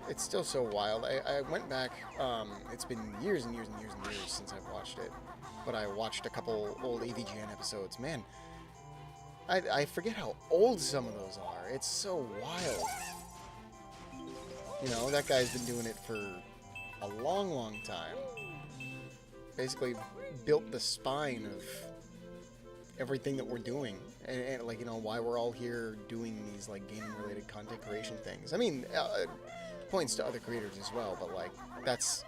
Speaker 1: It's still so wild. I went back, it's been years and years and years and years since I've watched it. But I watched a couple old AVGN episodes. Man, I forget how old some of those are. It's so wild. You know, that guy's been doing it for a long, long time. Basically built the spine of everything that we're doing. And like, you know, why we're all here doing these, like, gaming-related content creation things. I mean, points to other creators as well, but, like, that's...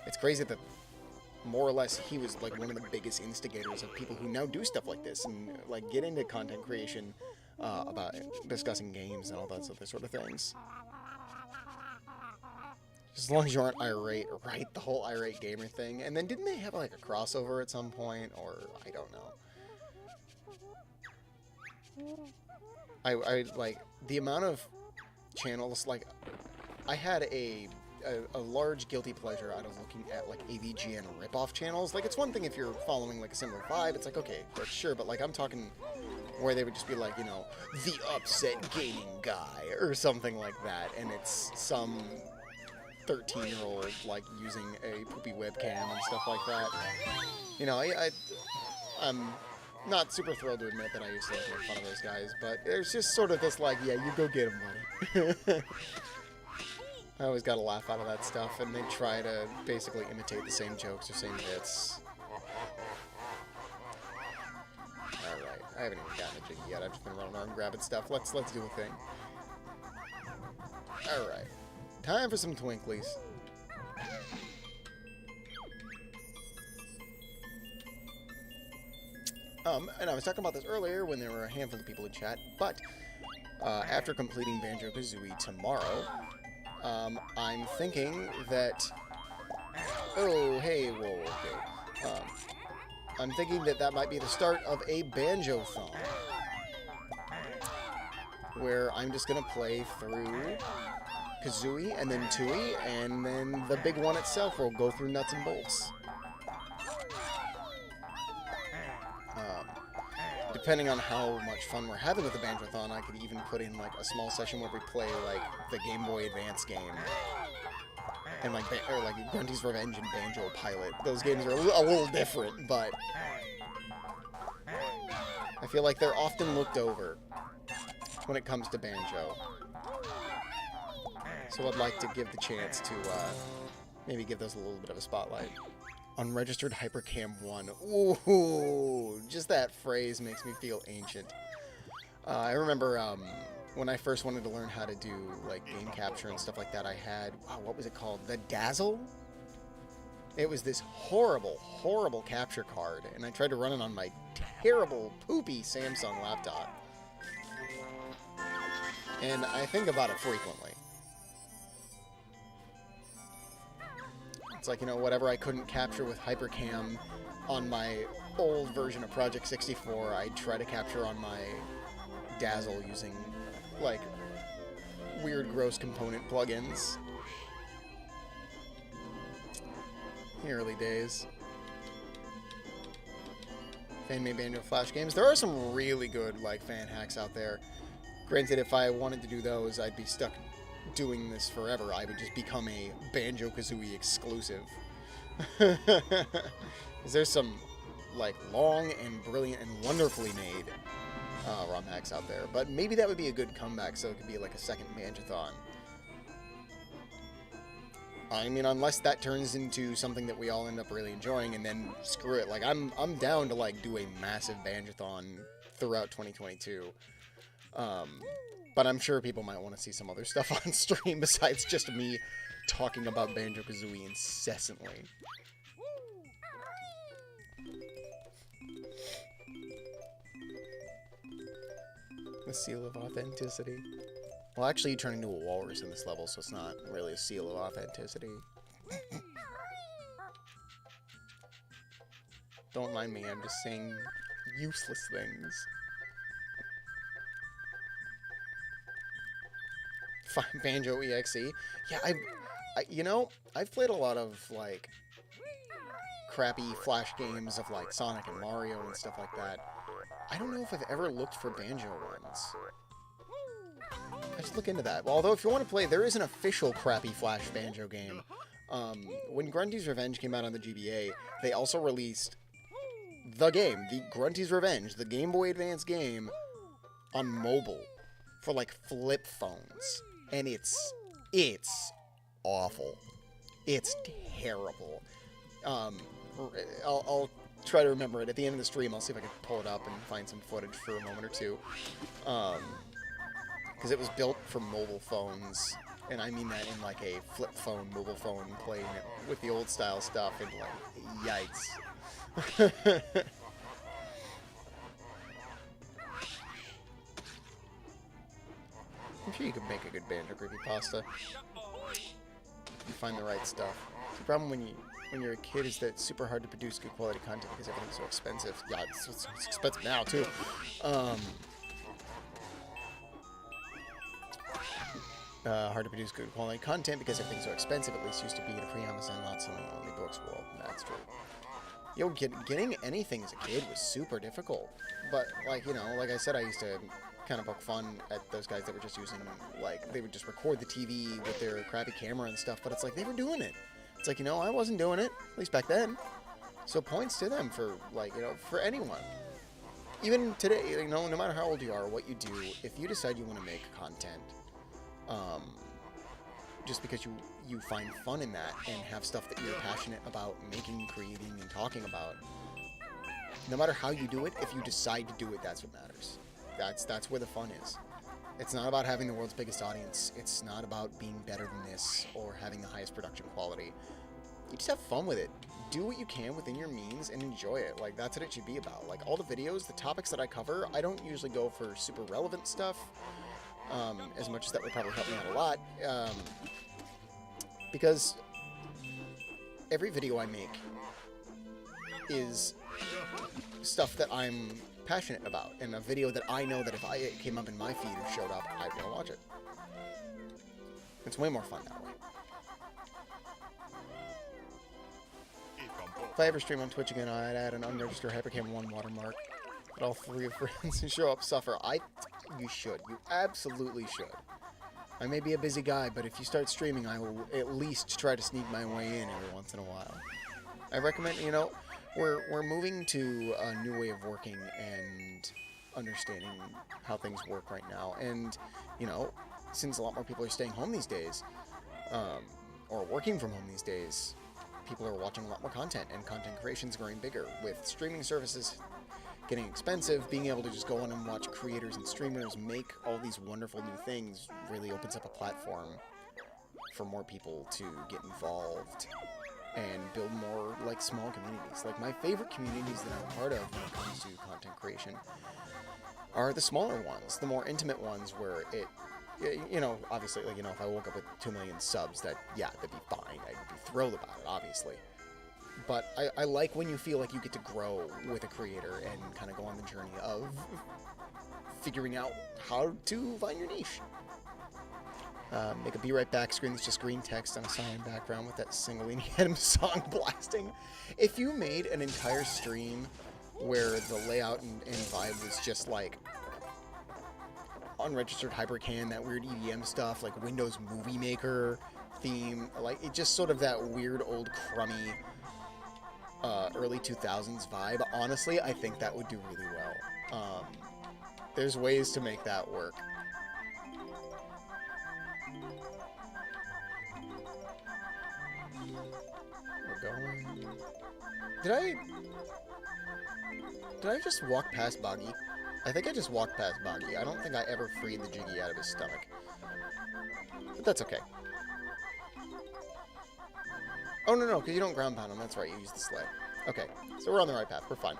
Speaker 1: It's crazy that more or less he was like one of the biggest instigators of people who now do stuff like this and like get into content creation about discussing games and all that other sort of things. As long as you aren't irate, right? The whole irate gamer thing. And then didn't they have like a crossover at some point, or I don't know. I like the amount of channels. Like I had a large guilty pleasure out of looking at like AVGN ripoff channels. Like it's one thing if you're following like a similar vibe, it's like okay, sure, but like I'm talking where they would just be like, you know, the upset gaming guy or something like that, and it's some 13-year-old like using a poopy webcam and stuff like that. You know, I'm not super thrilled to admit that I used to like make fun of those guys, but there's just sort of this like, yeah, you go get him, buddy. I always got a laugh out of that stuff, and they try to basically imitate the same jokes or same bits. Alright, I haven't even gotten a Jiggy yet, I've just been running around grabbing stuff. Let's do a thing. Alright, time for some twinklies. And I was talking about this earlier when there were a handful of people in chat, but after completing Banjo Kazooie tomorrow, I'm thinking that... Oh, hey, whoa, okay. I'm thinking that that might be the start of a Banjo-thon, where I'm just going to play through Kazooie and then Tooie, and then the big one itself will go through nuts and bolts. Depending on how much fun we're having with the Banjo-thon, I could even put in like a small session where we play like the Game Boy Advance game, and like or like Grunty's Revenge and Banjo Pilot. Those games are a little different, but I feel like they're often looked over when it comes to Banjo. So I'd like to give the chance to maybe give those a little bit of a spotlight. Unregistered Hypercam 1. Ooh, just that phrase makes me feel ancient. I remember when I first wanted to learn how to do like game capture and stuff like that, I had, wow, what was it called? The Dazzle? It was this horrible, horrible capture card, and I tried to run it on my terrible, poopy Samsung laptop. And I think about it frequently. It's like, you know, whatever I couldn't capture with Hypercam on my old version of Project 64, I'd try to capture on my Dazzle using, like, weird, gross component plugins. The early days. fan-made Banjo Flash games. There are some really good, like, fan hacks out there. Granted, if I wanted to do those, I'd be stuck doing this forever. I would just become a Banjo Kazooie exclusive. There's some, like, long and brilliant and wonderfully made ROM hacks out there. But maybe that would be a good comeback, so it could be like a second Banjothon. I mean, unless that turns into something that we all end up really enjoying, and then screw it. Like, I'm down to, like, do a massive Banjothon throughout 2022. But I'm sure people might want to see some other stuff on stream besides just me talking about Banjo Kazooie incessantly. The seal of authenticity. Well, actually, you turn into a walrus in this level, so it's not really a seal of authenticity. Don't mind me, I'm just saying useless things. Banjo EXE. Yeah, you know, I've played a lot of, like, crappy Flash games of, like, Sonic and Mario and stuff like that. I don't know if I've ever looked for Banjo ones. I should look into that. Well, although, if you want to play, there is an official crappy Flash Banjo game. When Grunty's Revenge came out on the GBA, they also released the game, the Grunty's Revenge, the Game Boy Advance game, on mobile for, like, flip phones. And it's awful. It's terrible. I'll try to remember it. At the end of the stream, I'll see if I can pull it up and find some footage for a moment or two. Because it was built for mobile phones, and I mean that in, like, a flip phone, mobile phone, playing it with the old style stuff, and, like, yikes. I'm sure you could make a good Banjo creepypasta. You find the right stuff. The problem when you're a kid is that it's super hard to produce good quality content because everything's so expensive. Yeah, it's expensive now, too. Hard to produce good quality content because everything's so expensive. At least used to be in a pre-Amazon, not selling only books world. That's true. Yo, getting anything as a kid was super difficult. But, like, you know, like I said, I used to kind of poke fun at those guys that were just using, like, they would just record the TV with their crappy camera and stuff, but it's like, they were doing it. It's like, you know, I wasn't doing it, at least back then. So points to them for, like, you know, for anyone. Even today, you know, no matter how old you are, what you do, if you decide you want to make content, just because you find fun in that and have stuff that you're passionate about making, creating, and talking about, no matter how you do it, if you decide to do it, that's what matters. That's where the fun is. It's not about having the world's biggest audience. It's not about being better than this or having the highest production quality. You just have fun with it. Do what you can within your means and enjoy it. Like, that's what it should be about. Like, all the videos, the topics that I cover, I don't usually go for super relevant stuff, as much as that would probably help me out a lot, because every video I make is stuff that I'm passionate about, and a video that I know that if it came up in my feed or showed up, I'd want to watch it. It's way more fun that way. If I ever stream on Twitch again, I'd add an unregistered Hypercam 1 watermark. But all three of friends who show up suffer. You should. You absolutely should. I may be a busy guy, but if you start streaming, I will at least try to sneak my way in every once in a while. I recommend, you know, we're moving to a new way of working and understanding how things work right now. And, you know, since a lot more people are staying home these days, or working from home these days, people are watching a lot more content, and content creation is growing bigger. With streaming services getting expensive, being able to just go on and watch creators and streamers make all these wonderful new things really opens up a platform for more people to get involved and build more, like, small communities. Like, my favorite communities that I'm part of when it comes to content creation are the smaller ones, the more intimate ones where it, you know, obviously, like, you know, if I woke up with 2 million subs, that'd be fine. I'd be thrilled about it, obviously. But I like when you feel like you get to grow with a creator and kind of go on the journey of figuring out how to find your niche. Make a Be Right Back screen that's just green text on a silent background with that single Adams song blasting. If you made an entire stream where the layout and vibe was just like unregistered hypercan, that weird EVM stuff, like Windows Movie Maker theme, like it just sort of that weird old crummy early 2000s vibe. Honestly, I think that would do really well. There's ways to make that work. We're going. Did I just walk past Boggy? I think I just walked past Boggy. I don't think I ever freed the Jiggy out of his stomach. But that's okay. Oh, no, because you don't ground pound him. That's right, you use the sled. Okay, so we're on the right path. We're fine.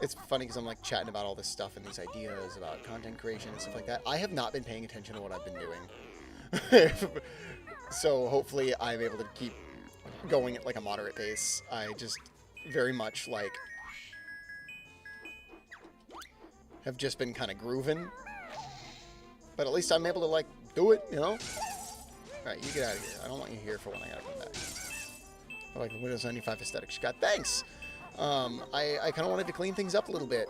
Speaker 1: It's funny because I'm like chatting about all this stuff and these ideas about content creation and stuff like that. I have not been paying attention to what I've been doing. So hopefully I'm able to keep going at like a moderate pace. I just very much like have just been kind of grooving. But at least I'm able to like do it, you know? Alright, you get out of here. I don't want you here for when I gotta come back. I like the Windows 95 aesthetic she got. Thanks! I kind of wanted to clean things up a little bit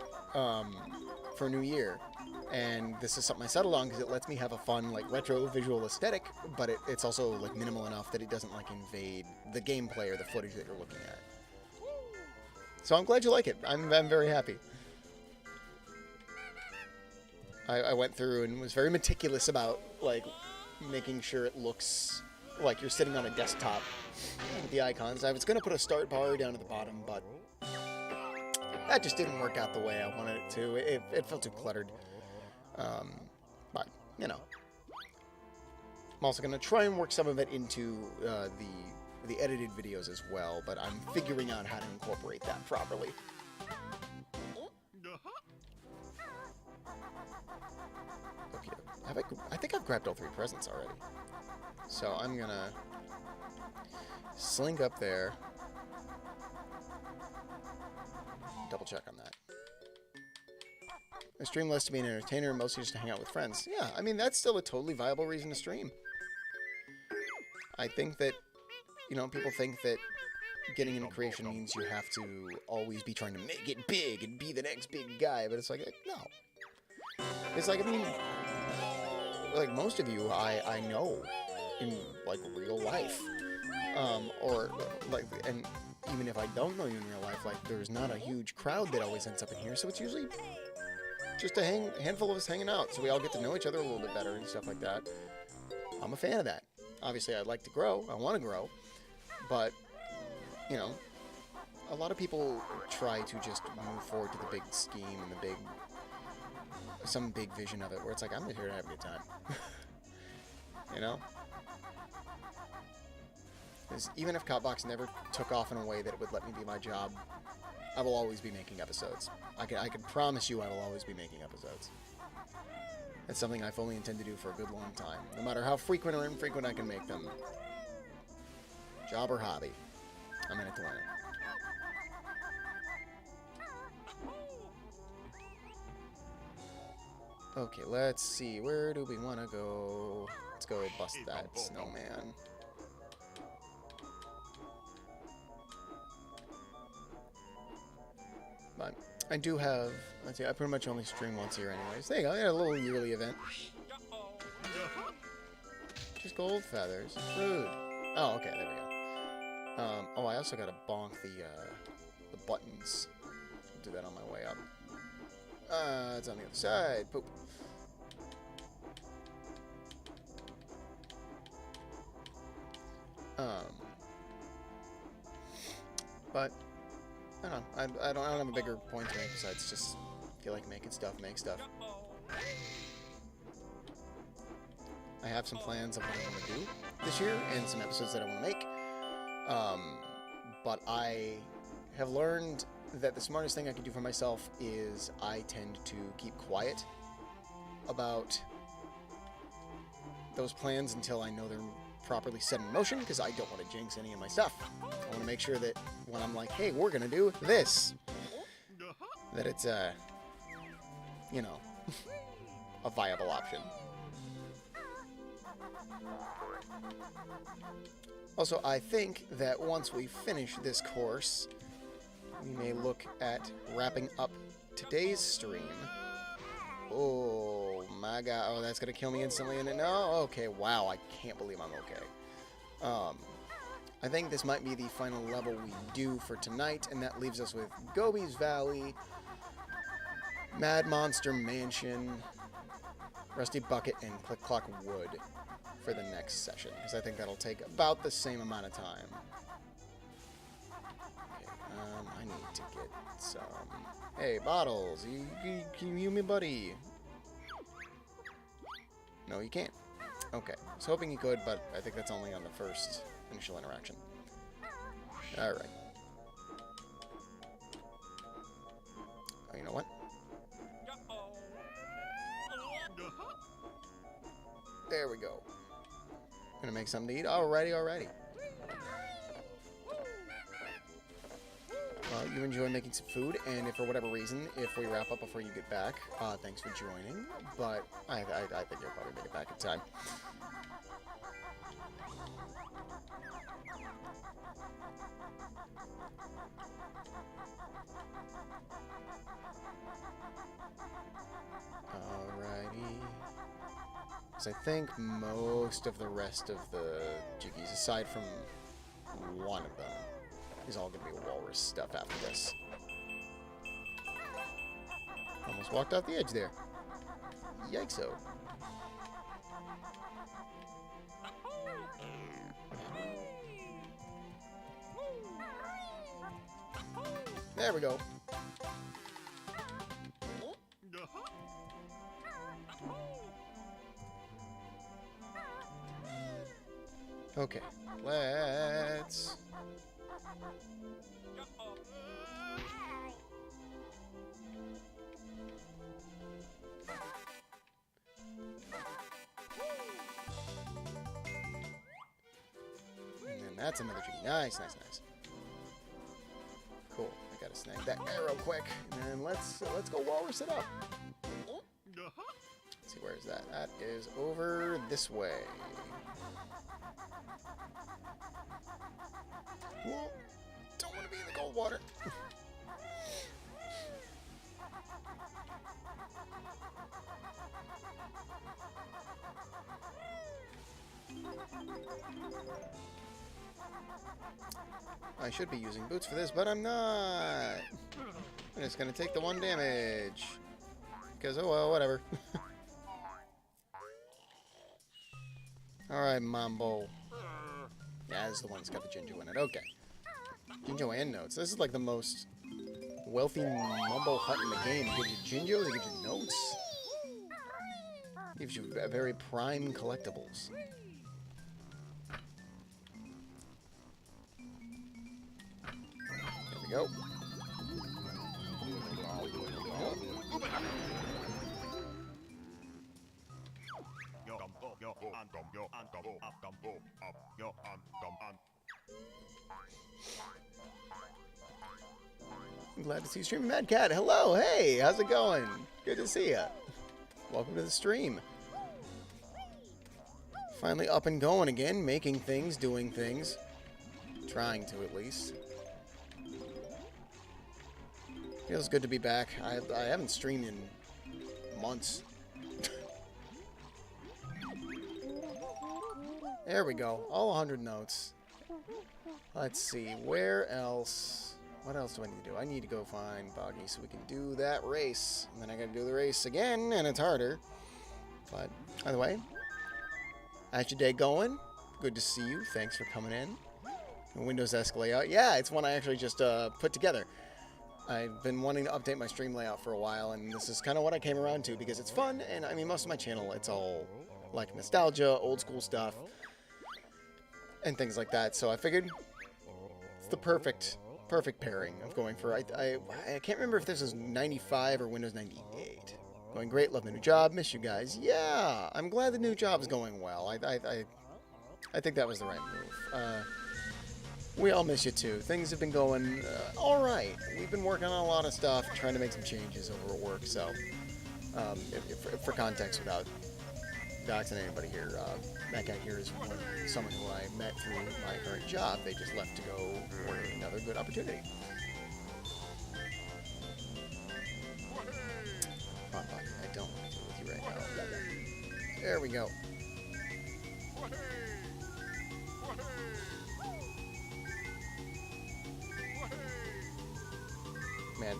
Speaker 1: for New Year. And this is something I settled on because it lets me have a fun, like, retro visual aesthetic, but it's also, like, minimal enough that it doesn't, like, invade the gameplay or the footage that you're looking at. So I'm glad you like it. I'm very happy. I went through and was very meticulous about, like, making sure it looks like you're sitting on a desktop with the icons. I was going to put a start bar down at the bottom, but that just didn't work out the way I wanted it to. It felt too cluttered. But, you know. I'm also going to try and work some of it into the edited videos as well, but I'm figuring out how to incorporate that properly. Okay, I think I've grabbed all 3 presents already. So I'm going to slink up there. Double check on that. I stream less to be an entertainer and mostly just to hang out with friends. Yeah, I mean, that's still a totally viable reason to stream. I think that, you know, people think that getting into creation means you have to always be trying to make it big and be the next big guy, but it's like, no. It's like, I mean, like most of you, I know in, like, real life. Or, like, and even if I don't know you in real life, like, there's not a huge crowd that always ends up in here, so it's usually just a handful of us hanging out, so we all get to know each other a little bit better and stuff like that. I'm a fan of that. Obviously, I'd like to grow. I want to grow. But, you know, a lot of people try to just move forward to the big scheme and the big, some big vision of it, where it's like, I'm just here to have a good time. You know? Because even if KOT BOX never took off in a way that it would let me do my job, I will always be making episodes. I can promise you I will always be making episodes. It's something I fully intend to do for a good long time. No matter how frequent or infrequent I can make them. Job or hobby. I'm in it to win it. Okay, let's see. Where do we want to go? Let's go bust that snowman. But I do have, let's see, I pretty much only stream once a year anyways. There you go, I got a little yearly event. Just gold feathers. Rude. Oh, okay, there we go. Oh, I also gotta bonk the buttons. I'll do that on my way up. It's on the other side. Poop. But I don't have a bigger point to make besides just feel like making stuff, make stuff. I have some plans of what I want to do this year and some episodes that I want to make. But I have learned that the smartest thing I can do for myself is I tend to keep quiet about those plans until I know they're properly set in motion, because I don't want to jinx any of my stuff. I want to make sure that when I'm like, hey, we're gonna do this, that it's you know, a viable option. Also, I think that once we finish this course, we may look at wrapping up today's stream. Oh my god. Oh, that's gonna kill me instantly, isn't it? No? Okay, wow. I can't believe I'm okay. I think this might be the final level we do for tonight, and that leaves us with Gobi's Valley, Mad Monster Mansion, Rusty Bucket, and Click Clock Wood for the next session, because I think that'll take about the same amount of time. Okay, I need to get some... Hey, Bottles, can you me, buddy? No, you can't. Okay, I was hoping you could, but I think that's only on the first initial interaction. Alright. Oh, you know what? There we go. Gonna make something to eat. Alrighty. You enjoy making some food, and if for whatever reason, if we wrap up before you get back, thanks for joining, but I think you'll probably make it back in time. Alrighty. So I think most of the rest of the Jiggies, aside from one of them, is all going to be walrus stuff after this. Almost walked off the edge there. Yikes-o. There we go. Okay, let's... And then that's another tree. Nice. Cool. I gotta snag that arrow quick. And then let's go walrus it up. Let's see, where is that? That is over this way. Whoa. Don't want to be in the cold water. I should be using boots for this, but I'm not. I'm just gonna take the 1 damage. Because, oh well, whatever. Alright, Mambo. Yeah, this is the one that's got the Jinjo in it. Okay. Jinjo and notes. This is like the most wealthy Mumbo hut in the game. It gives you Jinjos, it gives you notes. It gives you very prime collectibles. There we go. I'm glad to see you streaming, Mad Cat. Hello, hey, how's it going? Good to see ya. Welcome to the stream. Finally up and going again, making things, doing things. Trying to, at least. Feels good to be back. I haven't streamed in months. There we go. All 100 notes. Let's see. Where else? What else do I need to do? I need to go find Boggy so we can do that race. And then I gotta do the race again, and it's harder. But, either way. How's your day going? Good to see you. Thanks for coming in. Windows Esque layout. Yeah, it's one I actually just put together. I've been wanting to update my stream layout for a while, and this is kind of what I came around to because it's fun, and I mean, most of my channel, it's all like nostalgia, old school stuff, and things like that, so I figured it's the perfect pairing of going for, I can't remember if this is 95 or Windows 98. Going great, love the new job, miss you guys. Yeah, I'm glad the new job is going well. I think that was the right move. We all miss you too. Things have been going alright. We've been working on a lot of stuff, trying to make some changes over at work, so for context, without doxing anybody here. That guy here is someone who I met through my current job. They just left to go for another good opportunity. Come on, buddy. I don't want to deal with you right now. There we go. Man,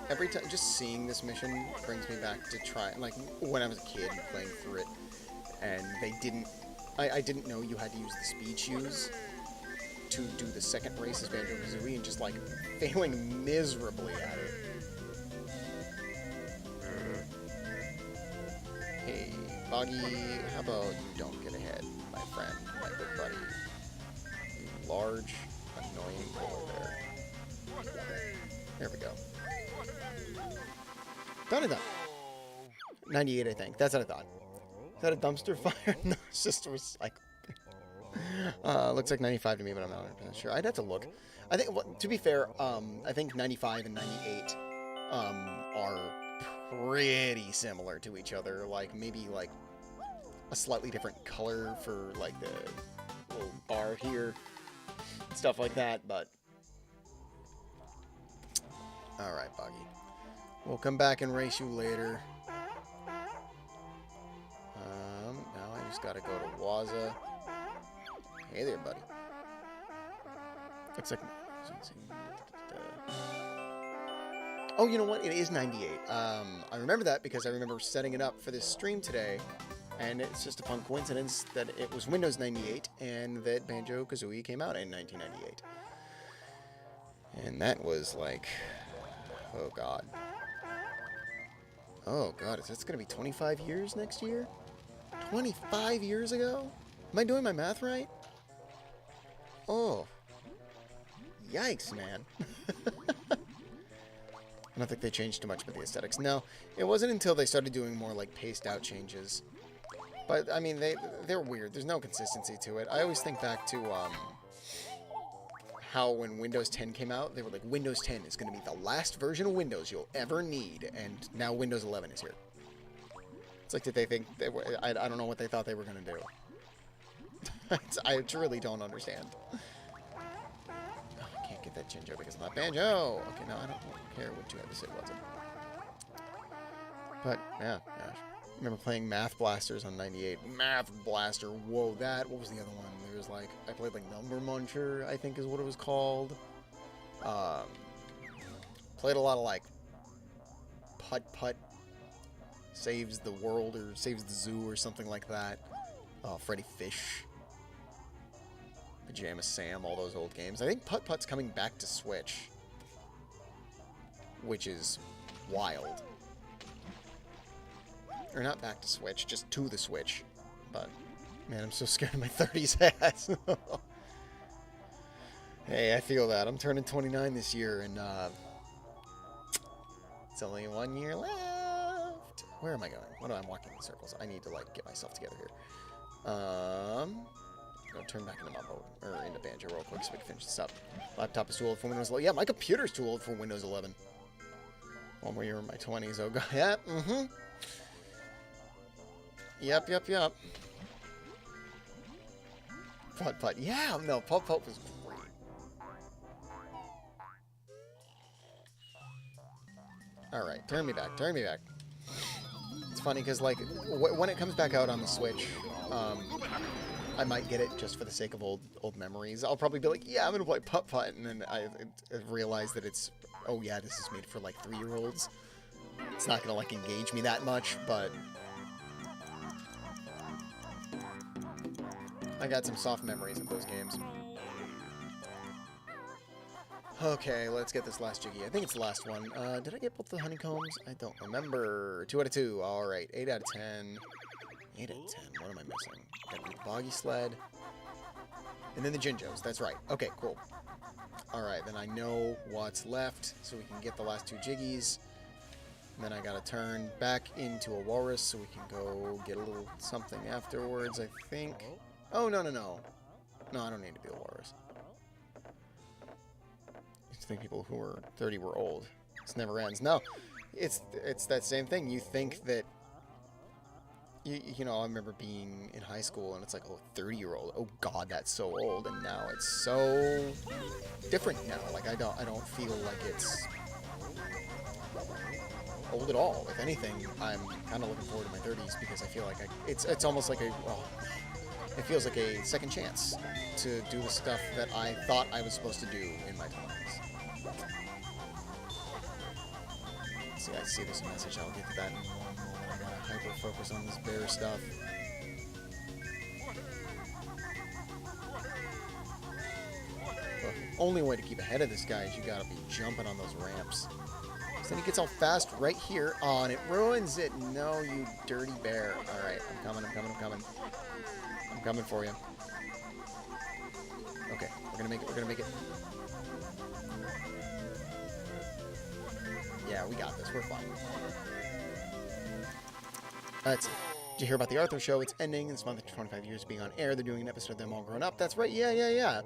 Speaker 1: every time, just seeing this mission brings me back to try, like, when I was a kid playing through it, and they didn't, I didn't know you had to use the speed shoes to do the second race as Banjo Kazooie, and just, like, failing miserably at it. Hey, Boggy, how about you don't get ahead, my friend, my good buddy. You large, annoying polar bear. There we go. Done and done. 98, I think. That's what I thought. Is that a dumpster fire? No, it's just a recycle. Looks like 95 to me, but I'm not 100% sure. I'd have to look. I think, well, to be fair, I think 95 and 98 are pretty similar to each other. Like, maybe, like, a slightly different color for, like, the little bar here. Stuff like that, but... Alright, Boggy. We'll come back and race you later. Now I just gotta go to Waza. Hey there, buddy. Looks like... Oh, you know what? It is 98. I remember that because I remember setting it up for this stream today. And it's just a fun coincidence that it was Windows 98 and that Banjo Kazooie came out in 1998. And that was like... Oh, God. Oh, God. Is this going to be 25 years next year? 25 years ago? Am I doing my math right? Oh. Yikes, man. I don't think they changed too much with the aesthetics. No, it wasn't until they started doing more, like, paced-out changes. But, I mean, they're weird. There's no consistency to it. I always think back to, how when Windows 10 came out, they were like, Windows 10 is going to be the last version of Windows you'll ever need, and now Windows 11 is here. It's like, did they think, I don't know what they thought they were going to do. I truly don't understand. Oh, I can't get that Jinjo because I'm not Banjo! Okay, no, I don't care what you had to say, was it? But, yeah, gosh. I remember playing Math Blasters on 98. Math Blaster, whoa, what was the other one? There was like, I played like Number Muncher, I think is what it was called. Played a lot of like Putt-Putt Saves the World or Saves the Zoo or something like that. Freddy Fish. Pajama Sam, all those old games. I think Putt-Putt's coming back to Switch. Which is wild. Or not back to Switch, just to the Switch. But, man, I'm so scared of my 30s ass. Hey, I feel that. I'm turning 29 this year, and, it's only 1 year left. Where am I going? What am I walking in circles? I need to, like, get myself together here. I'm gonna turn back into Mambo, or into Banjo real quick so we can finish this up. Laptop is too old for Windows 11. Yeah, my computer's too old for Windows 11. One more year in my 20s. Oh, God. Yeah, Yep. Putt-Putt. Yeah, no, Putt-Putt was great. Alright, turn me back. It's funny because, like, when it comes back out on the Switch, I might get it just for the sake of old memories. I'll probably be like, yeah, I'm gonna play Putt-Putt, and then I realize that it's, oh yeah, this is made for, like, 3-year-olds. It's not gonna, like, engage me that much, but... I got some soft memories of those games. Okay, let's get this last Jiggy. I think it's the last one. Did I get both the honeycombs? I don't remember. 2 out of 2. Alright, 8 out of 10. 8 out of 10. What am I missing? Got the Boggy Sled. And then the Jinjos. That's right. Okay, cool. Alright, then I know what's left, so we can get the last 2 Jiggies. And then I gotta turn back into a walrus so we can go get a little something afterwards, I think. Oh, no. No, I don't need to be a walrus. I used to think people who were 30 were old. This never ends. No, it's that same thing. You think that you know, I remember being in high school and it's like, oh, 30-year-old. Oh God, that's so old. And now it's so different now. Like I don't feel like it's old at all. If anything, I'm kind of looking forward to my 30s because I feel like it's almost like it feels like a second chance to do the stuff that I thought I was supposed to do in my 20s. See, I see this message. I'll get to that in one moment. I gotta hyper-focus on this bear stuff. The only way to keep ahead of this guy is you gotta be jumping on those ramps. So then he gets all fast right here. Oh, and it ruins it. No, you dirty bear. Alright, I'm coming. I'm coming for you. Okay, we're gonna make it. Yeah, we got this. We're fine. That's it. Did you hear about the Arthur show? It's ending this month after 25 years of being on air. They're doing an episode of them all grown up. That's right. Yeah.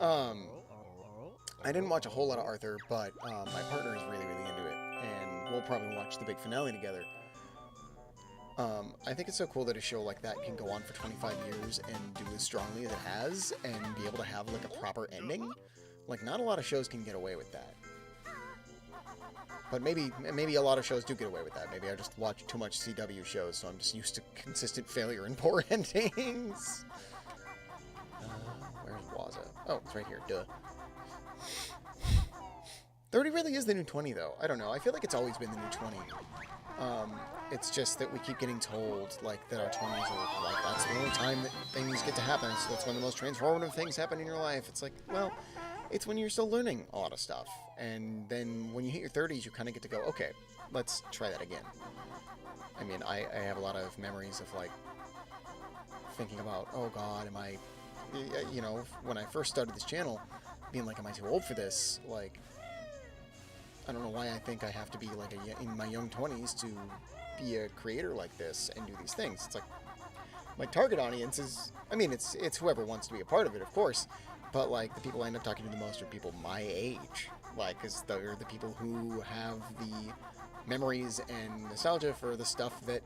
Speaker 1: I didn't watch a whole lot of Arthur, but my partner is really into it, and we'll probably watch the big finale together. I think it's so cool that a show like that can go on for 25 years and do as strongly as it has, and be able to have like a proper ending. Like, not a lot of shows can get away with that. But maybe a lot of shows do get away with that. Maybe I just watch too much CW shows, so I'm just used to consistent failure and poor endings. Where's Waza? Oh, it's right here. Duh. 30 really is the new 20, though. I don't know. I feel like it's always been the new 20. It's just that we keep getting told, like, that our 20s are, like, that's the only time that things get to happen, so that's when the most transformative things happen in your life. It's like, well, it's when you're still learning a lot of stuff. And then when you hit your 30s, you kind of get to go, okay, let's try that again. I mean, I have a lot of memories of, like, thinking about, oh, God, am I, you know, when I first started this channel, being like, am I too old for this? Like, I don't know why I think I have to be, like, in my young 20s to be a creator like this and do these things. It's like, my target audience is, I mean, it's whoever wants to be a part of it, of course, but, like, the people I end up talking to the most are people my age, like, because they're the people who have the memories and nostalgia for the stuff that,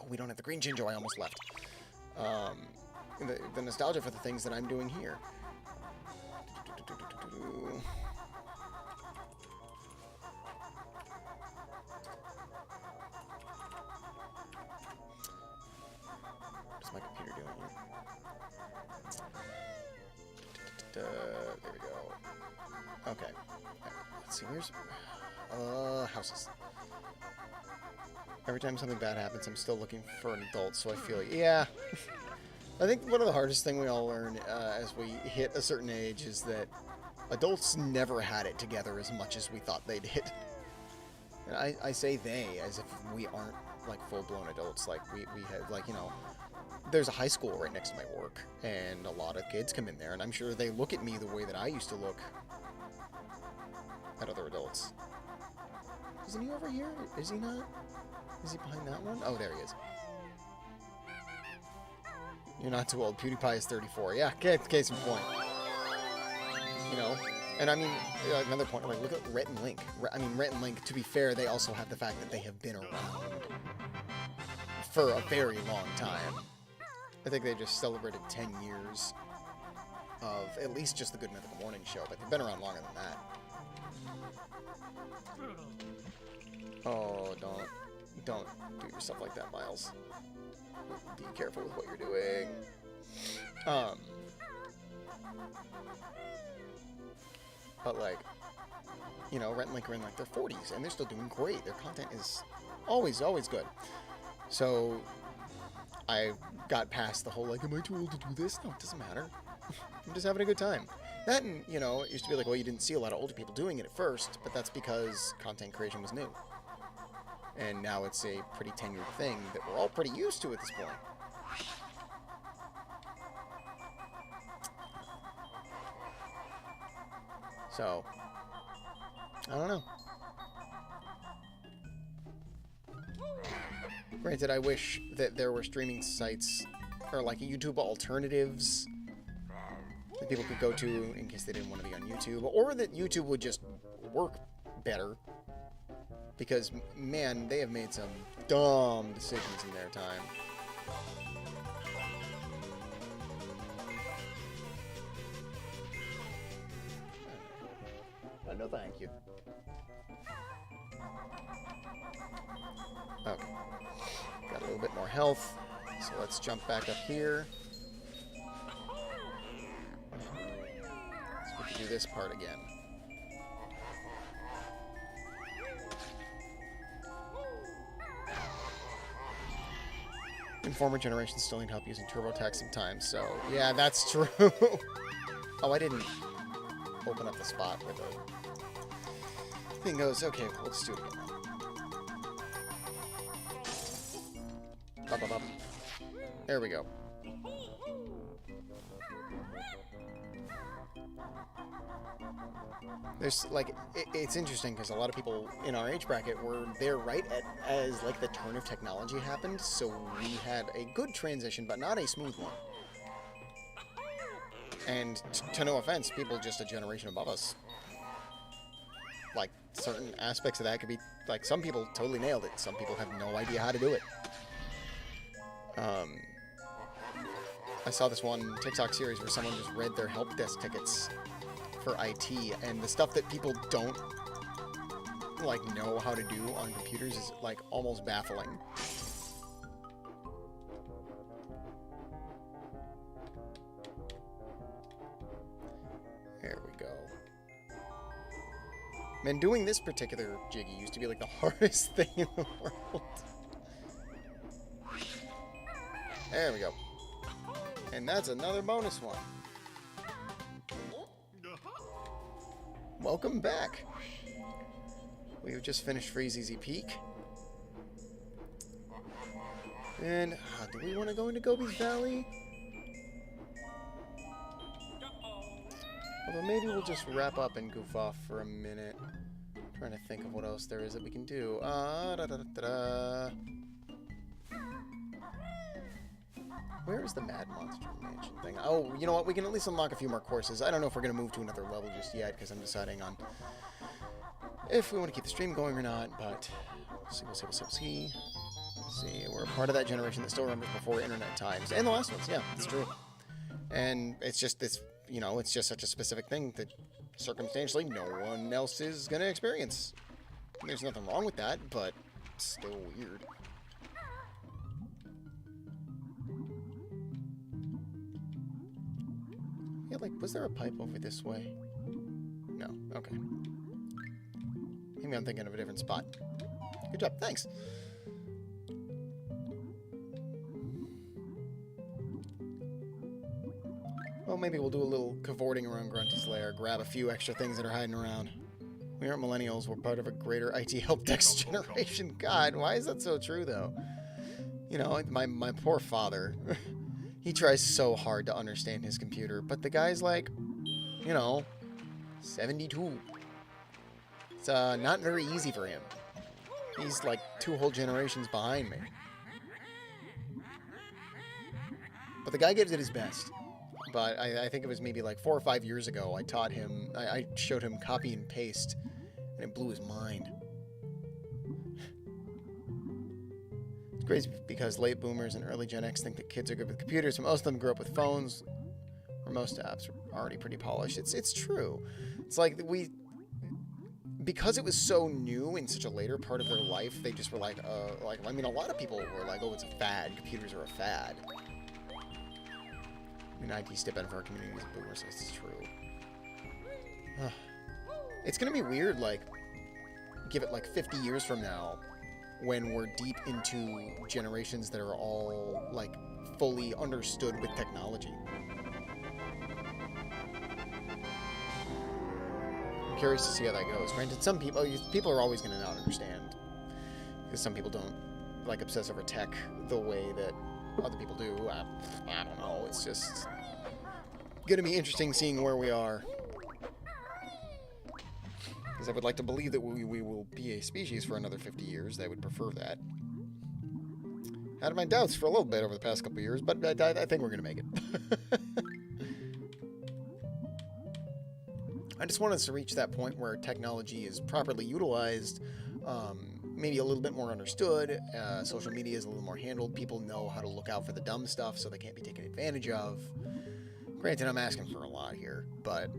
Speaker 1: oh, we don't have the green ginger, I almost left, the nostalgia for the things that I'm doing here. What's my computer doing here? There we go. Okay. Let's see, where's... houses. Every time something bad happens, I'm still looking for an adult, so I feel like... Yeah. I think one of the hardest things we all learn as we hit a certain age is that adults never had it together as much as we thought they did. And I say they as if we aren't, like, full-blown adults. Like, we have, like, you know... There's a high school right next to my work, and a lot of kids come in there, and I'm sure they look at me the way that I used to look at other adults. Isn't he over here? Is he not? Is he behind that one? Oh, there he is. You're not too old. PewDiePie is 34. Yeah, case in point. You know? And I mean, another point, like, look at Rhett and Link. I mean, Rhett and Link, to be fair, they also have the fact that they have been around for a very long time. I think they just celebrated 10 years of at least just the Good Mythical Morning show, but they've been around longer than that. Oh, don't do yourself like that, Miles. Be careful with what you're doing. But, like, you know, Rhett and Link are in, like, their 40s, and they're still doing great. Their content is always good. So I got past the whole, like, am I too old to do this? No, it doesn't matter. I'm just having a good time. That, and, you know, it used to be like, well, you didn't see a lot of older people doing it at first, but that's because content creation was new. And now it's a pretty tenured thing that we're all pretty used to at this point. So, I don't know. Granted, I wish that there were streaming sites or like YouTube alternatives that people could go to in case they didn't want to be on YouTube, or that YouTube would just work better. because, man, they have made some dumb decisions in their time. No, thank you. Okay. Got a little bit more health. So let's jump back up here. So we can do this part again. In former generations still need help using TurboTax sometimes, so yeah, that's true. Oh, I didn't open up the spot where the thing goes. Okay, let's do it again. Up, up, up. There we go. There's, like, it's interesting because a lot of people in our age bracket were there right as, like, the turn of technology happened, so we had a good transition, but not a smooth one. And to no offense, people just a generation above us, like, certain aspects of that could be, like, some people totally nailed it. Some people have no idea how to do it. I saw this one TikTok series where someone just read their help desk tickets for IT, and the stuff that people don't, like, know how to do on computers is, like, almost baffling. There we go. Man, doing this particular Jiggy used to be, like, the hardest thing in the world. There we go. And that's another bonus one. Welcome back. We have just finished Freezeezy Peak. And do we want to go into Gobi's Valley? Although maybe we'll just wrap up and goof off for a minute. I'm trying to think of what else there is that we can do. Where is the Mad Monster Mansion thing? Oh, you know what? We can at least unlock a few more courses. I don't know if we're going to move to another level just yet, because I'm deciding on if we want to keep the stream going or not, but we'll see. We're a part of that generation that still remembers before internet times. And the last ones, yeah, it's true. And it's just this, you know, it's just such a specific thing that circumstantially no one else is going to experience. There's nothing wrong with that, but it's still weird. Yeah, like, was there a pipe over this way? No. Okay. Maybe I'm thinking of a different spot. Good job. Thanks. Well, maybe we'll do a little cavorting around Grunty's lair, grab a few extra things that are hiding around. We aren't millennials. We're part of a greater IT help desk generation. God, why is that so true, though? You know, my poor father... He tries so hard to understand his computer, but the guy's like, you know, 72. It's not very easy for him. He's like 2 whole generations behind me. But the guy gives it his best. But I think it was maybe like 4 or 5 years ago, I taught him, I showed him copy and paste, and it blew his mind. Crazy because late boomers and early Gen X think that kids are good with computers, and most of them grew up with phones, where most apps are already pretty polished. It's true. It's like because it was so new in such a later part of their life, they just were like, I mean, a lot of people were like, oh, it's a fad. Computers are a fad. I mean, IT step in for our community as boomers. It's true. It's gonna be weird, like, give it like 50 years from now, when we're deep into generations that are all, like, fully understood with technology. I'm curious to see how that goes. Granted, some people are always going to not understand, because some people don't, like, obsess over tech the way that other people do. I don't know. It's just going to be interesting seeing where we are. Because I would like to believe that we will be a species for another 50 years. I would prefer that. Had my doubts for a little bit over the past couple of years, but I think we're going to make it. I just want us to reach that point where technology is properly utilized maybe a little bit more understood. Social media is a little more handled. People know how to look out for the dumb stuff so they can't be taken advantage of. Granted, I'm asking for a lot here, but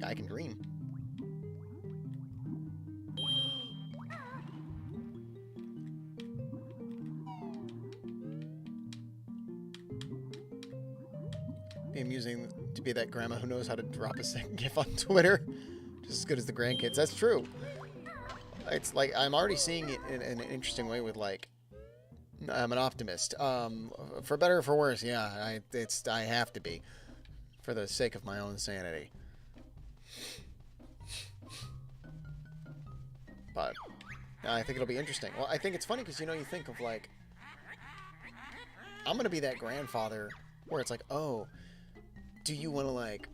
Speaker 1: I can dream. Be amusing to be that grandma who knows how to drop a second GIF on Twitter. Just as good as the grandkids. That's true. It's like, I'm already seeing it in an interesting way with, like, I'm an optimist. For better or for worse, yeah, I have to be. For the sake of my own sanity. But, I think it'll be interesting. Well, I think it's funny because, you know, you think of, like, I'm going to be that grandfather where it's like, oh, do you want to, like,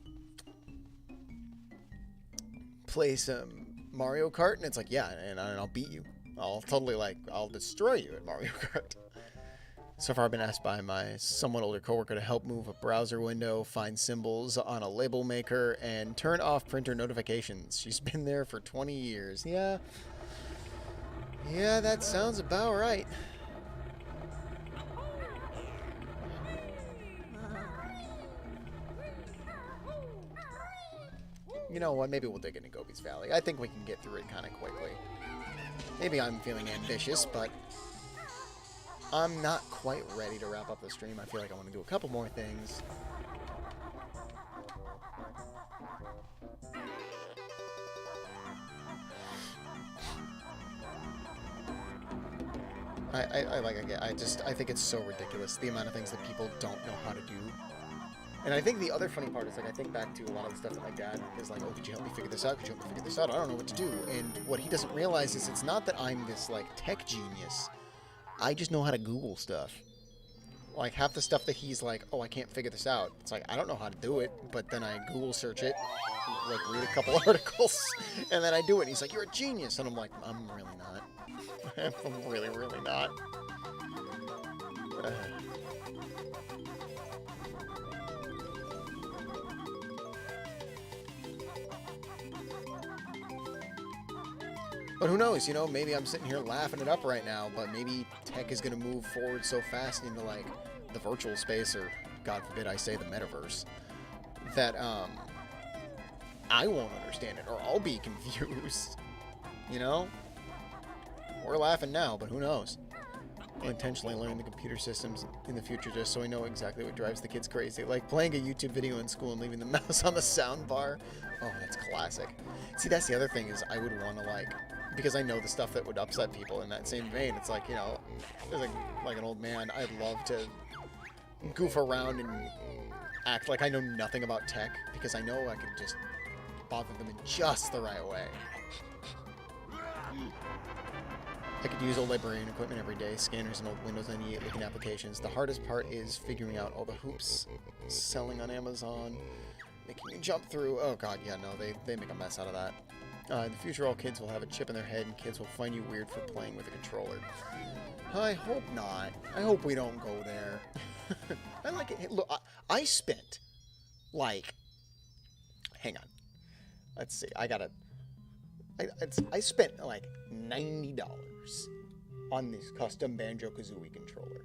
Speaker 1: play some Mario Kart? And it's like, yeah, and I'll beat you. I'll totally, like, I'll destroy you at Mario Kart. So far, I've been asked by my somewhat older coworker to help move a browser window, find symbols on a label maker, and turn off printer notifications. She's been there for 20 years. Yeah, that sounds about right. You know what? Maybe we'll dig into Gobi's Valley. I think we can get through it kind of quickly. Maybe I'm feeling ambitious, but I'm not quite ready to wrap up the stream. I feel like I want to do a couple more things. I think it's so ridiculous, the amount of things that people don't know how to do. And I think the other funny part is, like, I think back to a lot of the stuff that my dad is like, oh, could you help me figure this out? Could you help me figure this out? I don't know what to do. And what he doesn't realize is it's not that I'm this, like, tech genius. I just know how to Google stuff. Like, half the stuff that he's like, oh, I can't figure this out. It's like, I don't know how to do it, but then I Google search it, like, read a couple articles, and then I do it. And he's like, you're a genius. And I'm like, I'm really not. I'm really, really not. But who knows, you know, maybe I'm sitting here laughing it up right now, but maybe tech is going to move forward so fast into, like, the virtual space, or, God forbid I say the metaverse, that, I won't understand it, or I'll be confused, you know? We're laughing now, but who knows? I'll intentionally learn the computer systems in the future just so I know exactly what drives the kids crazy, like playing a YouTube video in school and leaving the mouse on the sound bar. Oh, that's classic. See, that's the other thing, is I would want to, like, because I know the stuff that would upset people in that same vein. It's like, you know, like an old man, I'd love to goof around and act like I know nothing about tech, because I know I could just bother them in just the right way. I could use old librarian equipment every day, scanners and old Windows 98 looking applications. The hardest part is figuring out all the hoops selling on Amazon, making you jump through. Oh god, yeah, no, they make a mess out of that. In the future, all kids will have a chip in their head, and kids will find you weird for playing with a controller. I hope not. I hope we don't go there. I like it. Hey, look, I spent, like, hang on. Let's see. I spent, like, $90 on this custom Banjo Kazooie controller.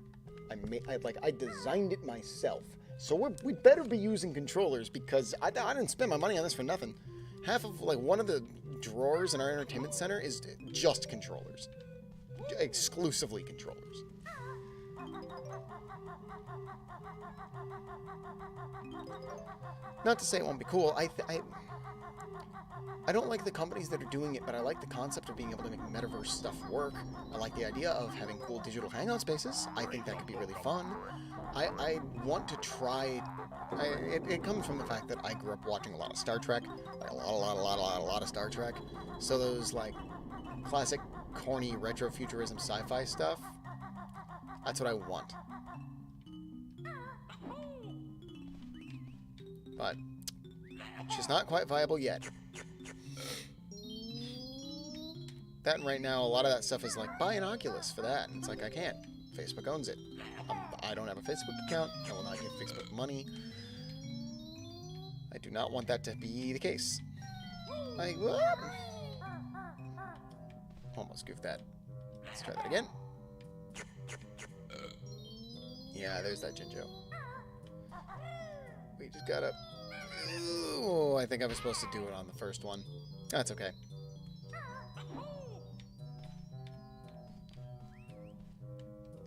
Speaker 1: I designed it myself. So we better be using controllers, because I didn't spend my money on this for nothing. Half of, like, one of the drawers in our entertainment center is just controllers. Exclusively controllers. Not to say it won't be cool. I don't like the companies that are doing it, but I like the concept of being able to make metaverse stuff work. I like the idea of having cool digital hangout spaces. I think that could be really fun. I want to try. It comes from the fact that I grew up watching a lot of Star Trek, like a lot of Star Trek. So those, like, classic, corny, retro futurism sci-fi stuff, that's what I want. But she's not quite viable yet. That, and right now, a lot of that stuff is like, buy an Oculus for that. And it's like, I can't. Facebook owns it. I don't have a Facebook account. I will not give Facebook money. I do not want that to be the case. almost goofed that. Let's try that again. Yeah, there's that Jinjo. We just gotta... Oh, I think I was supposed to do it on the first one. That's okay.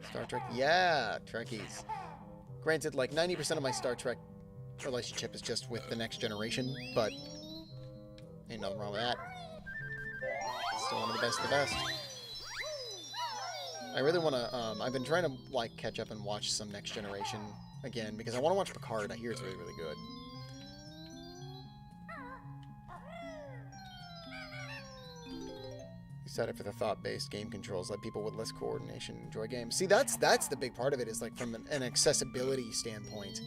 Speaker 1: Star Trek? Yeah, Trekkies. Granted, like, 90% of my Star Trek relationship is just with the next generation, but ain't nothing wrong with that. Still one of the best of the best. I really want to, I've been trying to, like, catch up and watch some Next Generation again, because I want to watch Picard. I hear it's really, really good. Excited for the thought-based game controls. Let people with less coordination enjoy games. See, that's the big part of it, is, like, from an accessibility standpoint.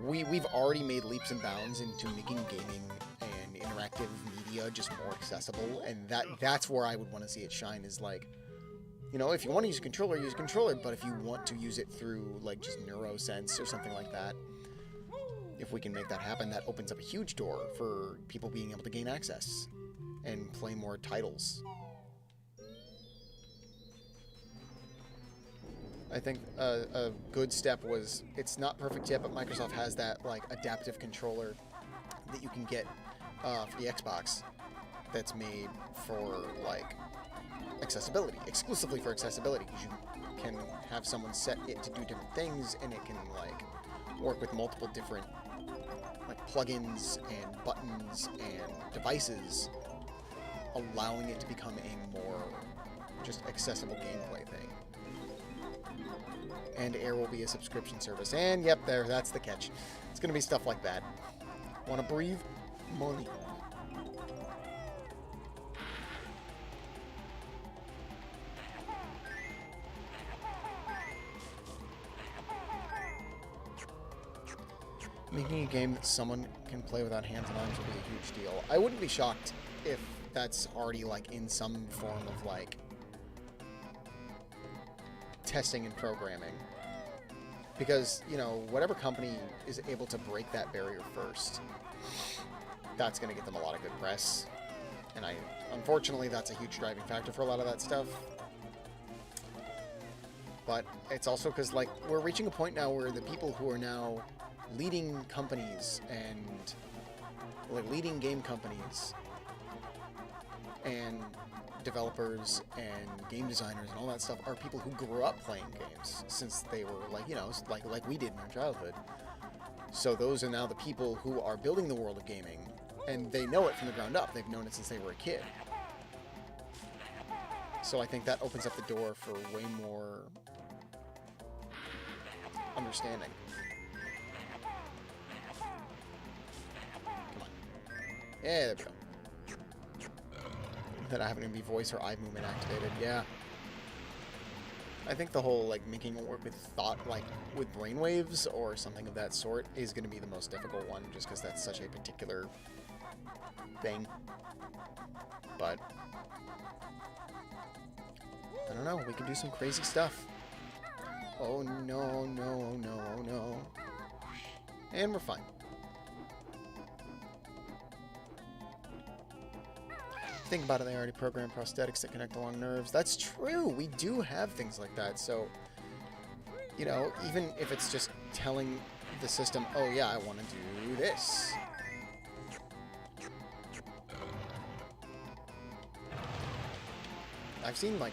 Speaker 1: We've already made leaps and bounds into making gaming and interactive media just more accessible, and that's where I would want to see it shine, is like, you know, if you want to use a controller, use a controller, but if you want to use it through, like, just NeuroSense or something like that, if we can make that happen, that opens up a huge door for people being able to gain access and play more titles. I think a good step was, it's not perfect yet, but Microsoft has that, like, adaptive controller that you can get for the Xbox that's made for, like, accessibility, exclusively for accessibility, because you can have someone set it to do different things, and it can, like, work with multiple different, like, plugins and buttons and devices, allowing it to become a more just accessible gameplay thing. And Air will be a subscription service. And yep, that's the catch. It's gonna be stuff like that. Wanna breathe? Money. Making a game that someone can play without hands and arms would be a huge deal. I wouldn't be shocked if that's already, like, in some form of, like, testing and programming. Because, you know, whatever company is able to break that barrier first, that's going to get them a lot of good press. And unfortunately, that's a huge driving factor for a lot of that stuff. But it's also because, like, we're reaching a point now where the people who are now leading companies and, like, leading game companies and developers and game designers and all that stuff are people who grew up playing games since they were, like, you know, like we did in our childhood. So those are now the people who are building the world of gaming, and they know it from the ground up. They've known it since they were a kid. So I think that opens up the door for way more understanding. Come on. Yeah, there we go. That I having to be voice or eye movement activated, yeah. I think the whole, like, making it work with thought, like, with brainwaves or something of that sort is going to be the most difficult one, just because that's such a particular thing. But I don't know, we can do some crazy stuff. Oh no, no, no, no. And we're fine. Think about it, they already programmed prosthetics that connect along nerves. That's true, we do have things like that. So, you know, even if it's just telling the system, oh yeah, I want to do this. I've seen, like,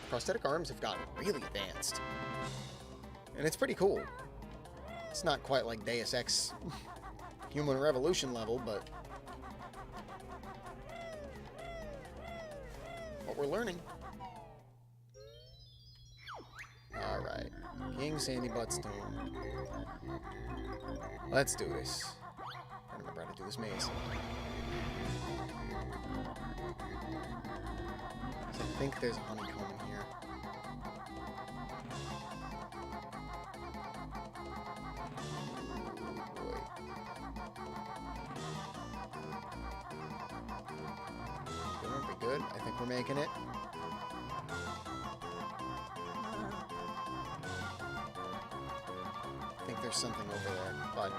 Speaker 1: prosthetic arms have gotten really advanced. And it's pretty cool. It's not quite like Deus Ex Human Revolution level, but what we're learning. Alright. King Sandy Buttstone. Let's do this. I remember how to do this maze. I think there's a honeycomb in here. Good. I think we're making it. I think there's something over there, but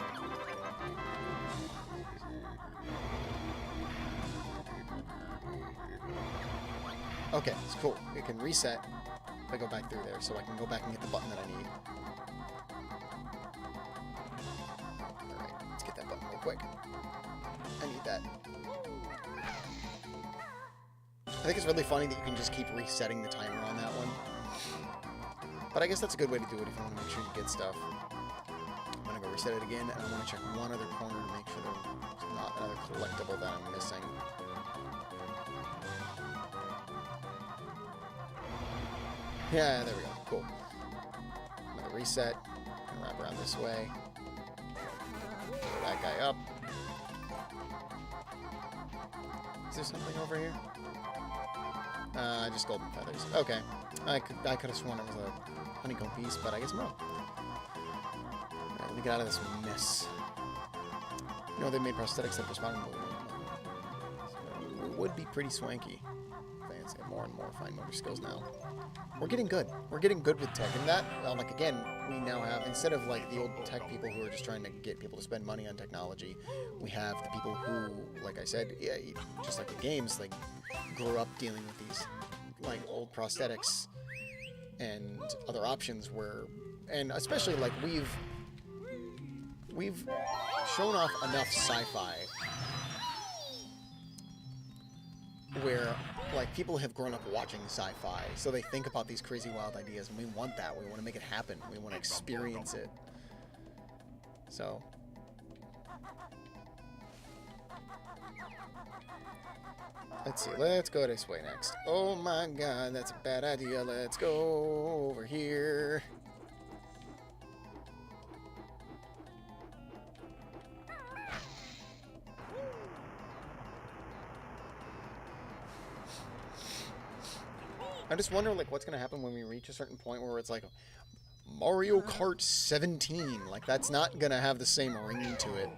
Speaker 1: Okay, it's cool. It can reset if I go back through there, so I can go back and get the button that I need. Alright, let's get that button real quick. I need that. I think it's really funny that you can just keep resetting the timer on that one. But I guess that's a good way to do it if you want to make sure you get stuff. I'm going to go reset it again, and I want to check one other corner to make sure there's not another collectible that I'm missing. Yeah, there we go. Cool. Another reset. Wrap around this way. Pull that guy up. Is there something over here? Just golden feathers. Okay. I could have sworn it was a honeycomb piece, but I guess not. Alright, let me get out of this mess. You know, they made prosthetics that respond to movement. It would be pretty swanky. Fans get more and more fine motor skills now. We're getting good. We're getting good with tech. And that, like, again, we now have, instead of, like, the old tech people who are just trying to get people to spend money on technology, we have the people who, like I said, yeah, just like the games, like, grew up dealing with these, like, old prosthetics and other options where, and especially, like, we've shown off enough sci-fi where, like, people have grown up watching sci-fi, so they think about these crazy wild ideas, and we want that. We want to make it happen. We want to experience it. So, let's see. Let's go this way next. Oh my god, that's a bad idea. Let's go over here. I just wonder, like, what's going to happen when we reach a certain point where it's like Mario Kart 17. Like, that's not going to have the same ring to it.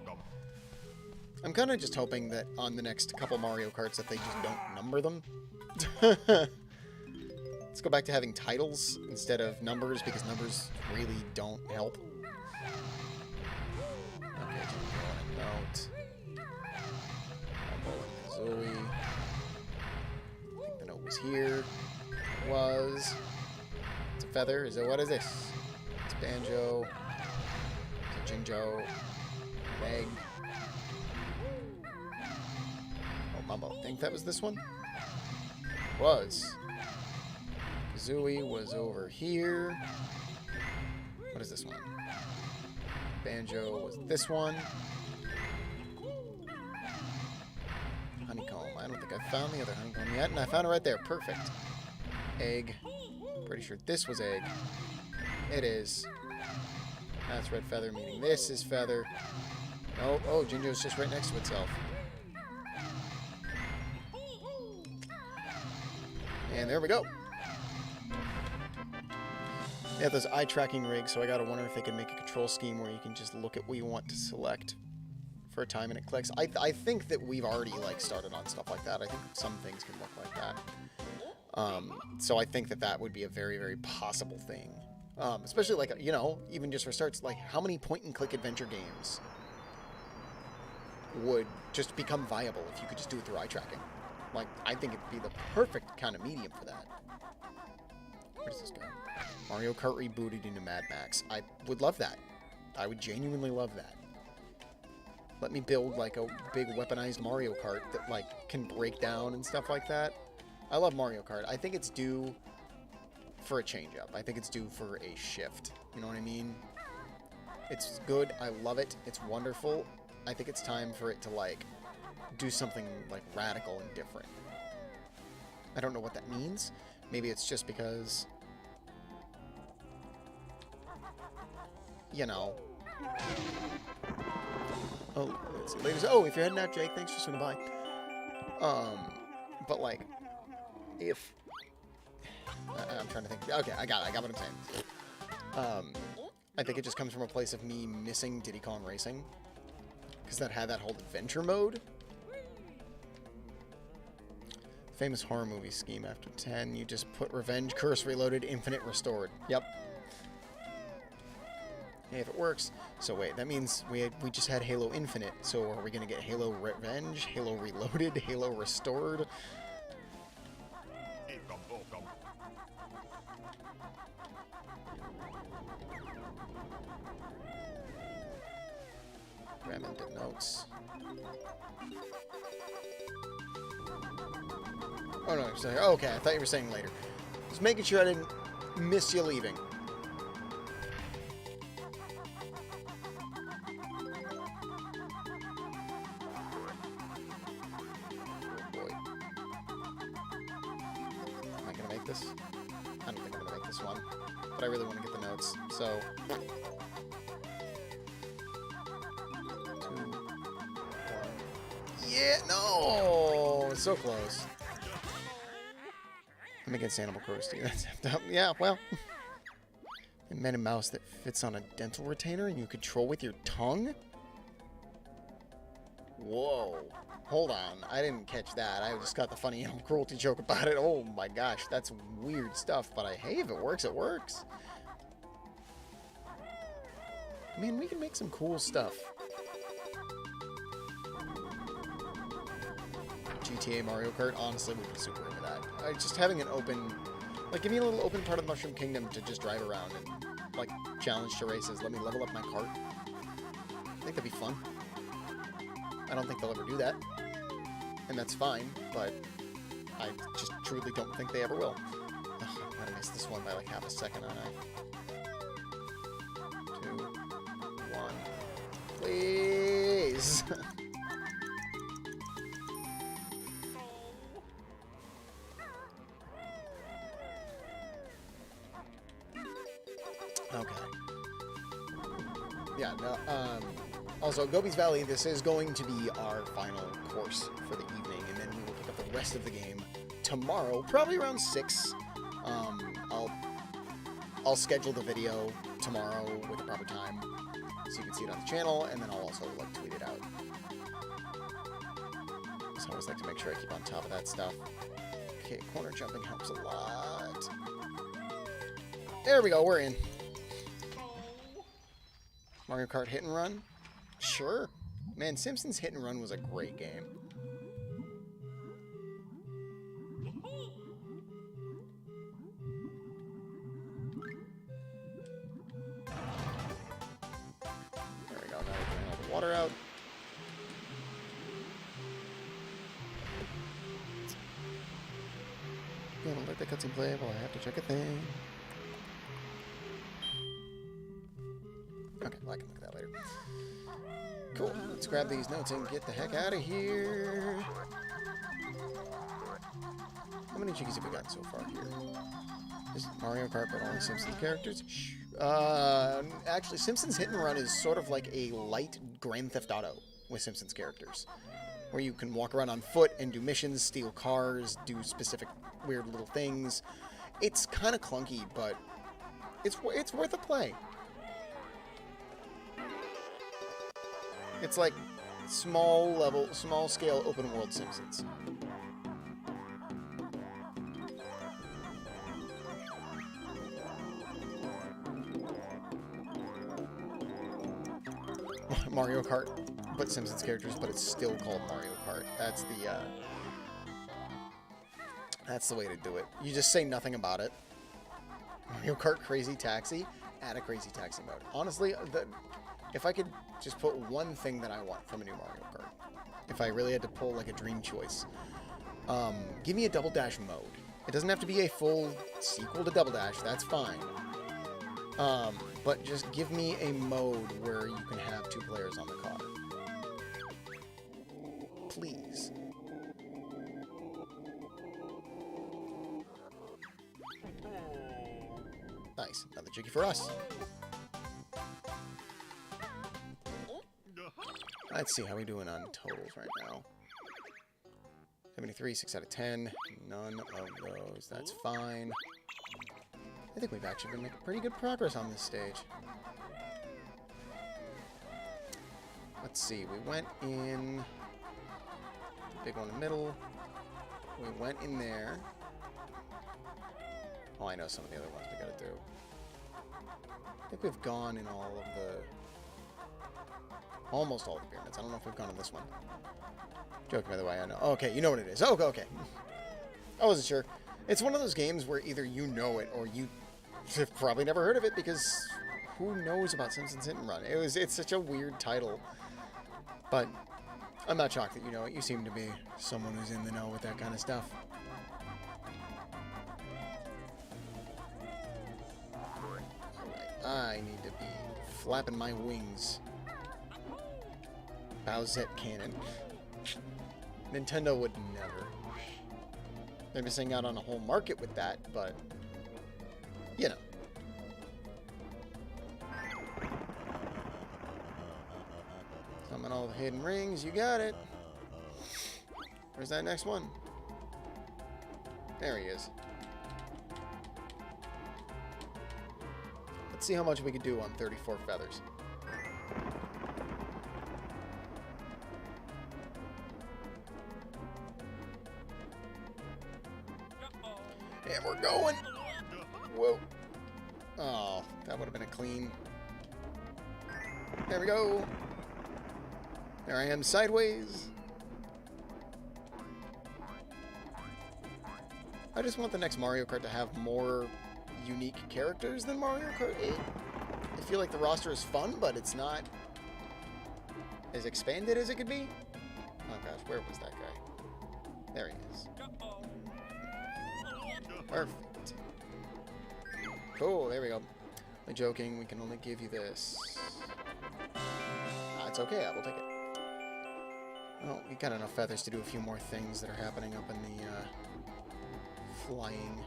Speaker 1: I'm kind of just hoping that on the next couple Mario Karts that they just don't number them. Let's go back to having titles instead of numbers, because numbers really don't help. Okay, note. Banjo Kazooie. I think the note was here. Was. It's a feather. Is it? What is this? It's Banjo. It's a Jinjo. An egg. Oh, Mambo. Think that was this one? Was. Kazooie was over here. What is this one? Banjo was this one. Honeycomb. I don't think I found the other honeycomb yet, and I found it right there. Perfect. Egg. Pretty sure this was egg. It is. That's red feather, meaning this is feather. Oh, oh, Jinjo's just right next to itself. And there we go. They have those eye tracking rigs, so I gotta wonder if they can make a control scheme where you can just look at what you want to select for a time and it clicks. I think that we've already, like, started on stuff like that. I think some things can look like that. So I think that that would be a very, very possible thing. Especially, like, you know, even just for starts, like, how many point-and-click adventure games would just become viable if you could just do it through eye tracking? Like, I think it'd be the perfect kind of medium for that. Where does this go? Mario Kart rebooted into Mad Max. I would love that. I would genuinely love that. Let me build, like, a big weaponized Mario Kart that, like, can break down and stuff like that. I love Mario Kart. I think it's due for a change-up. I think it's due for a shift. You know what I mean? It's good. I love it. It's wonderful. I think it's time for it to, like, do something, like, radical and different. I don't know what that means. Maybe it's just because, you know. Oh, let's see. Ladies. Oh, if you're heading out, Jake, thanks for swinging by. But, like, if I'm trying to think. Okay, I got what I'm saying. I think it just comes from a place of me missing Diddy Kong Racing, because that had that whole adventure mode. Famous horror movie scheme after 10. You just put Revenge, Curse, Reloaded, Infinite, Restored. Yep. Hey, if it works. So wait, that means we just had Halo Infinite. So are we gonna get Halo Revenge, Halo Reloaded, Halo Restored? notes. Oh, no, you're saying... Oh, okay, I thought you were saying later. Just making sure I didn't miss you leaving. Oh, boy. Am I going to make this? I don't think I'm going to make this one. But I really want to get the notes, so... 2, 1... Yeah! No! So close. I'm against Animal Crossing. That's yeah, well. A man and mouse that fits on a dental retainer and you control with your tongue? Whoa. Hold on. I didn't catch that. I just got the funny animal cruelty joke about it. Oh my gosh, that's weird stuff. But hey, if it works, it works. Man, we can make some cool stuff. GTA Mario Kart, honestly, would be super into that. Just having an open, like, give me a little open part of the Mushroom Kingdom to just drive around and, like, challenge to races. Let me level up my cart. I think that'd be fun. I don't think they'll ever do that. And that's fine, but I just truly don't think they ever will. Ugh, I'm gonna miss this one by, like, half a second, aren't I? 2, 1. Please! Okay. Yeah, no, also, Gobi's Valley, this is going to be our final course for the evening, and then we will pick up the rest of the game tomorrow, probably around 6. I'll schedule the video tomorrow with the proper time, so you can see it on the channel, and then I'll also, like, tweet it out. So I always like to make sure I keep on top of that stuff. Okay, corner jumping helps a lot. There we go, we're in. Mario Kart Hit and Run? Sure. Man, Simpsons Hit and Run was a great game. There we go, now we're getting all the water out. Gonna let the cutscene play while I have to check a thing. Okay, well, I can look at that later. Cool. Let's grab these notes and get the heck out of here. How many Jiggies have we gotten so far here? This is Mario Kart, but only Simpsons characters? Shh. Actually, Simpsons Hit and Run is sort of like a light Grand Theft Auto with Simpsons characters, where you can walk around on foot and do missions, steal cars, do specific weird little things. It's kind of clunky, but it's worth a play. It's like small scale open world Simpsons. Mario Kart, but Simpsons characters, but it's still called Mario Kart. That's the way to do it. You just say nothing about it. Mario Kart Crazy Taxi, add a Crazy Taxi mode. Honestly, if I could just put one thing that I want from a new Mario Kart, if I really had to pull like a dream choice, give me a Double Dash mode. It doesn't have to be a full sequel to Double Dash, that's fine. But just give me a mode where you can have 2 players on the car. Please. Nice. Another Jiggy for us. Let's see how we doing on totals right now. 73, 6 out of 10. None of those. That's fine. I think we've actually been making pretty good progress on this stage. Let's see. We went in... the big one in the middle. We went in there. Oh, I know some of the other ones we gotta do. I think we've gone in all of the... almost all of the pyramids. I don't know if we've gone in this one. Joking, by the way, I know. Okay, you know what it is. Oh, okay. I wasn't sure. It's one of those games where either you know it or you have probably never heard of it, because who knows about Simpsons Hit and Run? It's such a weird title. But I'm not shocked that you know it. You seem to be someone who's in the know with that kind of stuff. Alright, I need to be flapping my wings. Bowsette cannon. Nintendo would never. They're missing out on a whole market with that, but you know. Summon all the hidden rings, you got it. Where's that next one? There he is. Let's see how much we can do on 34 feathers. And we're going. Whoa. Oh, that would have been a clean. There we go. There I am sideways. I just want the next Mario Kart to have more unique characters than Mario Kart 8. I feel like the roster is fun, but it's not as expanded as it could be. Oh gosh, where was that guy? There he is. Perfect. Cool, there we go. I'm joking, we can only give you this. It's okay, I will take it. Well, we got enough feathers to do a few more things that are happening up in the flying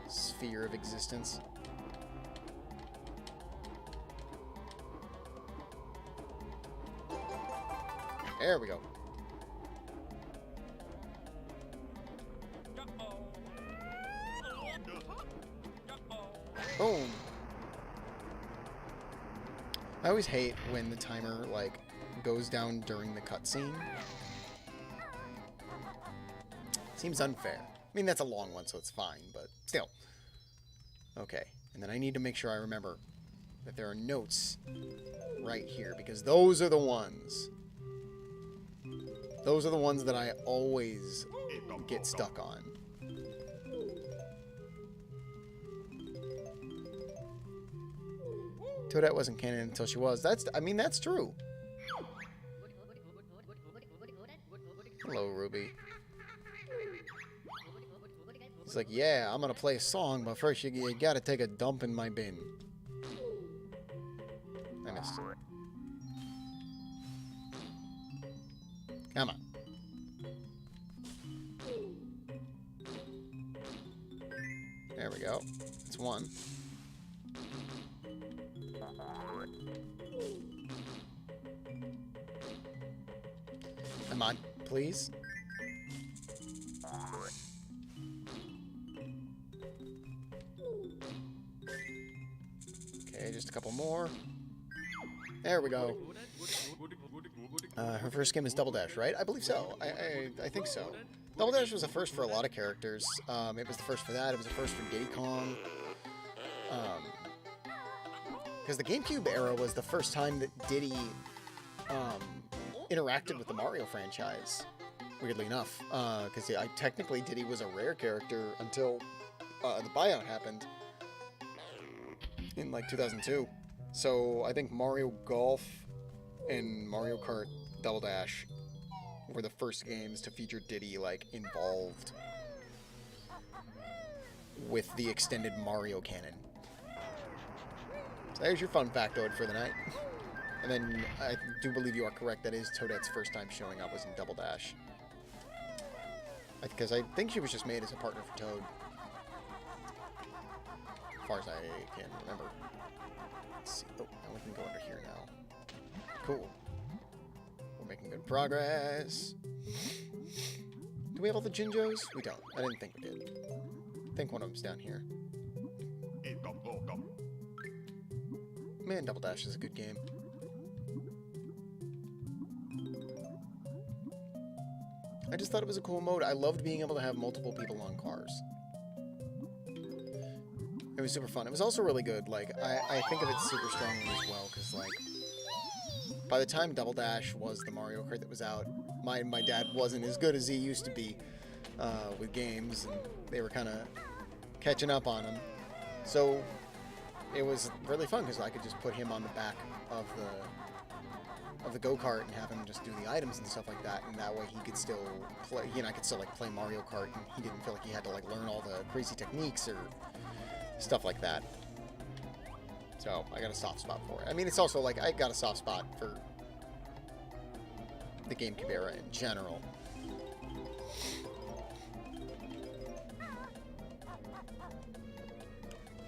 Speaker 1: sphere of existence. There we go. Boom. I always hate when the timer, like, goes down during the cutscene. Seems unfair. I mean, that's a long one, so it's fine, but still. Okay, and then I need to make sure I remember that there are notes right here, because those are the ones. Those are the ones that I always get stuck on. Toadette wasn't canon until she was. I mean, that's true. Hello, Ruby. He's like, yeah, I'm gonna play a song, but first you gotta take a dump in my bin. I missed it. Come on. There we go. That's one. Come on, please. Okay, just a couple more. There we go. Her first game is Double Dash, right? I believe so. I think so. Double Dash was a first for a lot of characters. It was the first for that. It was the first for Diddy Kong. Because the GameCube era was the first time that Diddy interacted with the Mario franchise, weirdly enough. Because technically Diddy was a rare character until the buyout happened in like 2002. So I think Mario Golf and Mario Kart Double Dash were the first games to feature Diddy like involved with the extended Mario canon. So there's your fun factoid for the night. And then I do believe you are correct. That is Toadette's first time showing up was in Double Dash. Because I think she was just made as a partner for Toad. As far as I can remember. Let's see. Oh, now we can go under here now. Cool. We're making good progress. Do we have all the Jinjos? We don't. I didn't think we did. I think one of them's down here. Man, Double Dash is a good game. I just thought it was a cool mode. I loved being able to have multiple people on cars. It was super fun. It was also really good. Like, I think of it super strongly as well, because, like, by the time Double Dash was the Mario Kart that was out, my dad wasn't as good as he used to be with games, and they were kind of catching up on him. So it was really fun, because I could just put him on the back of of the go-kart and have him just do the items and stuff like that, and that way he could still play, you know, I could still like play Mario Kart, and he didn't feel like he had to like learn all the crazy techniques or stuff like that. So I got a soft spot for it. I mean, it's also like I got a soft spot for the GameCube era in general.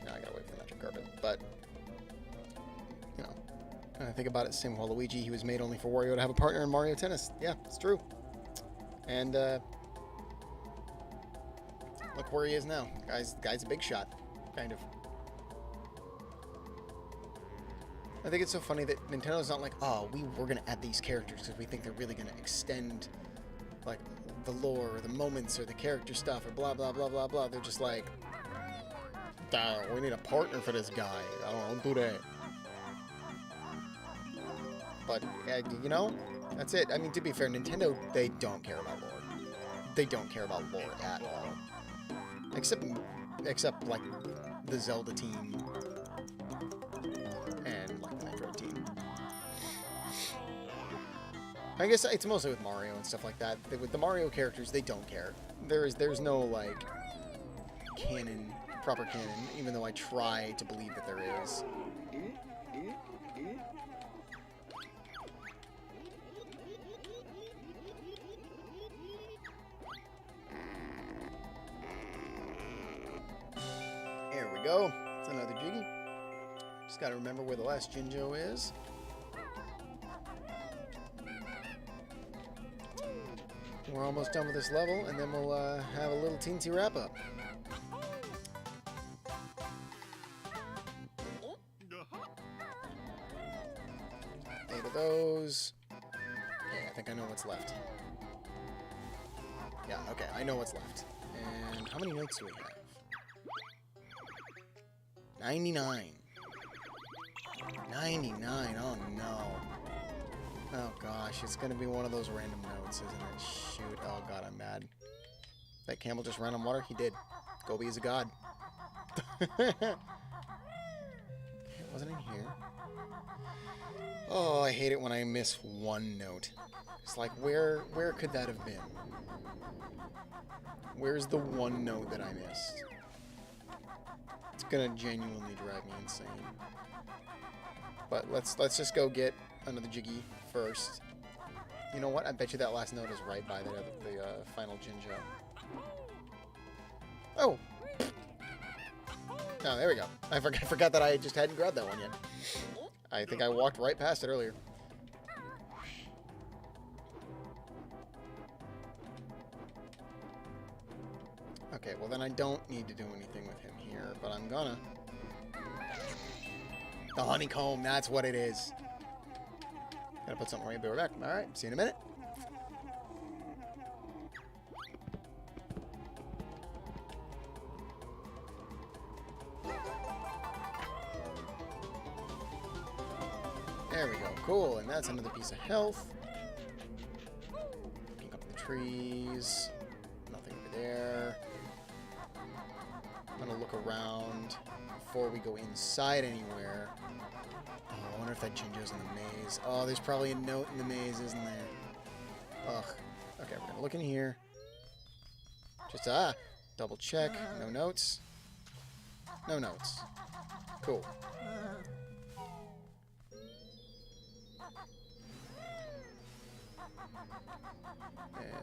Speaker 1: Now I gotta wait for the magic carpet, but you know, when I think about it, same with Waluigi, he was made only for Wario to have a partner in Mario Tennis. Yeah, it's true. And look where he is now. Guy's a big shot, kind of. I think it's so funny that Nintendo's not like, oh, we're going to add these characters because we think they're really going to extend, like, the lore or the moments or the character stuff or blah, blah, blah, blah, blah. They're just like, we need a partner for this guy. I don't do that. But, you know, that's it. I mean, to be fair, Nintendo, they don't care about lore. They don't care about lore at all. Except like, the Zelda team. I guess it's mostly with Mario and stuff like that. With the Mario characters, they don't care. There's no, like, canon, proper canon, even though I try to believe that there is. There we go. It's another Jiggy. Just gotta remember where the last Jinjo is. We're almost done with this level, and then we'll have a little teensy wrap-up. 8 of those. Okay, I think I know what's left. Yeah, okay, I know what's left. And how many notes do we have? 99. 99, oh no. Oh gosh, it's gonna be one of those random notes, isn't it? Shoot, oh god, I'm mad. That camel just ran on water? He did. Gobi is a god. It wasn't in here. Oh, I hate it when I miss one note. It's like, where could that have been? Where's the one note that I missed? It's gonna genuinely drive me insane. But let's just go get another Jiggy first. You know what? I bet you that last note is right by the final Jinjo. Oh! Oh, there we go. I forgot that I just hadn't grabbed that one yet. I think I walked right past it earlier. Okay, well then I don't need to do anything with him here, but I'm gonna. The honeycomb, that's what it is. Gotta put something right, be right back. Alright, see you in a minute. There we go, cool, and that's another piece of health. Pick up the trees. Nothing over there. I'm gonna look around before we go inside anywhere. Oh, I wonder if that Jinjo's in the maze. Oh, there's probably a note in the maze, isn't there? Ugh. Okay, we're gonna look in here. Just, double check. No notes. No notes. Cool. And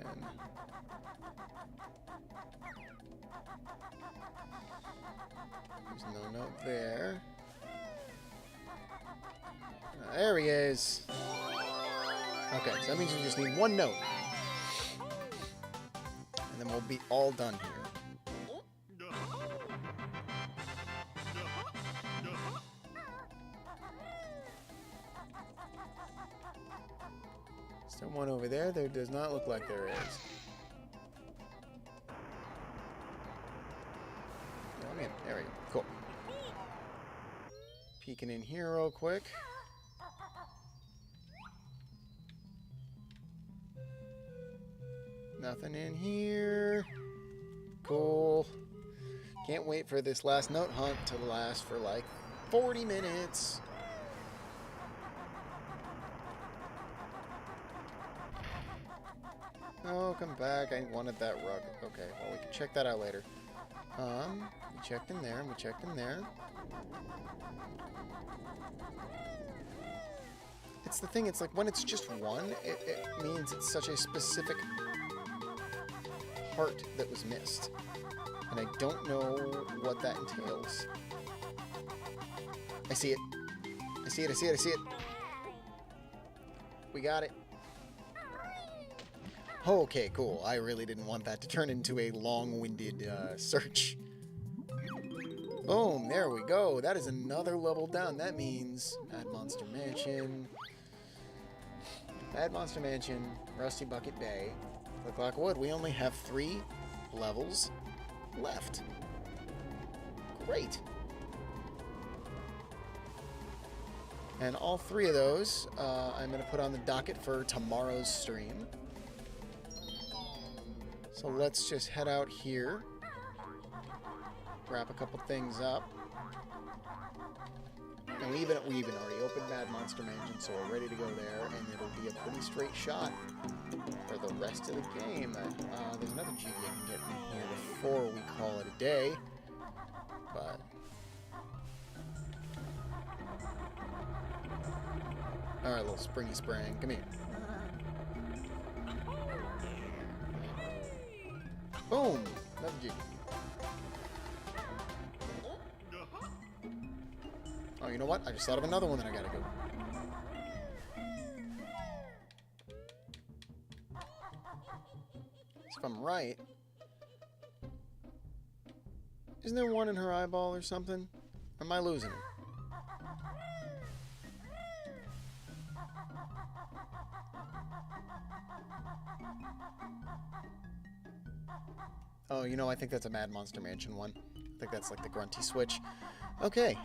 Speaker 1: there's no note there. There he is. Okay, so that means we just need one note. And then we'll be all done here. Someone over there? There does not look like there is. Oh, man. There we go. Cool. Peeking in here real quick. Nothing in here. Cool. Can't wait for this last note hunt to last for like 40 minutes. Welcome back. I wanted that rug. Okay, well, we can check that out later. We checked in there, and we checked in there. It's the thing, it's like when it's just one, it means it's such a specific part that was missed. And I don't know what that entails. I see it. I see it, I see it, I see it. We got it. Oh, okay, cool. I really didn't want that to turn into a long-winded search. Boom, there we go. That is another level down. That means Mad Monster Mansion, Rusty Bucket Bay, Click Lock Wood. We only have 3 levels left. Great. And all 3 of those, I'm going to put on the docket for tomorrow's stream. So let's just head out here, wrap a couple things up. And we even already opened Mad Monster Mansion, so we're ready to go there, and it'll be a pretty straight shot for the rest of the game. There's another Jiggy I can get in here before we call it a day, but... Alright, little springy sprang. Come here. Boom! Another Jiggy. Oh, you know what? I just thought of another one that I gotta go. So if I'm right... Isn't there one in her eyeball or something? Or am I losing it? Oh, you know, I think that's a Mad Monster Mansion one. I think that's like the grunty switch. Okay,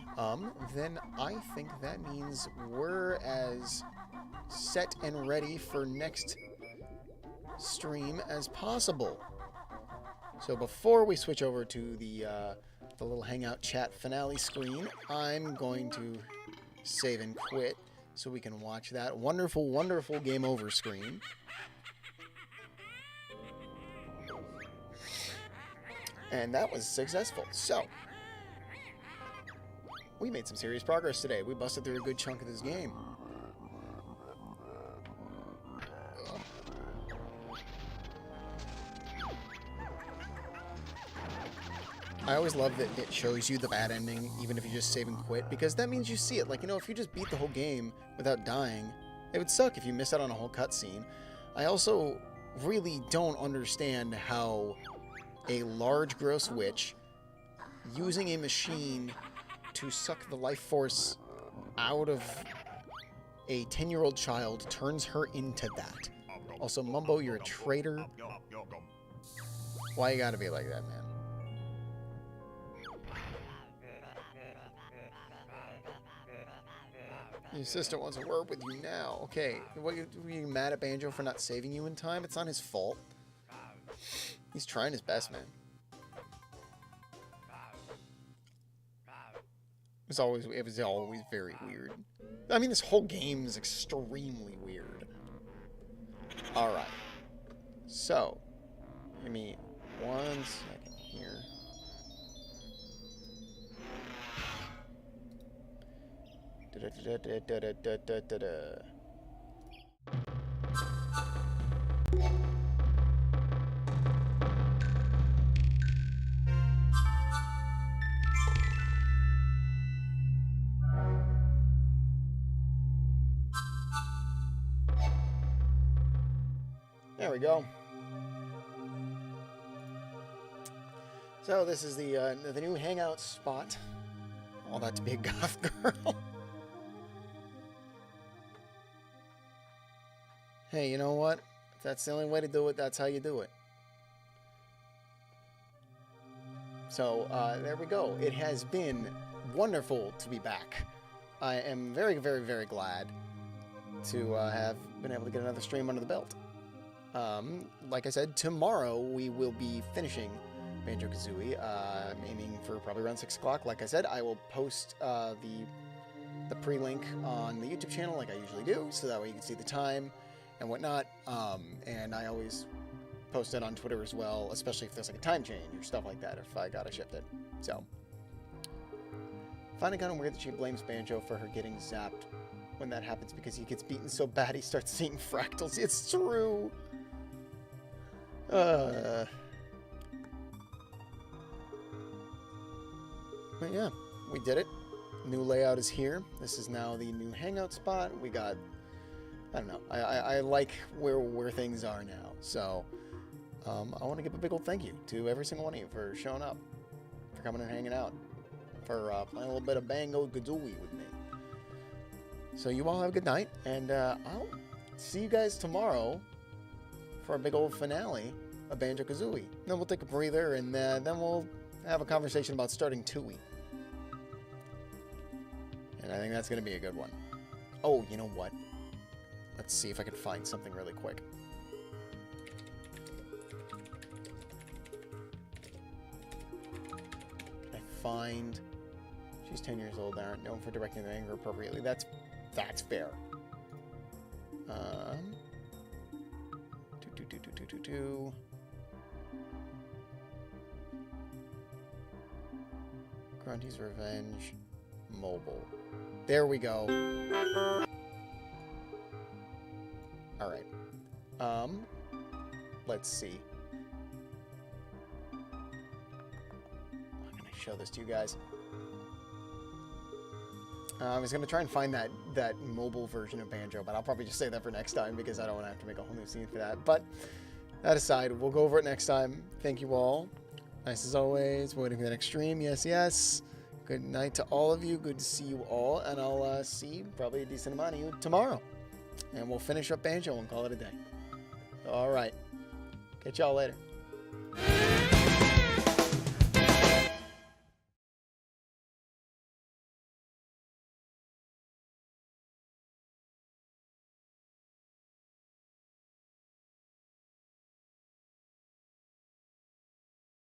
Speaker 1: then I think that means we're as set and ready for next stream as possible. So before we switch over to the little Hangout chat finale screen, I'm going to save and quit so we can watch that wonderful, wonderful game over screen. And that was successful. So, we made some serious progress today. We busted through a good chunk of this game. I always love that it shows you the bad ending, even if you just save and quit, because that means you see it. Like, you know, if you just beat the whole game without dying, it would suck if you miss out on a whole cutscene. I also really don't understand how a large, gross witch using a machine to suck the life force out of a 10-year-old child turns her into that. Also, Mumbo, you're a traitor. Why you gotta be like that, man? Your sister wants to work with you now. Okay, were you mad at Banjo for not saving you in time? It's not his fault. He's trying his best, man. It was always very weird. I mean, this whole game is extremely weird. Alright. So, give me 1 second here. There we go. So this is the new hangout spot. All that to be a goth girl. Hey, you know what? If that's the only way to do it, that's how you do it. So, there we go. It has been wonderful to be back. I am very, very, very glad to have been able to get another stream under the belt. Like I said, tomorrow we will be finishing Banjo Kazooie. I'm aiming for probably around 6 o'clock. Like I said, I will post the pre-link on the YouTube channel like I usually do, so that way you can see the time and whatnot. And I always post it on Twitter as well, especially if there's like a time change or stuff like that, if I gotta shift it. So, finding kind of weird that she blames Banjo for her getting zapped when that happens because he gets beaten so bad he starts seeing fractals. It's true! But yeah, we did it. New layout is here. This is now the new hangout spot. We got, I don't know, I like where things are now. So, I want to give a big old thank you to every single one of you for showing up, for coming and hanging out, for playing a little bit of Banjo Kazooie with me. So you all have a good night, and I'll see you guys tomorrow for a big old finale of Banjo Kazooie. Then we'll take a breather, and then we'll have a conversation about starting Tooie. And I think that's going to be a good one. Oh, you know what? Let's see if I can find something really quick. Can I find... She's 10 years old, aren't known for directing their anger appropriately. That's fair. Grunty's Revenge Mobile. There we go. Alright. Let's see. I'm gonna show this to you guys. I was gonna try and find that mobile version of Banjo, but I'll probably just say that for next time because I don't want to have to make a whole new scene for that. But that aside, we'll go over it next time. Thank you all. Nice as always. Waiting for the next stream. Yes, yes. Good night to all of you. Good to see you all. And I'll see probably a decent amount of you tomorrow. And we'll finish up Banjo and call it a day. All right. Catch y'all later.